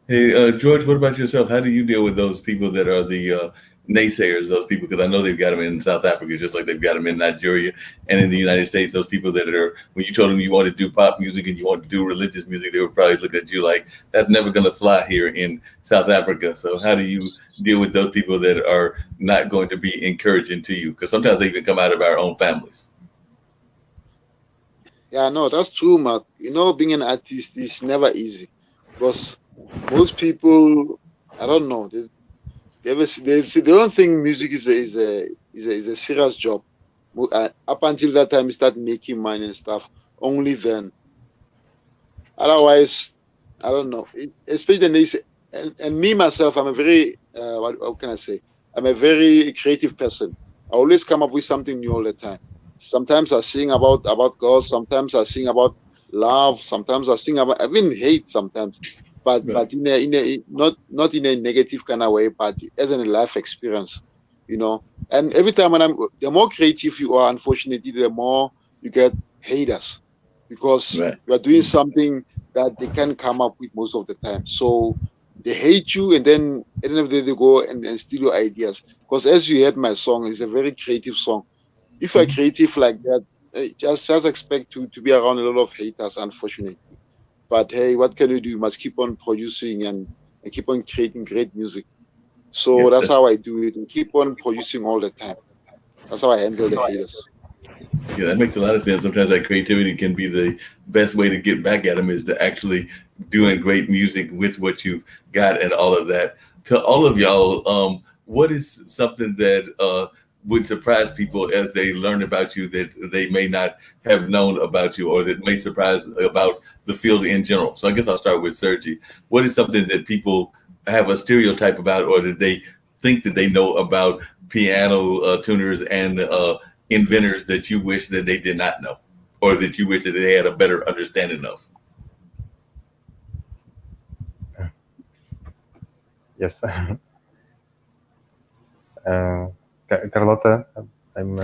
Hey, George, what about yourself? How do you deal with those people that are the naysayers? Those people, because I know they've got them in South Africa, just like they've got them in Nigeria and in the United States. Those people that are, when you told them you want to do pop music and you want to do religious music, they were probably looking at you like that's never going to fly here in South Africa. So, how do you deal with those people that are not going to be encouraging to you? Because sometimes they even come out of our own families. Yeah, no, that's true, Mark. Being an artist is never easy because most people, I don't know, they don't think music is a serious job. Up until that time, you start making money and stuff. Only then. Otherwise, I don't know. Especially this, and me myself, I'm a very what can I say? I'm a very creative person. I always come up with something new all the time. Sometimes I sing about God. Sometimes I sing about love. Sometimes I sing about even hate. Sometimes, but Right. but in a not in a negative kind of way, but as a life experience. And every time the more creative you are, unfortunately, the more you get haters because Right. you are doing something that they can come up with most of the time. So they hate you, and then at the end of the day, they go and steal your ideas. Because as you heard, my song is a very creative song. If you're creative like that, just expect to be around a lot of haters, unfortunately. But hey, what can you do? You must keep on producing and keep on creating great music. Yeah, So that's how I do it and keep on producing all the time. That's how I handle the haters. Yeah, that makes a lot of sense. Sometimes that creativity can be the best way to get back at them is to actually doing great music with what you've got and all of that. To all of y'all, what is something that would surprise people as they learn about you that they may not have known about you, or that may surprise about the field in general? So I guess I'll start with Sergi. What is something that people have a stereotype about, or that they think that they know about piano tuners and inventors that you wish that they did not know, or that you wish that they had a better understanding of? Yes. Carlota, I'm.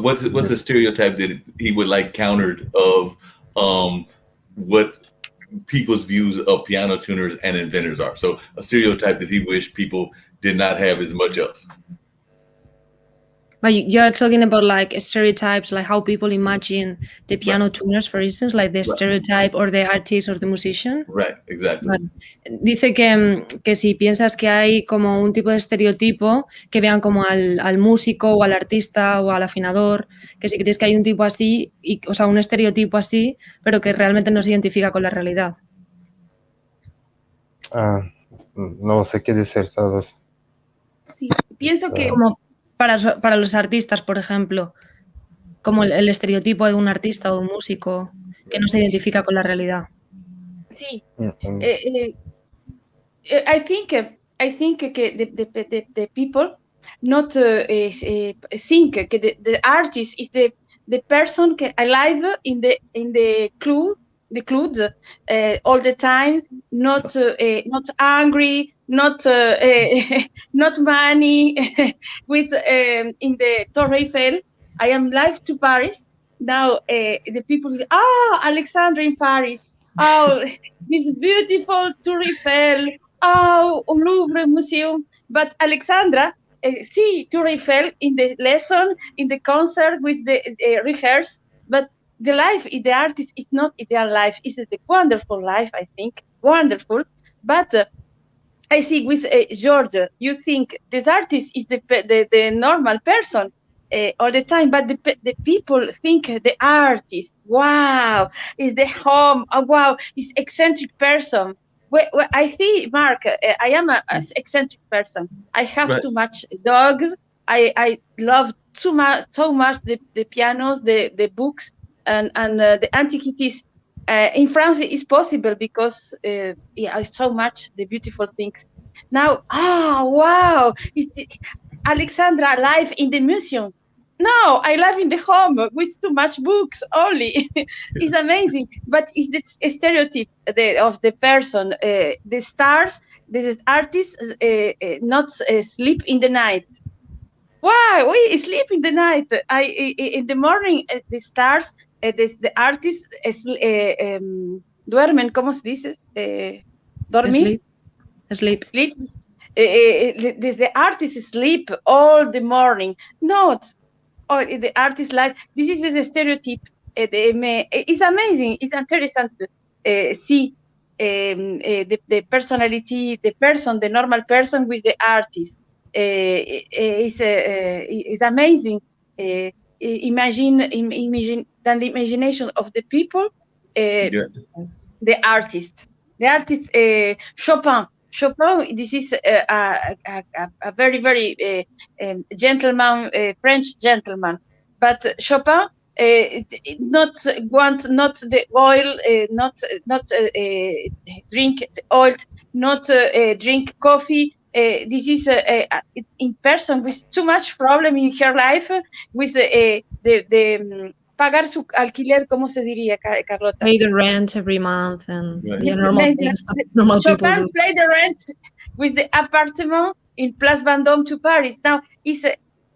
What's the stereotype that he would like countered of what people's views of piano tuners and inventors are? So a stereotype that he wished people did not have as much of. But you're talking about like stereotypes, like how people imagine the piano tuners, for instance, like the stereotype or the artist or the musician. Right, exactly. Vale. Dice que si piensas que hay como un tipo de estereotipo, que vean como al músico o al artista o al afinador, que si crees que hay un tipo así, o sea, un estereotipo así, pero que realmente no se identifica con la realidad. No sé qué decir, ¿sabes? Sí, pienso que... Como para los artistas, por ejemplo, como el estereotipo de un artista o un músico que no se identifica con la realidad. Sí. I think the people not think the artist is the person alive in the club all the time, not angry, not not money with in the Torre Eiffel. I am live to Paris now. The people say, Alexandra in Paris. Oh, this beautiful Tour Eiffel. Oh, Louvre Museum. But Alexandra, see Tour Eiffel in the lesson, in the concert with the rehearse. But the life, the artist is not their life. It's a wonderful life, I think. Wonderful. But I see with George, you think this artist is the normal person all the time, but the people think the artist, wow, is the home, wow, is eccentric person. Well, I see, Mark, I am an eccentric person. I have too much dogs. I love so much the pianos, the books, and the antiquities. In France, it's possible because I so much the beautiful things. Now, wow, Alexandra live in the museum. No, I live in the home with too much books only. It's amazing, but it's the stereotype of the person. The stars, the artists, not sleep in the night. Why? We sleep in the night. In the morning, the stars, the artists duermen. ¿Cómo se dice? Dormir. Sleep. The artists sleep all the morning. Not. The artist life. This is a stereotype. It's amazing. It's interesting to see the personality, the person, the normal person with the artist. Is amazing. Imagine than the imagination of the people. The artist. Chopin. This is a very, very gentleman, French gentleman. But Chopin not the oil, not drink oil, not drink coffee. This is in person with too much problem in her life with the pagar su alquiler, ¿cómo se diría, Carlota? Pay the rent every month and normal things normal people do. Pay the rent with the apartment in Place Vendôme to Paris. Now, it's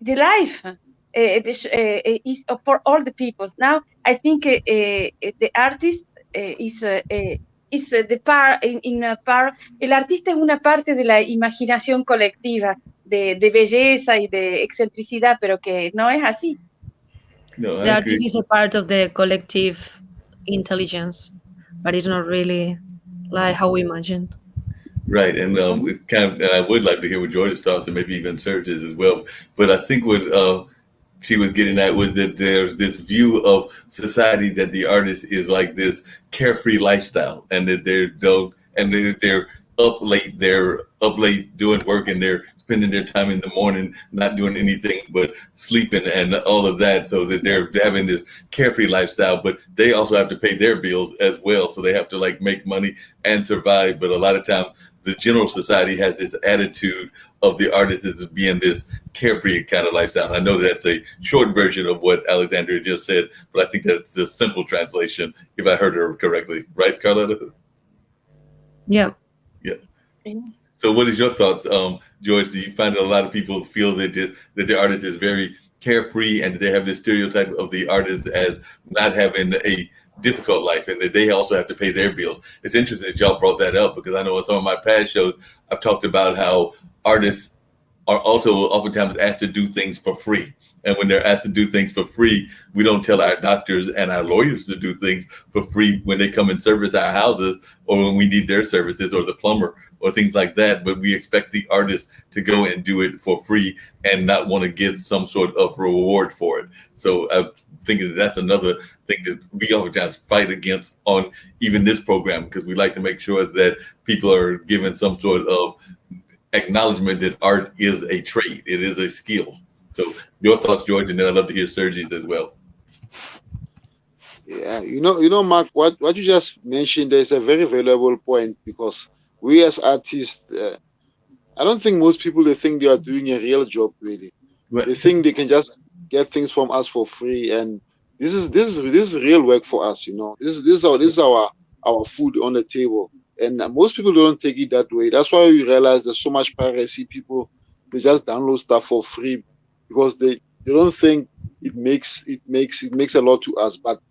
the life is for all the peoples. Now, I think the artist is the par in a par. El artista es una parte de la imaginación colectiva de belleza y de excentricidad, pero que no es así. No, the artist is a part of the collective intelligence, but it's not really like how we imagine. Right, and it kind of, and I would like to hear what George's thoughts and maybe even Serge's as well. But I think what she was getting at was that there's this view of society that the artist is like this carefree lifestyle, and that they're up late doing work, and they're spending their time in the morning not doing anything but sleeping and all of that, so that they're having this carefree lifestyle, but they also have to pay their bills as well, so they have to like make money and survive. But a lot of times the general society has this attitude of the artist as being this carefree kind of lifestyle. I know that's a short version of what Alexandria just said, but I think that's the simple translation, if I heard her correctly. Right, Carletta? Yeah. Yeah. So what is your thoughts, George? Do you find that a lot of people feel that the artist is very carefree, and they have this stereotype of the artist as not having a difficult life, and that they also have to pay their bills? It's interesting that y'all brought that up, because I know in some of my past shows I've talked about how artists are also oftentimes asked to do things for free. And when they're asked to do things for free, we don't tell our doctors and our lawyers to do things for free when they come and service our houses, or when we need their services, or the plumber, or things like that. But we expect the artist to go and do it for free and not want to get some sort of reward for it. So I'm thinking that's another thing that we oftentimes fight against on even this program, because we like to make sure that people are given some sort of acknowledgement that art is a trade, it is a skill. So your thoughts, George, and then I'd love to hear Sergi's as well. Yeah, Mark, what you just mentioned is a very valuable point, because we as artists, I don't think most people, they think they are doing a real job, really. Right. They think they can just get things from us for free, and this is real work for us. This is our food on the table, and most people don't take it that way. That's why we realize there's so much piracy. People, they just download stuff for free because they don't think it makes a lot to us. But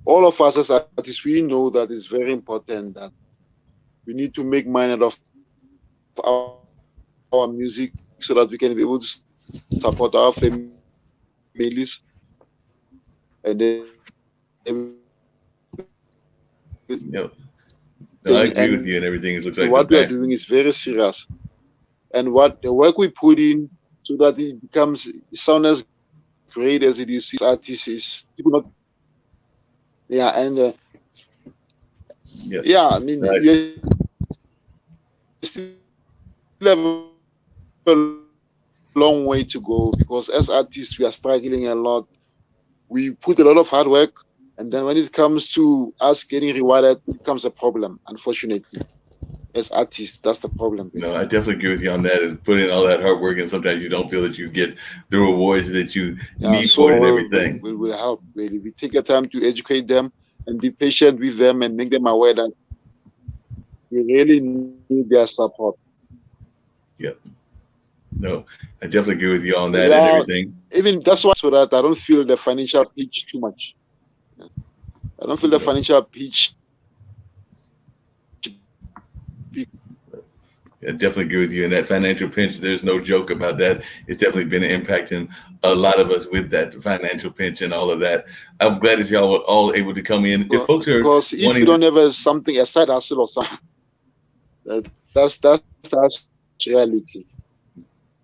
all of us as artists, we know that it's very important that we need to make money out of our music so that we can be able to support our families, and then No, I agree with you and everything. It looks like what we are doing is very serious, and what the work we put in so that it becomes sound as great as it is. Artists is people not, and I mean, right. we still have a long way to go, because as artists we are struggling a lot. We put a lot of hard work, and then when it comes to us getting rewarded, it becomes a problem, unfortunately. As artists, that's the problem. No, I definitely agree with you on that. And put in all that hard work, and sometimes you don't feel that you get the rewards that you need for it and everything. We will help, really. We take the time to educate them and be patient with them and make them aware that we really need their support. Yep. No, I definitely agree with you on that and everything. Even that's why, so that I don't feel the financial pitch too much. I don't feel the financial pitch. I definitely agree with you. And that financial pinch, there's no joke about that. It's definitely been impacting a lot of us with that financial pinch and all of that. I'm glad that y'all were all able to come in. If folks are because if you don't have something, a side hustle or something, that's reality.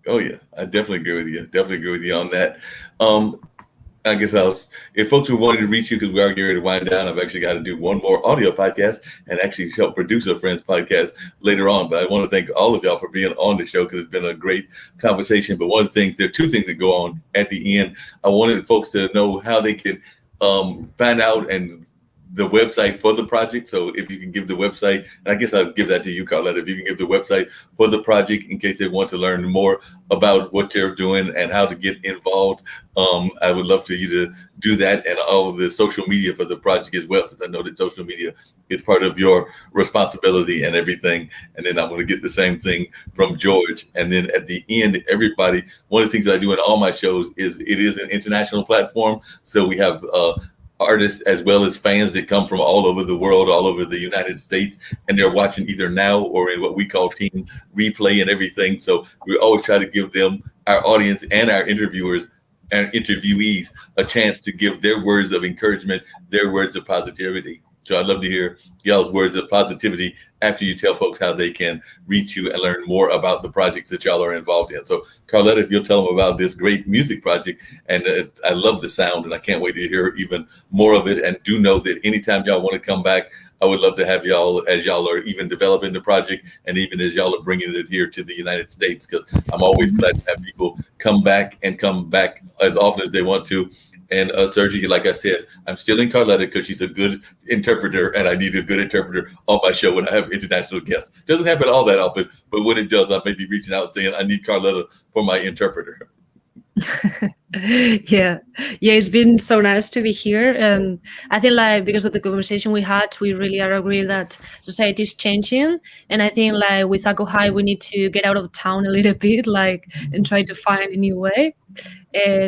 Oh yeah, I definitely agree with you. Definitely agree with you on that. I guess if folks were wanting to reach you, because we are getting ready to wind down, I've actually got to do one more audio podcast and actually help produce a Friends podcast later on. But I want to thank all of y'all for being on the show, because it's been a great conversation. But one of the things, there are two things that go on at the end. I wanted folks to know how they could find out and the website for the project. So if you can give the website, and I guess I'll give that to you, Carletta, if you can give the website for the project in case they want to learn more about what they're doing and how to get involved. I would love for you to do that, and all of the social media for the project as well, since I know that social media is part of your responsibility and everything. And then I'm going to get the same thing from George. And then at the end, everybody, one of the things that I do in all my shows is it is an international platform. So we have artists as well as fans that come from all over the world, all over the United States, and they're watching either now or in what we call team replay and everything. So we always try to give them, our audience and our interviewers and interviewees, a chance to give their words of encouragement, their words of positivity. So I'd love to hear y'all's words of positivity after you tell folks how they can reach you and learn more about the projects that y'all are involved in. So Carletta, if you'll tell them about this great music project, and I love the sound and I can't wait to hear even more of it. And do know that anytime y'all want to come back, I would love to have y'all as y'all are even developing the project, and even as y'all are bringing it here to the United States, because I'm always glad to have people come back as often as they want to. And Sergi, like I said, I'm still in Carletta because she's a good interpreter, and I need a good interpreter on my show when I have international guests. Doesn't happen all that often, but when it does, I may be reaching out saying I need Carletta for my interpreter. Yeah, it's been so nice to be here, and I think like because of the conversation we had, we really are agreed that society is changing, and I think like with Ako High we need to get out of town a little bit, like, and try to find a new way.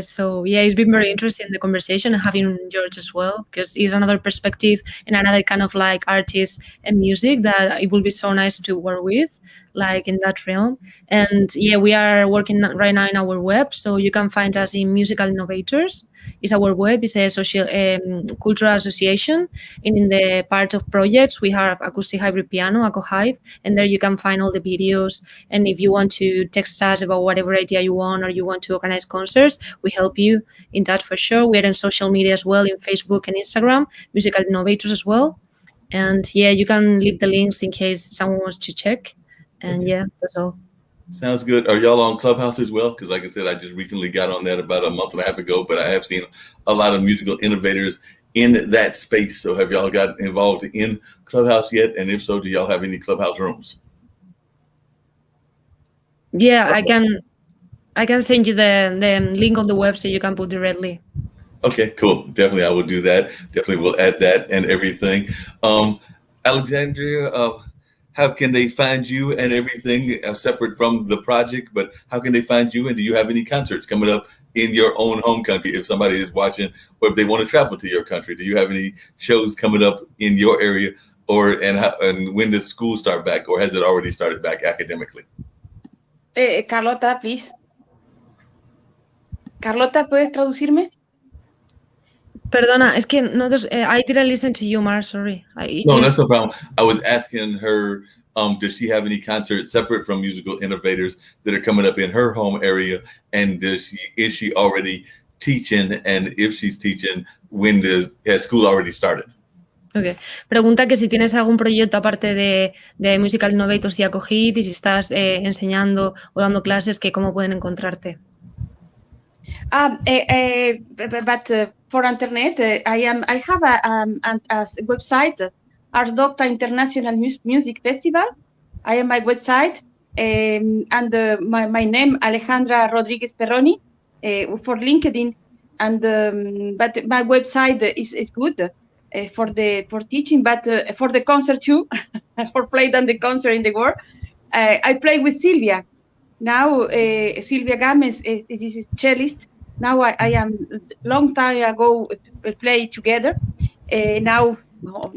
So yeah, it's been very interesting, the conversation, and having George as well, because he's another perspective and another kind of like artist and music that it will be so nice to work with, like in that realm. And yeah, we are working right now in our web, so you can find us in Musical Innovators. Is our web. It's a social cultural association, and in the part of projects we have acoustic hybrid piano, Aco Hive, and there you can find all the videos. And if you want to text us about whatever idea you want, or you want to organize concerts, we help you in that for sure. We are in social media as well, in Facebook and Instagram, Musical Innovators as well. And yeah, you can leave the links in case someone wants to check. And yeah, that's all. Sounds good. Are y'all on Clubhouse as well? Because like I said, I just recently got on that about a month and a half ago, but I have seen a lot of musical innovators in that space. So have y'all got involved in Clubhouse yet? And if so, do y'all have any Clubhouse rooms? Yeah, I can send you the link on the web so you can put directly. Okay, cool. Definitely, I will do that. Definitely, we'll add that and everything. Alexandria, how can they find you and everything separate from the project? But how can they find you? And do you have any concerts coming up in your own home country? If somebody is watching, or if they want to travel to your country, do you have any shows coming up in your area? And when does school start back, or has it already started back academically? Carlota, please. Carlota, ¿puedes traducirme? Perdona, es que nosotros, I didn't listen to you, Mar, sorry. No, that's no problem. I was asking her, does she have any concerts separate from Musical Innovators that are coming up in her home area? And is she already teaching? And if she's teaching, has school already started? Okay. Pregunta que si tienes algún proyecto aparte de Musical Innovators y Acohip, y si estás enseñando o dando clases, que cómo pueden encontrarte. But for internet, I have a website, Ars Docta International Music Festival. I am my website, and my name Alejandra Rodriguez Perroni for LinkedIn, and but my website is good for teaching, but for the concert too, for playing on the concert in the world. I play with Silvia. Now Silvia Games is cellist. Now I am long time ago play together. Now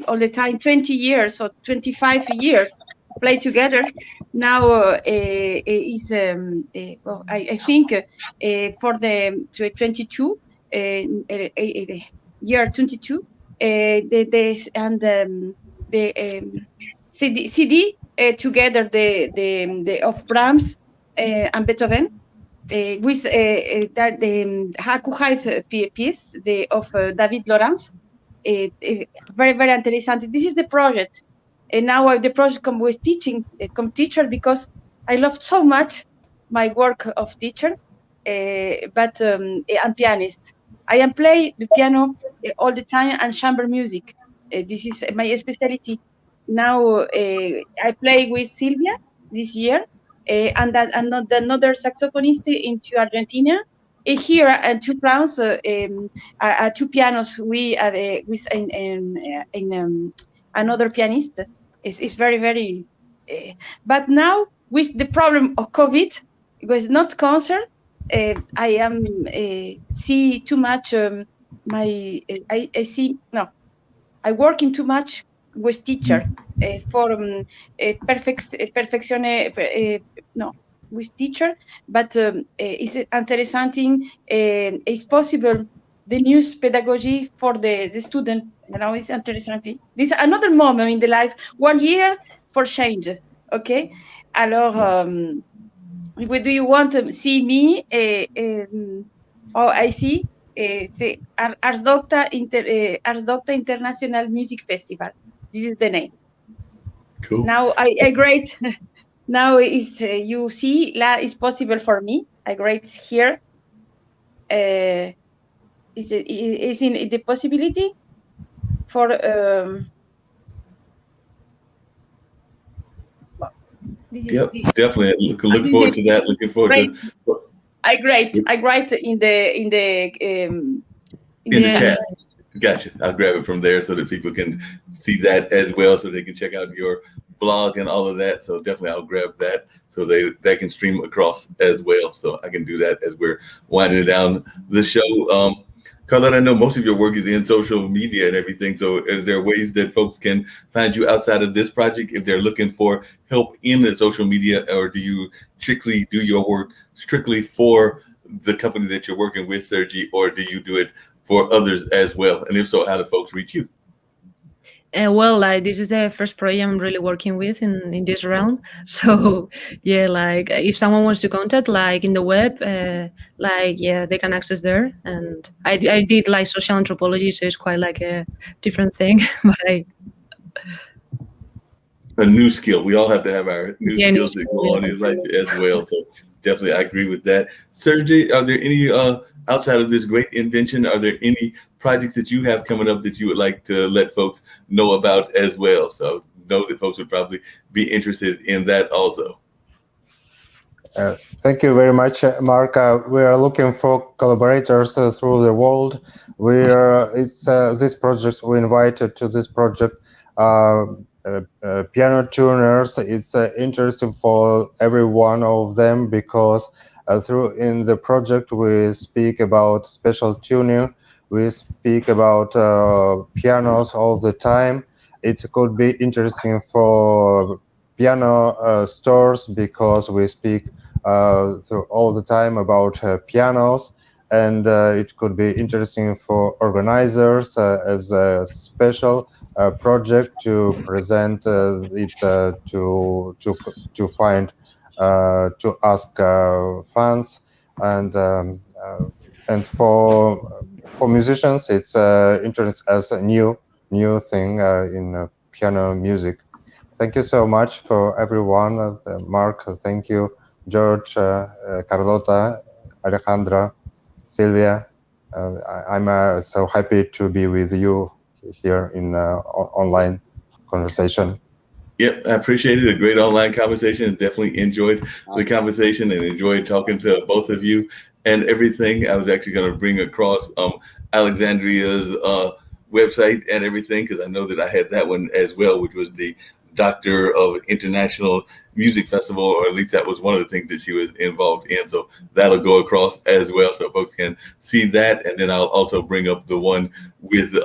all the time, 20 years or 25 years play together. Now is well, I think for the 22 year 22 the CD together the of Brahms and Beethoven. With that the Haku Hive piece of David Lawrence, very very interesting. This is the project, and now the project come with teaching, come teacher, because I love so much my work of teacher, but I'm pianist. I am play the piano all the time and chamber music. This is my specialty. Now I play with Silvia this year. And another saxophonist into Argentina. Here, 2 crowns, 2 pianos. We with in another pianist. It's very very. But now with the problem of COVID, it was not concert. I am see too much. I see no. I working too much with teacher for perfeccione no with teacher, but it's interesting. It's possible the new pedagogy for the student. You know, it's interesting. This is another moment in the life. 1 year for change. Okay, alors. Do you want to see me? Oh, I see. The Ars Docta International Music Festival. This is the name. Cool. Now I great. Now is you see, it's possible for me. I great here. is in the possibility for Yep, definitely. Look forward to that. Looking forward great. to I write in the chat. Gotcha. I'll grab it from there so that people can see that as well, so they can check out your blog and all of that. So definitely, I'll grab that so that can stream across as well. So I can do that as we're winding down the show. Carlette, I know most of your work is in social media and everything. So is there ways that folks can find you outside of this project if they're looking for help in the social media, or do you strictly do your work strictly for the company that you're working with, Sergi, or do you do it for others as well? And if so, how do folks reach you? Well, like this is the first project I'm really working with in this realm. So yeah, like if someone wants to contact, like in the web, like yeah, they can access there. And I did like social anthropology, so it's quite like a different thing. But A new skill. We all have to have our new yeah, skills that go on in life as well. So definitely, I agree with that. Sergi, are there any outside of this great invention? Are there any projects that you have coming up that you would like to let folks know about as well? So know that folks would probably be interested in that also. Thank you very much, Mark. We are looking for collaborators through the world. It's this project. We invited to this project piano tuners. It's interesting for every one of them because in the project we speak about special tuning. We speak about pianos all the time. It could be interesting for piano stores because we speak all the time about pianos, and it could be interesting for organizers as a special project to present it to find to ask fans and for musicians it's interest as a new thing in piano music. Thank you so much for everyone. Mark, thank you. George, Carlota, Alejandra, Sylvia. I'm so happy to be with you here in online conversation. Yep, I appreciate it. A great online conversation. Definitely enjoyed the conversation and enjoyed talking to both of you and everything. I was actually going to bring across Alexandria's website and everything because I know that I had that one as well, which was the Doctor of International Music Festival, or at least that was one of the things that she was involved in. So that'll go across as well, so folks can see that. And then I'll also bring up the one with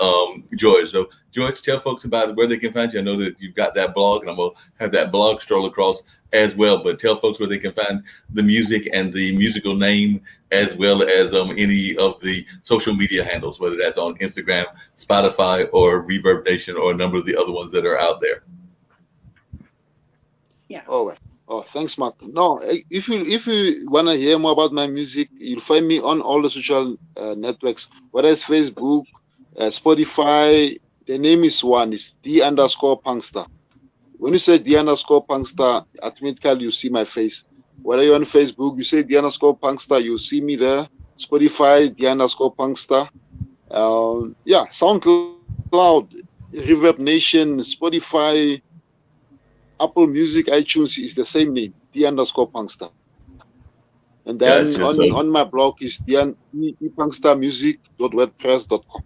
George. So George, tell folks about where they can find you. I know that you've got that blog, and I'm gonna have that blog stroll across as well. But tell folks where they can find the music and the musical name, as well as any of the social media handles, whether that's on Instagram, Spotify, or Reverb Nation, or a number of the other ones that are out there. Yeah. Oh, thanks, Mark. No, if you wanna hear more about my music, you'll find me on all the social networks, whether it's Facebook, Spotify. The name is one. It's D_Punkster. When you say D_Punkster, automatically you see my face. Whether you're on Facebook, you say D_Punkster, you see me there. Spotify, D_Punkster. Yeah, SoundCloud, Reverb Nation, Spotify, Apple Music, iTunes is the same name, D_Punkster. And then Gotcha. on my blog is punkstermusic.wordpress.com.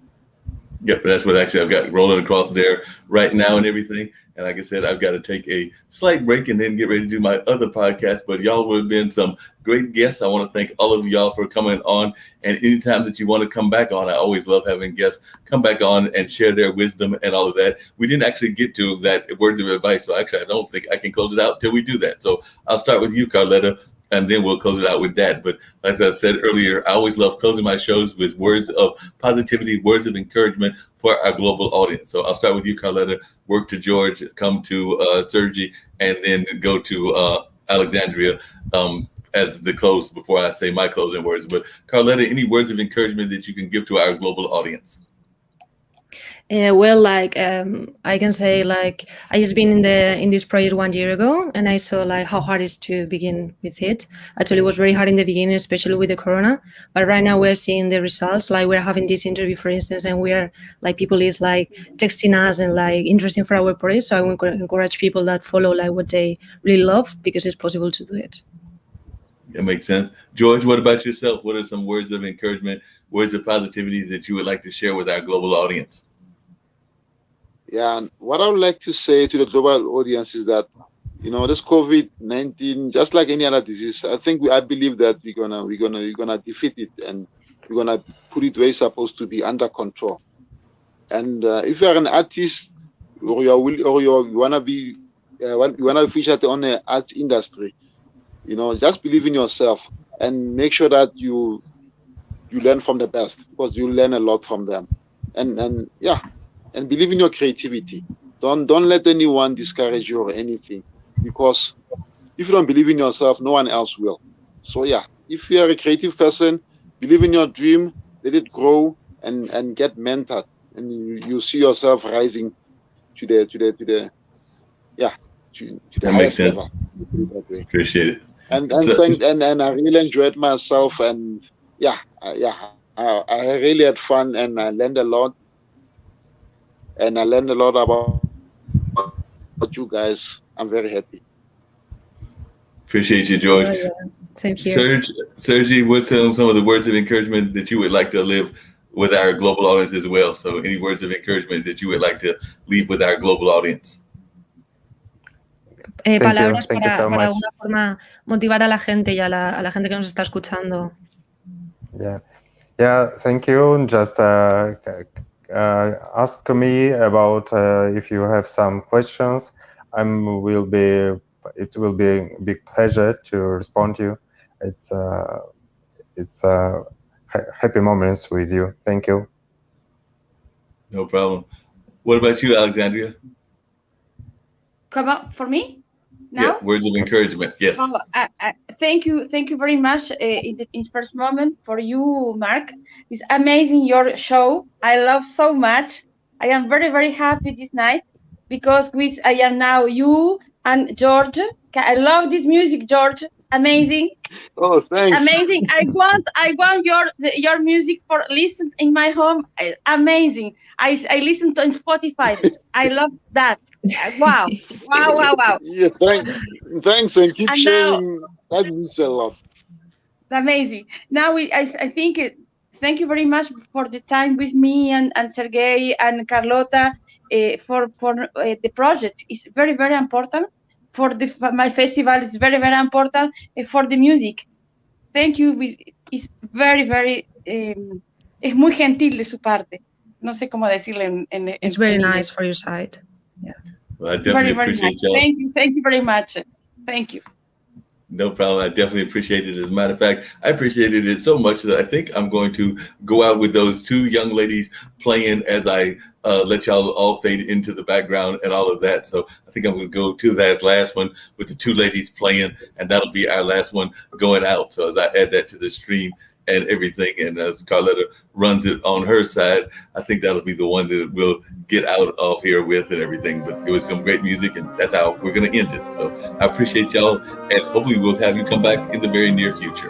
Yep, that's what actually I've got rolling across there right now and everything. And like I said, I've got to take a slight break and then get ready to do my other podcast. But y'all have been some great guests. I want to thank all of y'all for coming on. And anytime that you want to come back on, I always love having guests come back on and share their wisdom and all of that. We didn't actually get to that word of advice. So actually, I don't think I can close it out till we do that. So I'll start with you, Carletta, and then we'll close it out with that. But as I said earlier, I always love closing my shows with words of positivity, words of encouragement for our global audience. So I'll start with you, Carletta, work to George, come to Sergi, and then go to Alexandria as the close before I say my closing words. But Carletta, any words of encouragement that you can give to our global audience? Well, like I can say, like I just been in this project 1 year ago, and I saw like how hard it is to begin with it. Actually, it was very hard in the beginning, especially with the corona. But right now we're seeing the results. Like we're having this interview, for instance, and we are like people is like texting us and like interesting for our project. So I would encourage people that follow like what they really love, because it's possible to do it. That makes sense. George, what about yourself? What are some words of encouragement, words of positivity that you would like to share with our global audience? Yeah, and what I would like to say to the global audience is that, this COVID-19, just like any other disease, I believe that we're gonna defeat it, and we're gonna put it where it's supposed to be, under control. And if you are an artist, or you wanna be, you wanna feature on the arts industry, just believe in yourself and make sure that you learn from the best, because you learn a lot from them. And yeah, and believe in your creativity. Don't let anyone discourage you or anything, because if you don't believe in yourself, no one else will. So yeah, if you are a creative person, believe in your dream, let it grow, and get mentored, and you see yourself rising to the That makes highest sense. level. That way. Appreciate it. And So- I really enjoyed myself, and I really had fun, and I learned a lot, about you guys. I'm very happy. Appreciate you, George. Oh, yeah. Same here. Sergi, what's some of the words of encouragement that you would like to live with our global audience as well? So any words of encouragement that you would like to leave with our global audience? Palabras Thank you so para much. alguna forma motivar a la gente y a la gente que nos está escuchando. Yeah, thank you. Just ask me about if you have some questions. It will be a big pleasure to respond to you. It's happy moments with you. Thank you. No problem. What about you, Alexandria? Come up for me now. Yeah, words of encouragement. Yes. Oh, thank you very much in first moment for you, Mark. It's amazing your show. I love so much. I am very, very happy this night, because I am now you and George. I love this music, George. Amazing. Oh, thanks. Amazing. I want your music for listen in my home. Amazing. I listen to in Spotify. I love that. Wow. Yeah, thanks, and keep And sharing. That means a lot. Amazing. Now I think thank you very much for the time with me and Sergey and Carlota for the project. It's very, very important for my festival. It's very, very important for the music. Thank you. It's very, very es muy gentil de su parte. No sé cómo decirle en It's very en nice inglés. for your side. Well, I definitely Very, very appreciate nice. y'all. Thank you very much. Thank you. No problem. I definitely appreciate it. As a matter of fact, I appreciated it so much that I think I'm going to go out with those two young ladies playing as I let y'all all fade into the background and all of that. So I think I'm going to go to that last one with the two ladies playing, and that'll be our last one going out. So as I add that to the stream and everything, and as Carletta runs it on her side, I think that'll be the one that we'll get out of here with and everything. But it was some great music, and that's how we're going to end it. So I appreciate y'all, and hopefully we'll have you come back in the very near future.